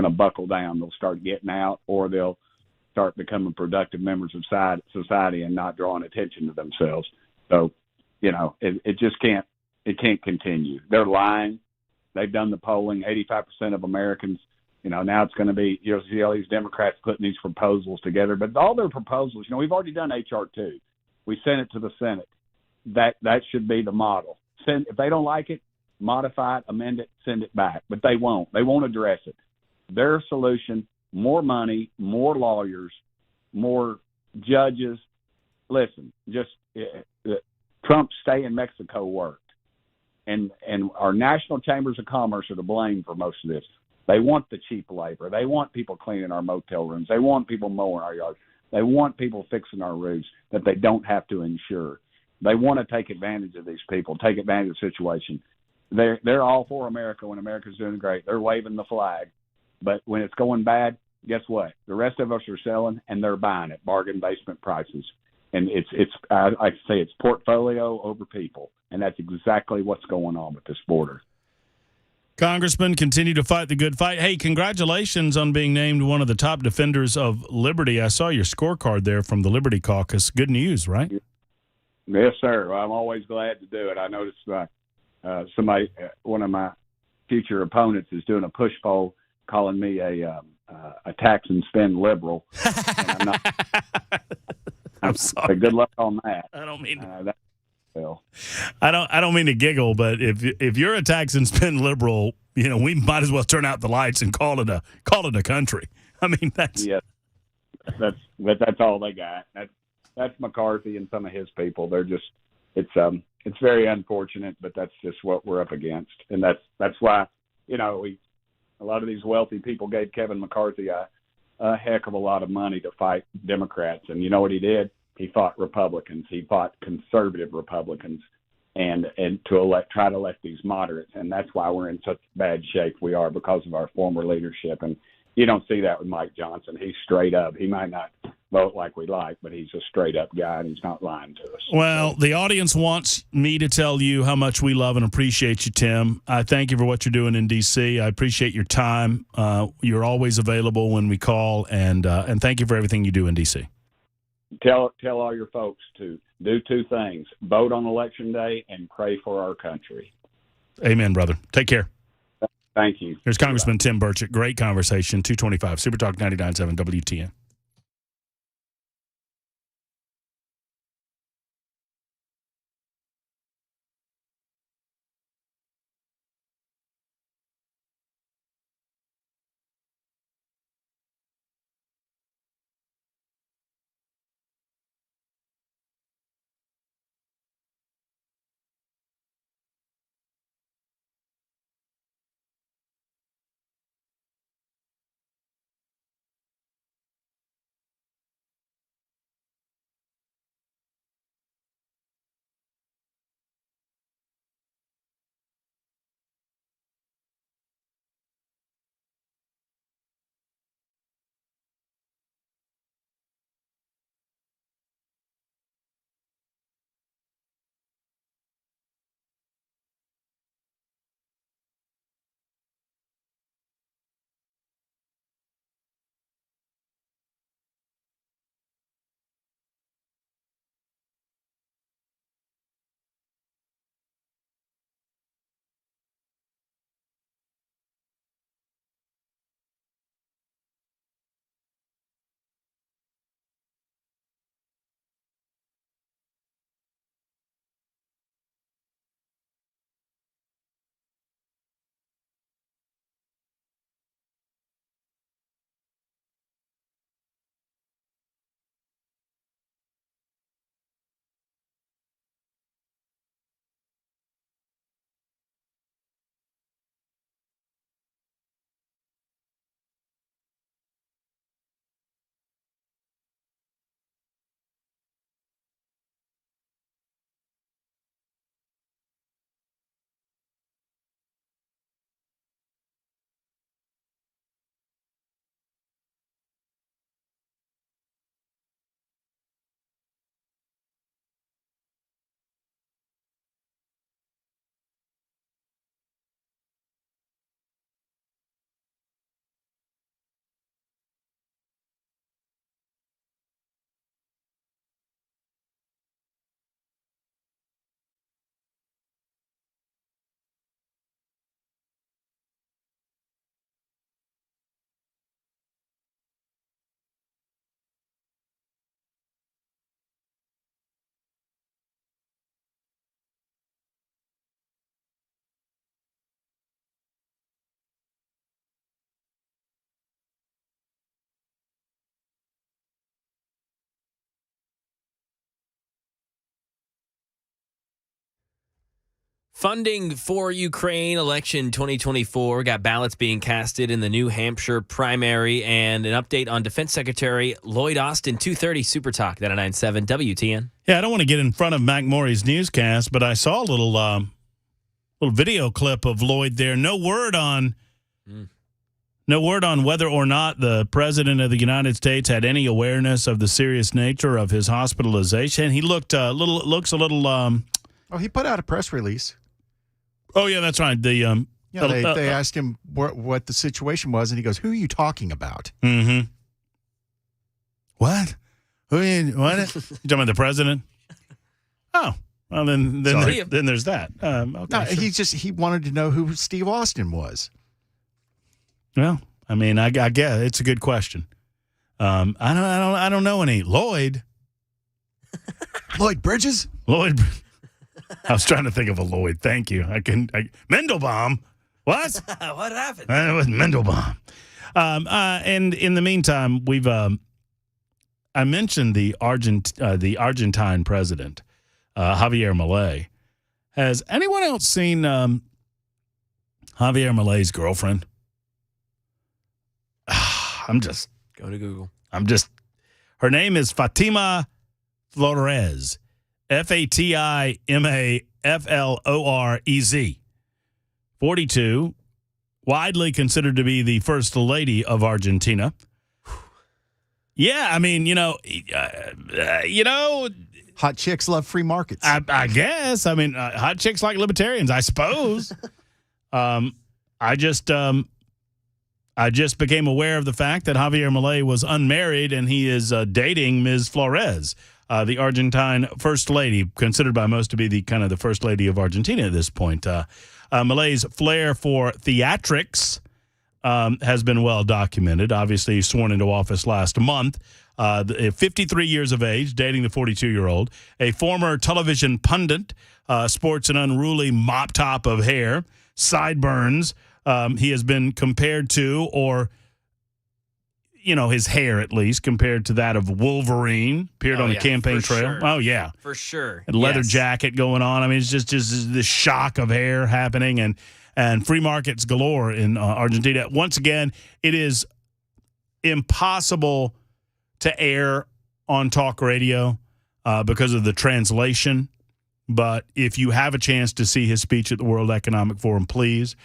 N: buckle down. They'll start getting out, or they'll start becoming productive members of society and not drawing attention to themselves. So, it just can't continue. They're lying. They've done the polling. 85% of Americans. Now it's going to be, you'll see all these Democrats putting these proposals together, but all their proposals, we've already done H.R. 2. We sent it to the Senate. That should be the model. If they don't like it, modify it, amend it, send it back. But they won't. They won't address it. Their solution, more money, more lawyers, more judges. Listen, Trump's stay in Mexico worked. And our national chambers of commerce are to blame for most of this. They want the cheap labor. They want people cleaning our motel rooms. They want people mowing our yards. They want people fixing our roofs that they don't have to insure. They want to take advantage of these people, take advantage of the situation. They're all for America when America's doing great. They're waving the flag. But when it's going bad, guess what? The rest of us are selling, and they're buying at bargain basement prices. And I say it's portfolio over people, and that's exactly what's going on with this border.
A: Congressman, continue to fight the good fight. Hey, congratulations on being named one of the top defenders of liberty. I saw your scorecard there from the Liberty Caucus. Good news, right?
N: Yes, sir. Well, I'm always glad to do it. I noticed somebody, one of my future opponents, is doing a push poll calling me a tax and spend liberal. And I'm not.
A: I'm sorry.
N: Good luck on that.
A: I don't mean.
N: Well,
A: I don't mean to giggle, but if you're a tax and spend liberal, we might as well turn out the lights and call it a country. I mean, that's
N: all they got. That's McCarthy and some of his people. They're just it's very unfortunate, but that's just what we're up against, and that's why a lot of these wealthy people gave Kevin McCarthy a heck of a lot of money to fight Democrats, and you know what he did? He fought Republicans. He fought conservative Republicans, and to try to elect these moderates. And that's why we're in such bad shape we are, because of our former leadership. And you don't see that with Mike Johnson. He's straight up. He might not vote like we like, but he's a straight up guy, and he's not lying to us.
A: Well, the audience wants me to tell you how much we love and appreciate you, Tim. I thank you for what you're doing in D.C. I appreciate your time. You're always available when we call, and thank you for everything you do in D.C.
N: Tell all your folks to do two things: vote on Election Day and pray for our country.
A: Amen, brother. Take care.
N: Thank you.
A: Here's Congressman Tim Burchett. Great conversation. 225 Super Talk 99.7 WTN.
K: Funding for Ukraine election 2024 got ballots being casted in the New Hampshire primary, and an update on Defense Secretary Lloyd Austin. 2:30 Super Talk 99.7 WTN.
A: Yeah, I don't want to get in front of Mac Morey's newscast, but I saw a little video clip of Lloyd there. No word on whether or not the president of the United States had any awareness of the serious nature of his hospitalization. He looks a little.
B: Oh, he put out a press release.
A: Oh yeah, that's right.
B: They asked him what the situation was, and he goes, "Who are you talking about?"
A: Mm-hmm. What? What? You talking about the president? Oh, well then there's that. Okay,
B: no,
A: sure.
B: he wanted to know who Steve Austin was.
A: Well, I mean, I guess it's a good question. I don't know any Lloyd
B: Bridges.
A: Lloyd. I was trying to think of a Lloyd. Thank you. Mendelbaum. What?
K: What happened?
A: It was Mendelbaum. And in the meantime, we've I mentioned the Argentine president, Javier Milei. Has anyone else seen Javier Milei's girlfriend?
K: Go to Google.
A: Her name is Fatima Flores. FATIMAFLOREZ. 42. Widely considered to be the first lady of Argentina. Yeah, I mean,
B: hot chicks love free markets.
A: I guess. I mean, hot chicks like libertarians, I suppose. I just became aware of the fact that Javier Milei was unmarried and he is dating Ms. Flores, the Argentine first lady, considered by most to be the first lady of Argentina at this point. Milei's flair for theatrics has been well documented. Obviously, he's sworn into office last month. 53 years of age, dating the 42-year-old. A former television pundit, sports an unruly mop top of hair, sideburns. He has been compared to, or his hair at least, compared to that of Wolverine. Appeared on the campaign trail.
K: Sure.
A: Oh, yeah.
K: For sure.
A: A leather jacket going on. I mean, it's just this shock of hair happening, and free markets galore in Argentina. Once again, it is impossible to air on talk radio because of the translation. But if you have a chance to see his speech at the World Economic Forum, please.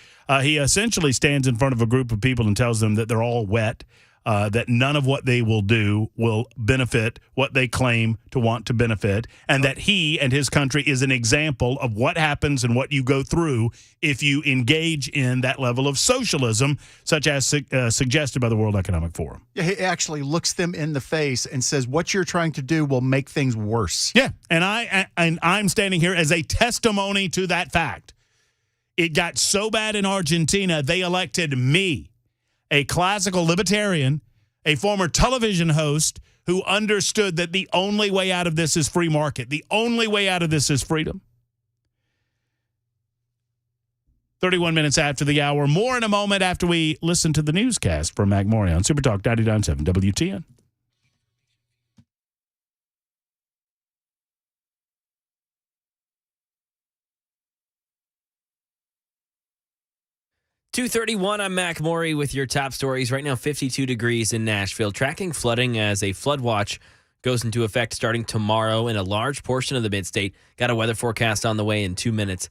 A: He essentially stands in front of a group of people and tells them that they're all wet, that none of what they will do will benefit what they claim to want to benefit, and that he and his country is an example of what happens and what you go through if you engage in that level of socialism, such as suggested by the World Economic Forum.
B: Yeah, he actually looks them in the face and says, what you're trying to do will make things worse.
A: Yeah, and I'm standing here as a testimony to that fact. It got so bad in Argentina, they elected me, a classical libertarian, a former television host who understood that the only way out of this is free market. The only way out of this is freedom. 31 minutes after the hour. More in a moment after we listen to the newscast from Mac Morey on Super Talk 99.7 WTN.
K: .231, I'm Mac Morey with your top stories. Right now, 52 degrees in Nashville. Tracking flooding as a flood watch goes into effect starting tomorrow in a large portion of the mid-state. Got a weather forecast on the way in 2 minutes.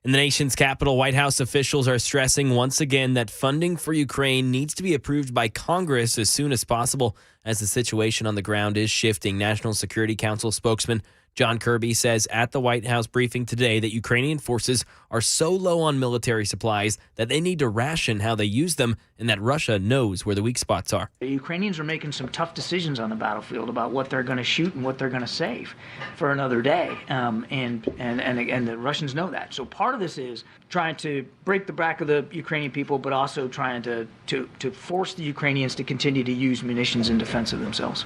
K: In the nation's capital, White House officials are stressing once again that funding for Ukraine needs to be approved by Congress as soon as possible as the situation on the ground is shifting. National Security Council spokesman John Kirby says at the White House briefing today that Ukrainian forces are so low on military supplies that they need to ration how they use them, and that Russia knows where the weak spots are.
O: The Ukrainians are making some tough decisions on the battlefield about what they're going to shoot and what they're going to save for another day, and the Russians know that. So part of this is trying to break the back of the Ukrainian people, but also trying to force the Ukrainians to continue to use munitions in defense of themselves.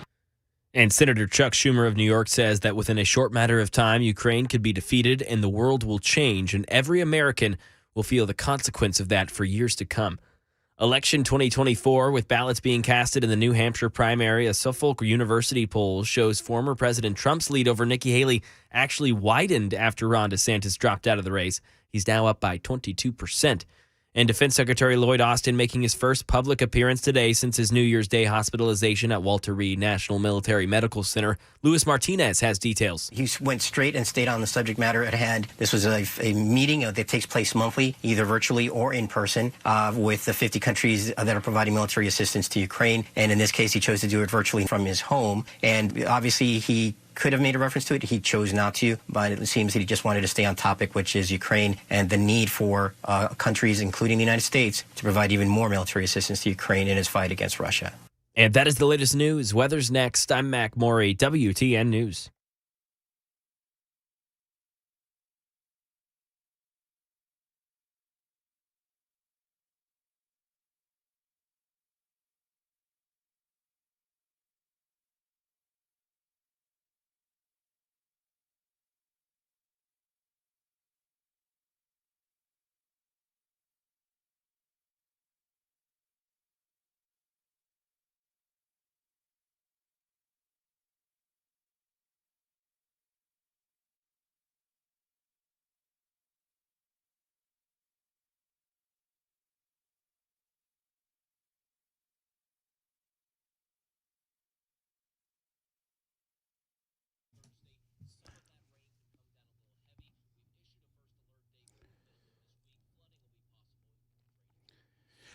K: And Senator Chuck Schumer of New York says that within a short matter of time, Ukraine could be defeated and the world will change, and every American will feel the consequence of that for years to come. Election 2024, with ballots being casted in the New Hampshire primary, a Suffolk University poll shows former President Trump's lead over Nikki Haley actually widened after Ron DeSantis dropped out of the race. He's now up by 22%. And Defense Secretary Lloyd Austin making his first public appearance today since his New Year's Day hospitalization at Walter Reed National Military Medical Center. Luis Martinez has details.
L: He went straight and stayed on the subject matter at hand. This was a meeting that takes place monthly, either virtually or in person, with the 50 countries that are providing military assistance to Ukraine. And in this case, he chose to do it virtually from his home. And obviously, he could have made a reference to it. He chose not to, but it seems that he just wanted to stay on topic, which is Ukraine and the need for countries, including the United States, to provide even more military assistance to Ukraine in his fight against Russia.
K: And that is the latest news. Weather's next. I'm Mac Morey, WTN News.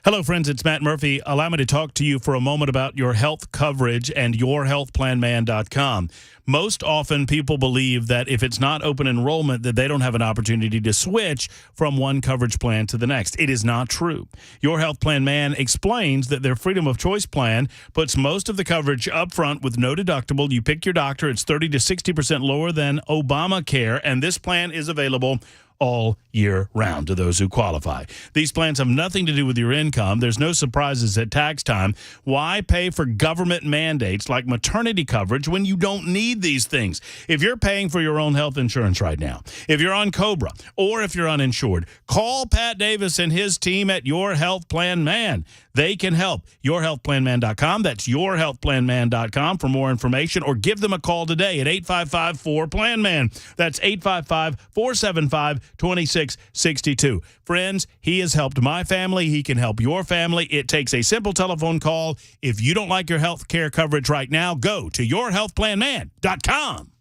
A: Hello, friends. It's Matt Murphy. Allow me to talk to you for a moment about your health coverage and yourhealthplanman.com. Most often, people believe that if it's not open enrollment, that they don't have an opportunity to switch from one coverage plan to the next. It is not true. Your Health Plan Man explains that their Freedom of Choice plan puts most of the coverage up front with no deductible. You pick your doctor. It's 30 to 60% lower than Obamacare, and this plan is available all year round to those who qualify. These plans have nothing to do with your income. There's no surprises at tax time. Why pay for government mandates like maternity coverage when you don't need these things? If you're paying for your own health insurance right now, if you're on COBRA, or if you're uninsured, call Pat Davis and his team at Your Health Plan Man. They can help. YourHealthPlanMan.com. That's YourHealthPlanMan.com for more information, or give them a call today at 855-4-PLAN-MAN. That's 855-475-2662. Friends, he has helped my family. He can help your family. It takes a simple telephone call. If you don't like your health care coverage right now, go to YourHealthPlanMan.com.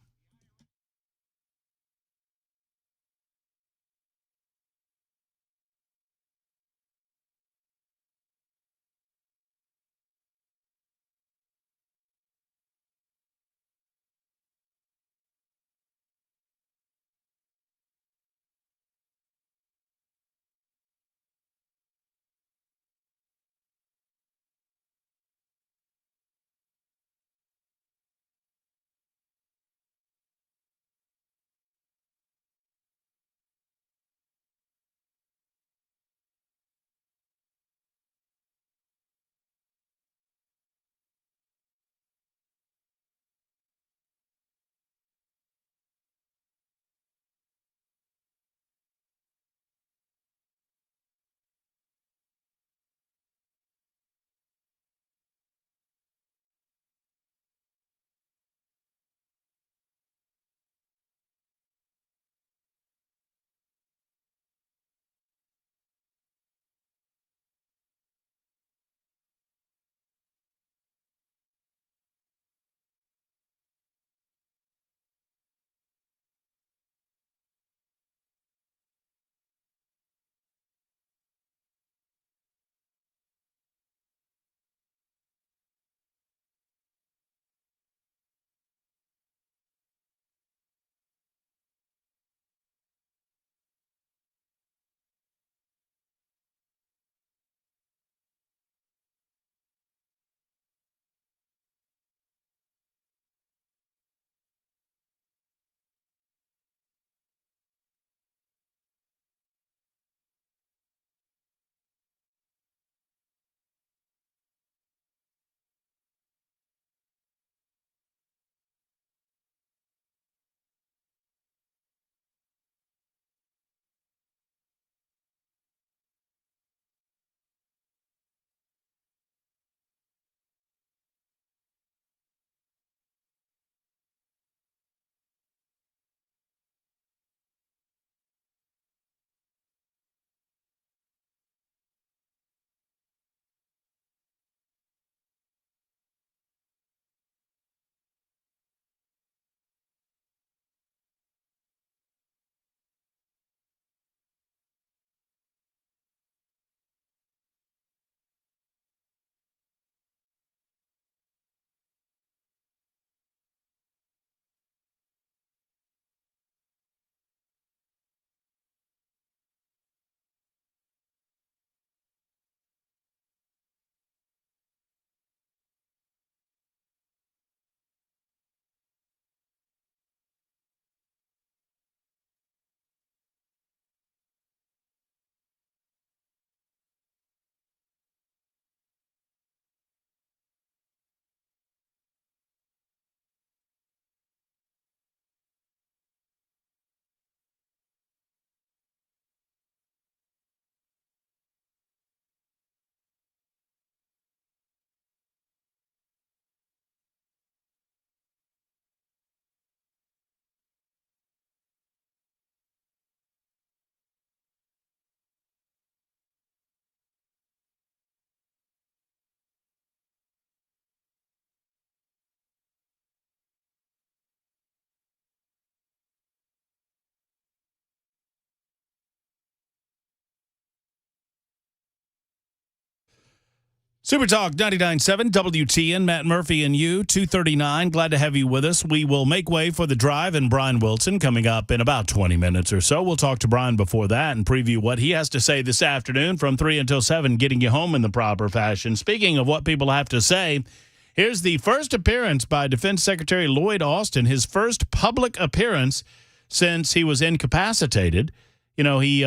A: Super Talk 99.7 WTN, Matt Murphy and you, 2:39. Glad to have you with us. We will make way for the drive and Brian Wilson coming up in about 20 minutes or so. We'll talk to Brian before that and preview what he has to say this afternoon from 3 until 7, getting you home in the proper fashion. Speaking of what people have to say, here's the first appearance by Defense Secretary Lloyd Austin, his first public appearance since he was incapacitated. You know, he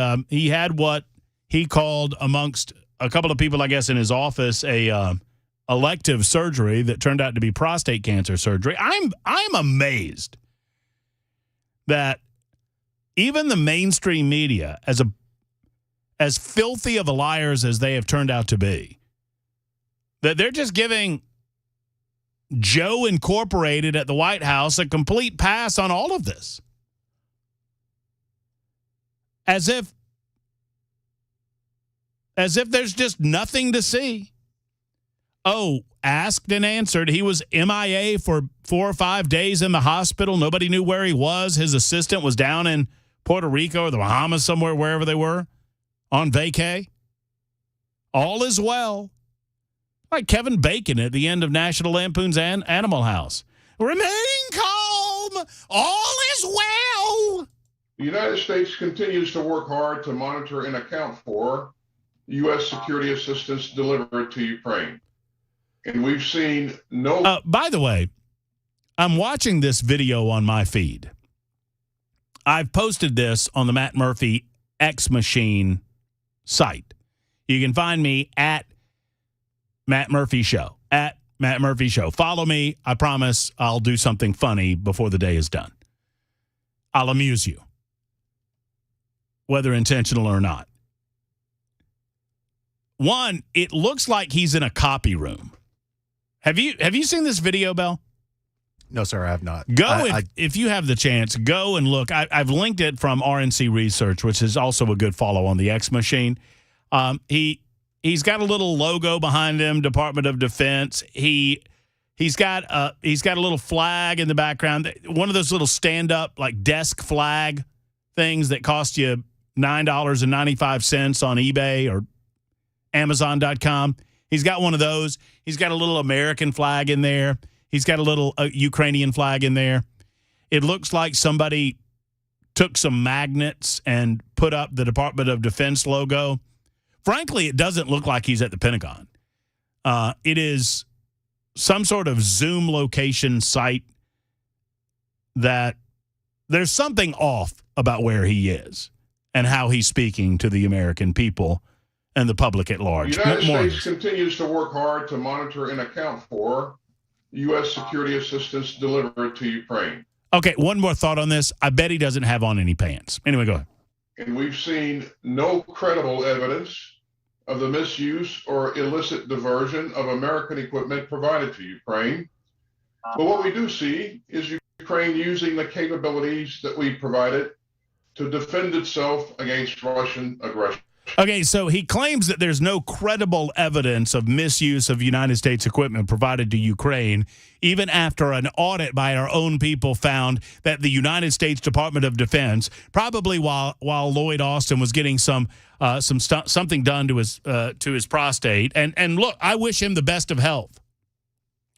A: had what he called, amongst a couple of people, I guess, in his office, a elective surgery that turned out to be prostate cancer surgery. I'm amazed that even the mainstream media, as filthy of a liars as they have turned out to be, that they're just giving Joe Incorporated at the White House a complete pass on all of this. As if there's just nothing to see. Oh, asked and answered. He was MIA for 4 or 5 days in the hospital. Nobody knew where he was. His assistant was down in Puerto Rico or the Bahamas somewhere, wherever they were, on vacay. All is well. Like Kevin Bacon at the end of National Lampoon's Animal House. Remain calm. All is well.
P: The United States continues to work hard to monitor and account for U.S. security assistance delivered to Ukraine. And we've seen no...
A: by the way, I'm watching this video on my feed. I've posted this on the Matt Murphy X Machine site. You can find me at Matt Murphy Show. At Matt Murphy Show. Follow me. I promise I'll do something funny before the day is done. I'll amuse you, whether intentional or not. One, it looks like he's in a copy room. Have you seen this video, Bell?
B: No, sir, I have not.
A: If you have the chance, go and look. I've linked it from RNC Research, which is also a good follow on the X Machine. He's got a little logo behind him, Department of Defense. He's got a little flag in the background, one of those little stand-up like desk flag things that cost you $9.95 on eBay or Amazon.com. He's got one of those. He's got a little American flag in there. He's got a little Ukrainian flag in there. It looks like somebody took some magnets and put up the Department of Defense logo. Frankly, it doesn't look like he's at the Pentagon. It is some sort of Zoom location site that there's something off about where he is and how he's speaking to the American people and the public at large.
P: The United States continues to work hard to monitor and account for U.S. security assistance delivered to Ukraine.
A: Okay, one more thought on this. I bet he doesn't have on any pants. Anyway, go ahead.
P: And we've seen no credible evidence of the misuse or illicit diversion of American equipment provided to Ukraine. But what we do see is Ukraine using the capabilities that we provided to defend itself against Russian aggression.
A: Okay, so he claims that there's no credible evidence of misuse of United States equipment provided to Ukraine, even after an audit by our own people found that the United States Department of Defense, probably while Lloyd Austin was getting something done to his prostate. And look, I wish him the best of health.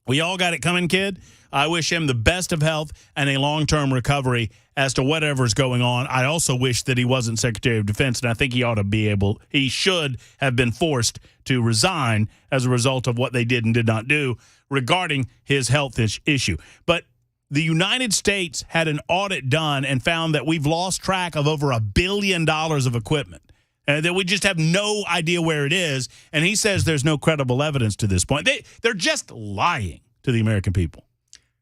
A: We all got it coming, kid. I wish him the best of health and a long-term recovery as to whatever's going on. I also wish that he wasn't Secretary of Defense, and I think he should have been forced to resign as a result of what they did and did not do regarding his health issue. But the United States had an audit done and found that we've lost track of over $1 billion of equipment, and that we just have no idea where it is. And he says there's no credible evidence to this point. They're just lying to the American people.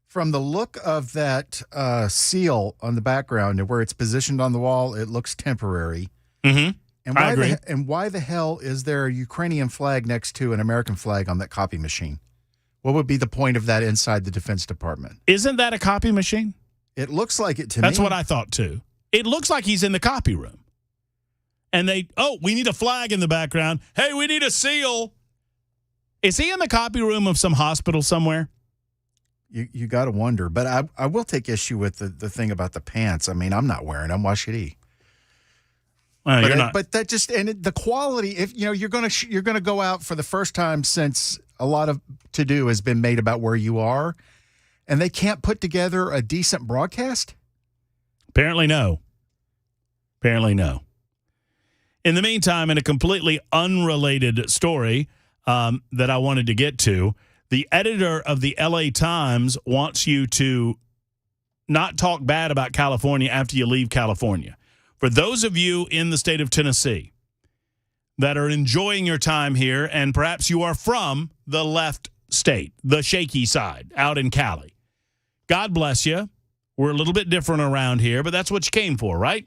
B: From the look of that seal on the background and where it's positioned on the wall, it looks temporary.
A: Mm-hmm.
B: And why the hell is there a Ukrainian flag next to an American flag on that copy machine? What would be the point of that inside the Defense Department?
A: Isn't that a copy machine?
B: It looks like it to me.
A: That's what I thought, too. It looks like he's in the copy room. And we need a flag in the background. Hey, we need a seal. Is he in the copy room of some hospital somewhere?
B: You got to wonder. But I will take issue with the thing about the pants. I mean, I'm not wearing them. Why should he?
A: Well, you're not.
B: But that just the quality. If you're gonna go out for the first time since a lot of to do has been made about where you are, and they can't put together a decent broadcast.
A: Apparently no. In the meantime, in a completely unrelated story that I wanted to get to, the editor of the LA Times wants you to not talk bad about California after you leave California. For those of you in the state of Tennessee that are enjoying your time here, and perhaps you are from the left state, the shaky side, out in Cali, God bless you. We're a little bit different around here, but that's what you came for, right?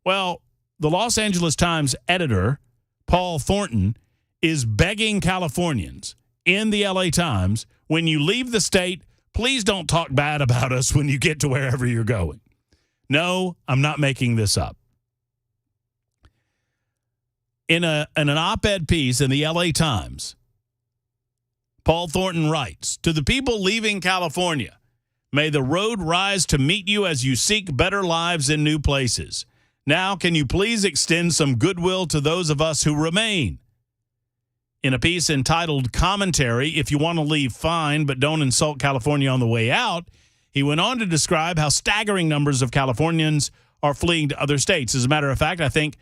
A: Well, the Los Angeles Times editor, Paul Thornton, is begging Californians in the LA Times, when you leave the state, please don't talk bad about us when you get to wherever you're going. No, I'm not making this up. In an op-ed piece in the LA Times, Paul Thornton writes, "To the people leaving California, may the road rise to meet you as you seek better lives in new places. Now, can you please extend some goodwill to those of us who remain?" In a piece entitled Commentary, "If You Want to Leave, Fine, but Don't Insult California on the Way Out," he went on to describe how staggering numbers of Californians are fleeing to other states. As a matter of fact, I think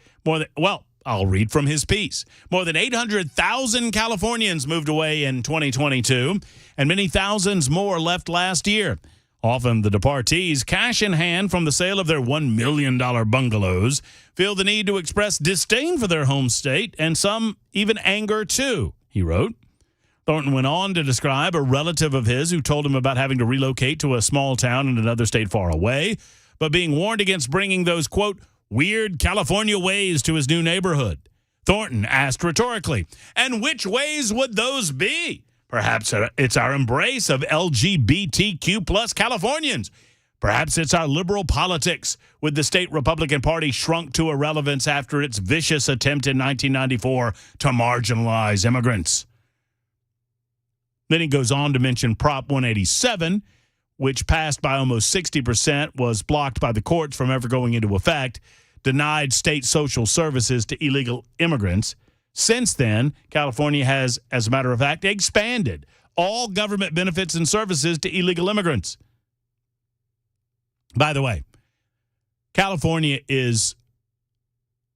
A: I'll read from his piece. More than 800,000 Californians moved away in 2022, and many thousands more left last year. Often the departees, cash in hand from the sale of their $1 million bungalows, feel the need to express disdain for their home state, and some even anger too, he wrote. Thornton went on to describe a relative of his who told him about having to relocate to a small town in another state far away, but being warned against bringing those, quote, weird California ways to his new neighborhood. Thornton asked rhetorically, and which ways would those be? Perhaps it's our embrace of LGBTQ plus Californians. Perhaps it's our liberal politics, with the state Republican Party shrunk to irrelevance after its vicious attempt in 1994 to marginalize immigrants. Then he goes on to mention Prop 187, which passed by almost 60%, was blocked by the courts from ever going into effect, denied state social services to illegal immigrants. Since then, California has, as a matter of fact, expanded all government benefits and services to illegal immigrants. By the way, California is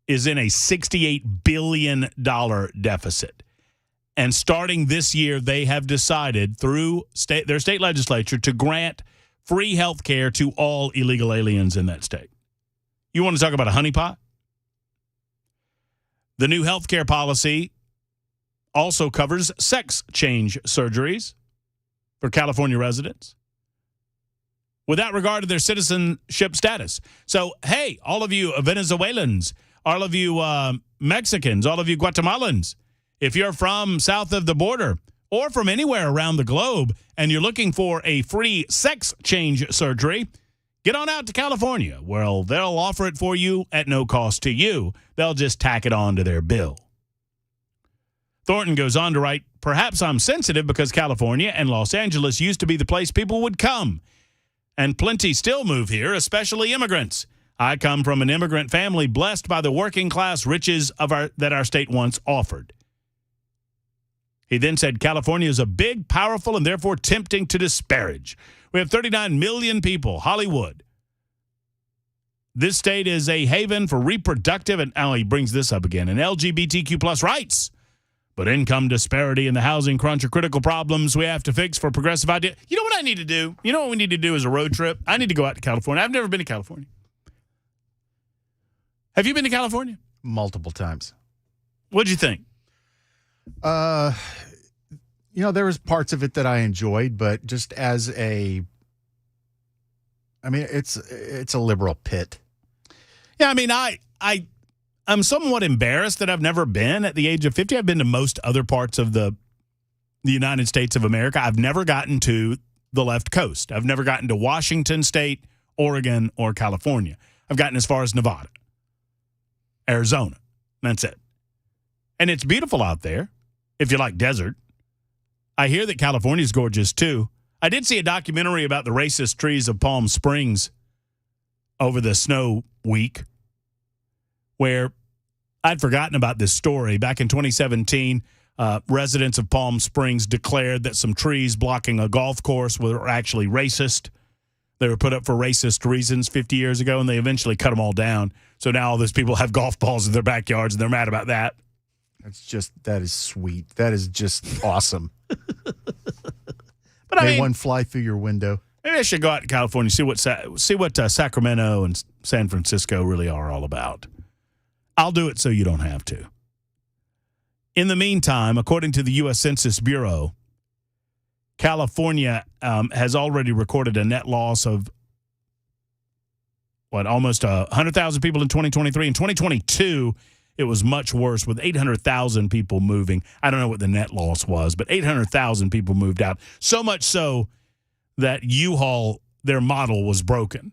A: in a $68 billion deficit. And starting this year, they have decided through their state legislature to grant free health care to all illegal aliens in that state. You want to talk about a honeypot? The new health care policy also covers sex change surgeries for California residents without regard to their citizenship status. So, hey, all of you Venezuelans, all of you Mexicans, all of you Guatemalans, if you're from south of the border or from anywhere around the globe and you're looking for a free sex change surgery, get on out to California. Well, they'll offer it for you at no cost to you. They'll just tack it on to their bill. Thornton goes on to write, perhaps I'm sensitive because California and Los Angeles used to be the place people would come. And plenty still move here, especially immigrants. I come from an immigrant family blessed by the working class riches that our state once offered. He then said, California is a big, powerful, and therefore tempting to disparage. We have 39 million people, Hollywood. This state is a haven for reproductive, and he brings this up again, and LGBTQ plus rights. But income disparity and the housing crunch are critical problems we have to fix for progressive ideas. You know what I need to do? You know what we need to do as a road trip? I need to go out to California. I've never been to California. Have you been to California?
B: Multiple times.
A: What'd you think?
B: There was parts of it that I enjoyed, but just as it's a liberal pit.
A: Yeah, I'm somewhat embarrassed that I've never been at the age of 50. I've been to most other parts of the United States of America. I've never gotten to the left coast. I've never gotten to Washington State, Oregon, or California. I've gotten as far as Nevada, Arizona. That's it. And it's beautiful out there if you like desert. I hear that California's gorgeous, too. I did see a documentary about the racist trees of Palm Springs over the snow week, where I'd forgotten about this story. Back in 2017, residents of Palm Springs declared that some trees blocking a golf course were actually racist. They were put up for racist reasons 50 years ago, and they eventually cut them all down. So now all those people have golf balls in their backyards, and they're mad about that.
B: That is sweet. That is just awesome.
A: But I
B: May
A: mean,
B: one fly through your window.
A: maybe I should go out to California, see what Sacramento and San Francisco really are all about. I'll do it so you don't have to. In the meantime, according to the U.S. Census Bureau, California has already recorded a net loss of almost 100,000 people in 2023. In 2022, it was much worse with 800,000 people moving. I don't know what the net loss was, but 800,000 people moved out. So much so that U-Haul, their model was broken.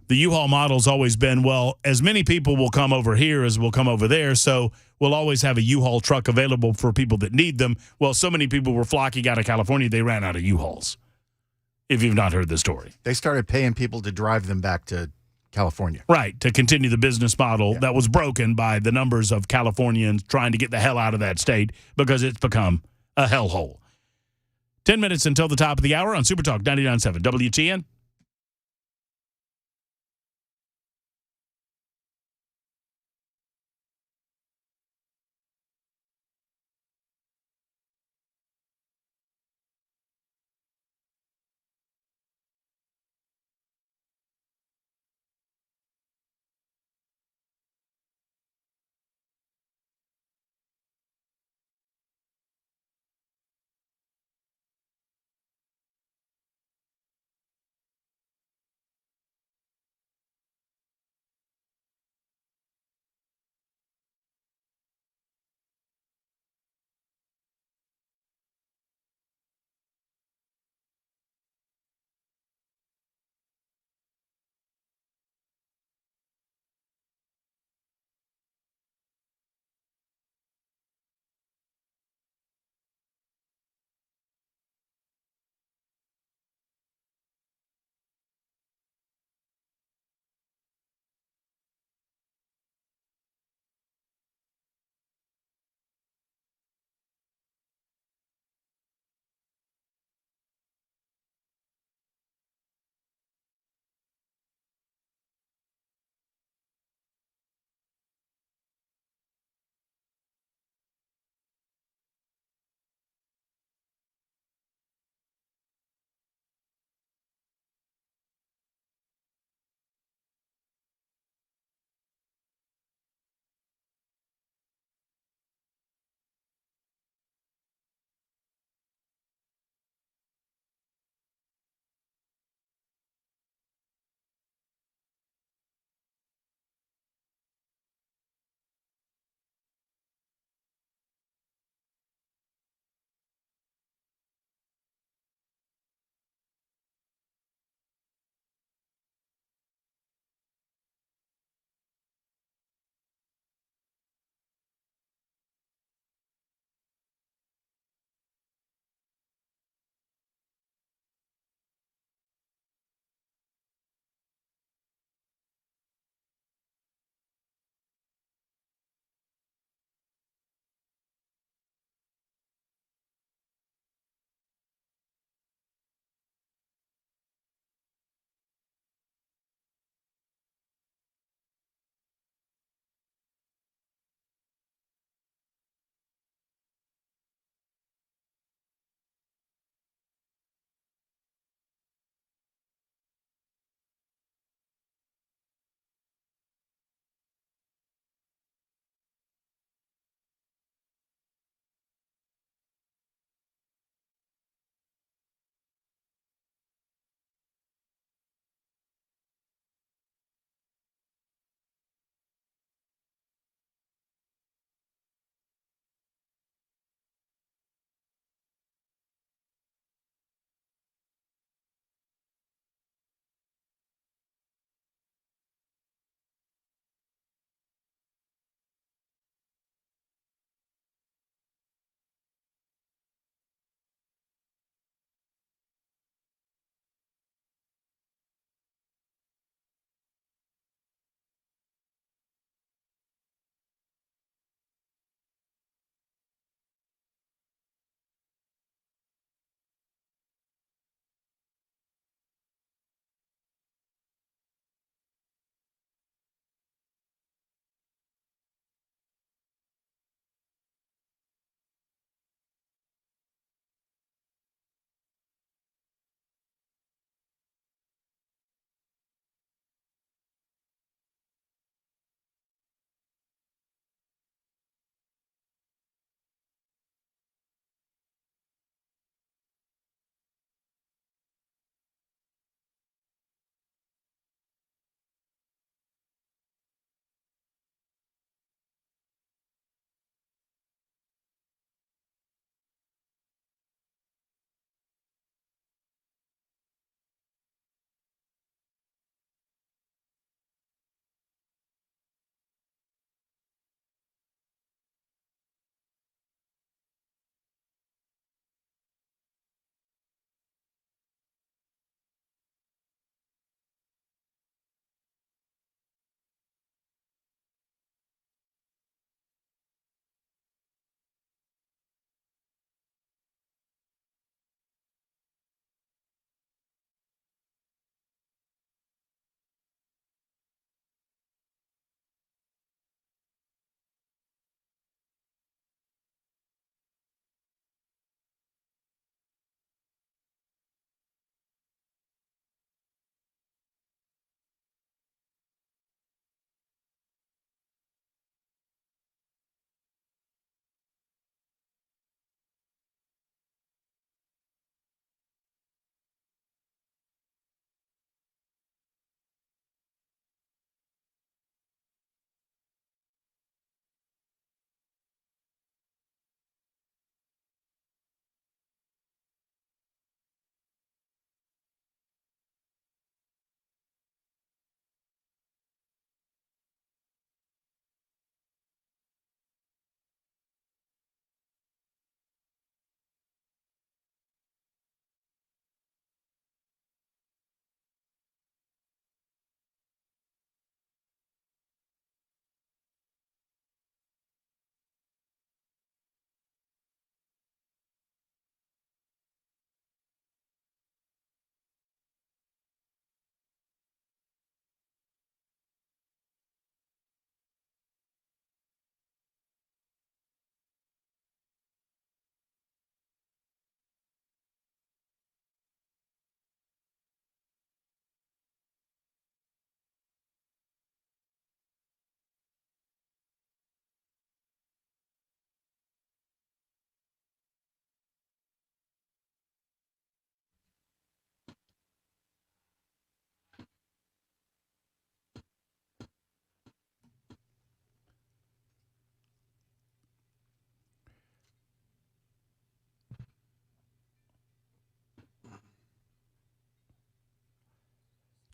A: The U-Haul model's always been, well, as many people will come over here as will come over there, so we'll always have a U-Haul truck available for people that need them. Well, so many people were flocking out of California, they ran out of U-Hauls, if you've not heard the story.
B: They started paying people to drive them back to California.
A: Right, to continue the business model that was broken by the numbers of Californians trying to get the hell out of that state because it's become a hellhole. 10 minutes until the top of the hour on Super Talk 99.7 WTN.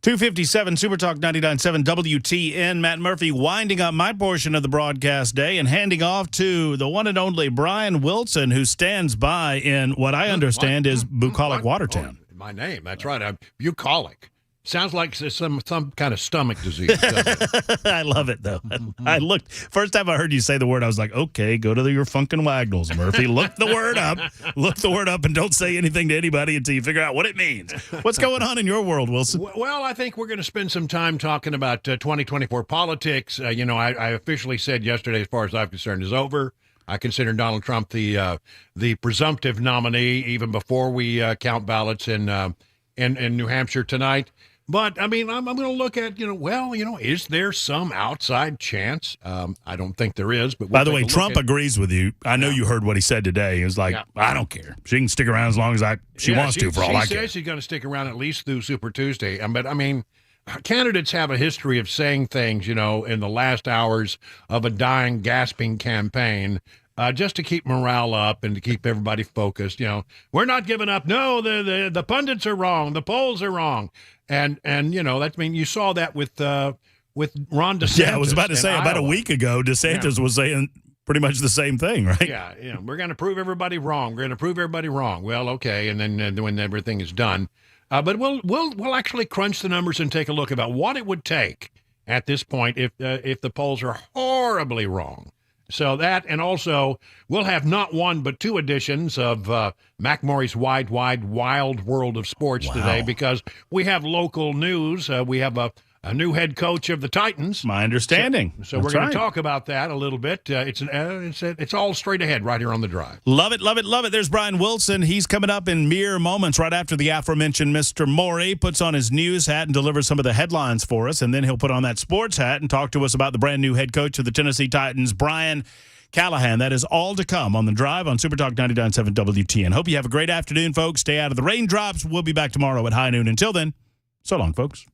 A: 257 Supertalk 99.7 WTN. Matt Murphy winding up my portion of the broadcast day and handing off to the one and only Brian Wilson, who stands by in what I understand is bucolic Watertown.
Q: Oh, my name, that's right. I'm bucolic. Sounds like some kind of stomach disease.
A: I love it, though. I looked, first time I heard you say the word, I was like, okay, go to your Funkin' Wagnalls, Murphy. Look the word up, and don't say anything to anybody until you figure out what it means. What's going on in your world, Wilson?
Q: Well, I think we're going to spend some time talking about 2024 politics. I officially said yesterday, as far as I'm concerned, is over. I consider Donald Trump the presumptive nominee even before we count ballots in New Hampshire tonight. But, I mean, I'm going to look at, is there some outside chance? I don't think there is. But
A: by the way, Trump agrees with you. I know you heard what he said today. He was like, I don't care. She can stick around as long as she wants to, for all I care.
Q: She says she's going to stick around at least through Super Tuesday. But, I mean, candidates have a history of saying things, in the last hours of a dying, gasping campaign. Just to keep morale up and to keep everybody focused, we're not giving up. No, the pundits are wrong. The polls are wrong. And you saw that with Ron DeSantis.
A: Yeah, I was about to say about a week ago, DeSantis was saying pretty much the same thing, right?
Q: Yeah, we're going to prove everybody wrong. We're going to prove everybody wrong. Well, okay, and then when everything is done, but we'll actually crunch the numbers and take a look about what it would take at this point if the polls are horribly wrong. So that, and also we'll have not one but two editions of Mac Maury's Wild World of Sports today, because we have local news. We have a new head coach of the Titans.
A: My understanding.
Q: So we're going to talk about that a little bit. It's all straight ahead right here on the drive.
A: Love it, love it, love it. There's Brian Wilson. He's coming up in mere moments right after the aforementioned Mr. Maury puts on his news hat and delivers some of the headlines for us, and then he'll put on that sports hat and talk to us about the brand new head coach of the Tennessee Titans, Brian Callahan. That is all to come on the drive on Supertalk 99.7 WTN. Hope you have a great afternoon, folks. Stay out of the raindrops. We'll be back tomorrow at high noon. Until then, so long, folks.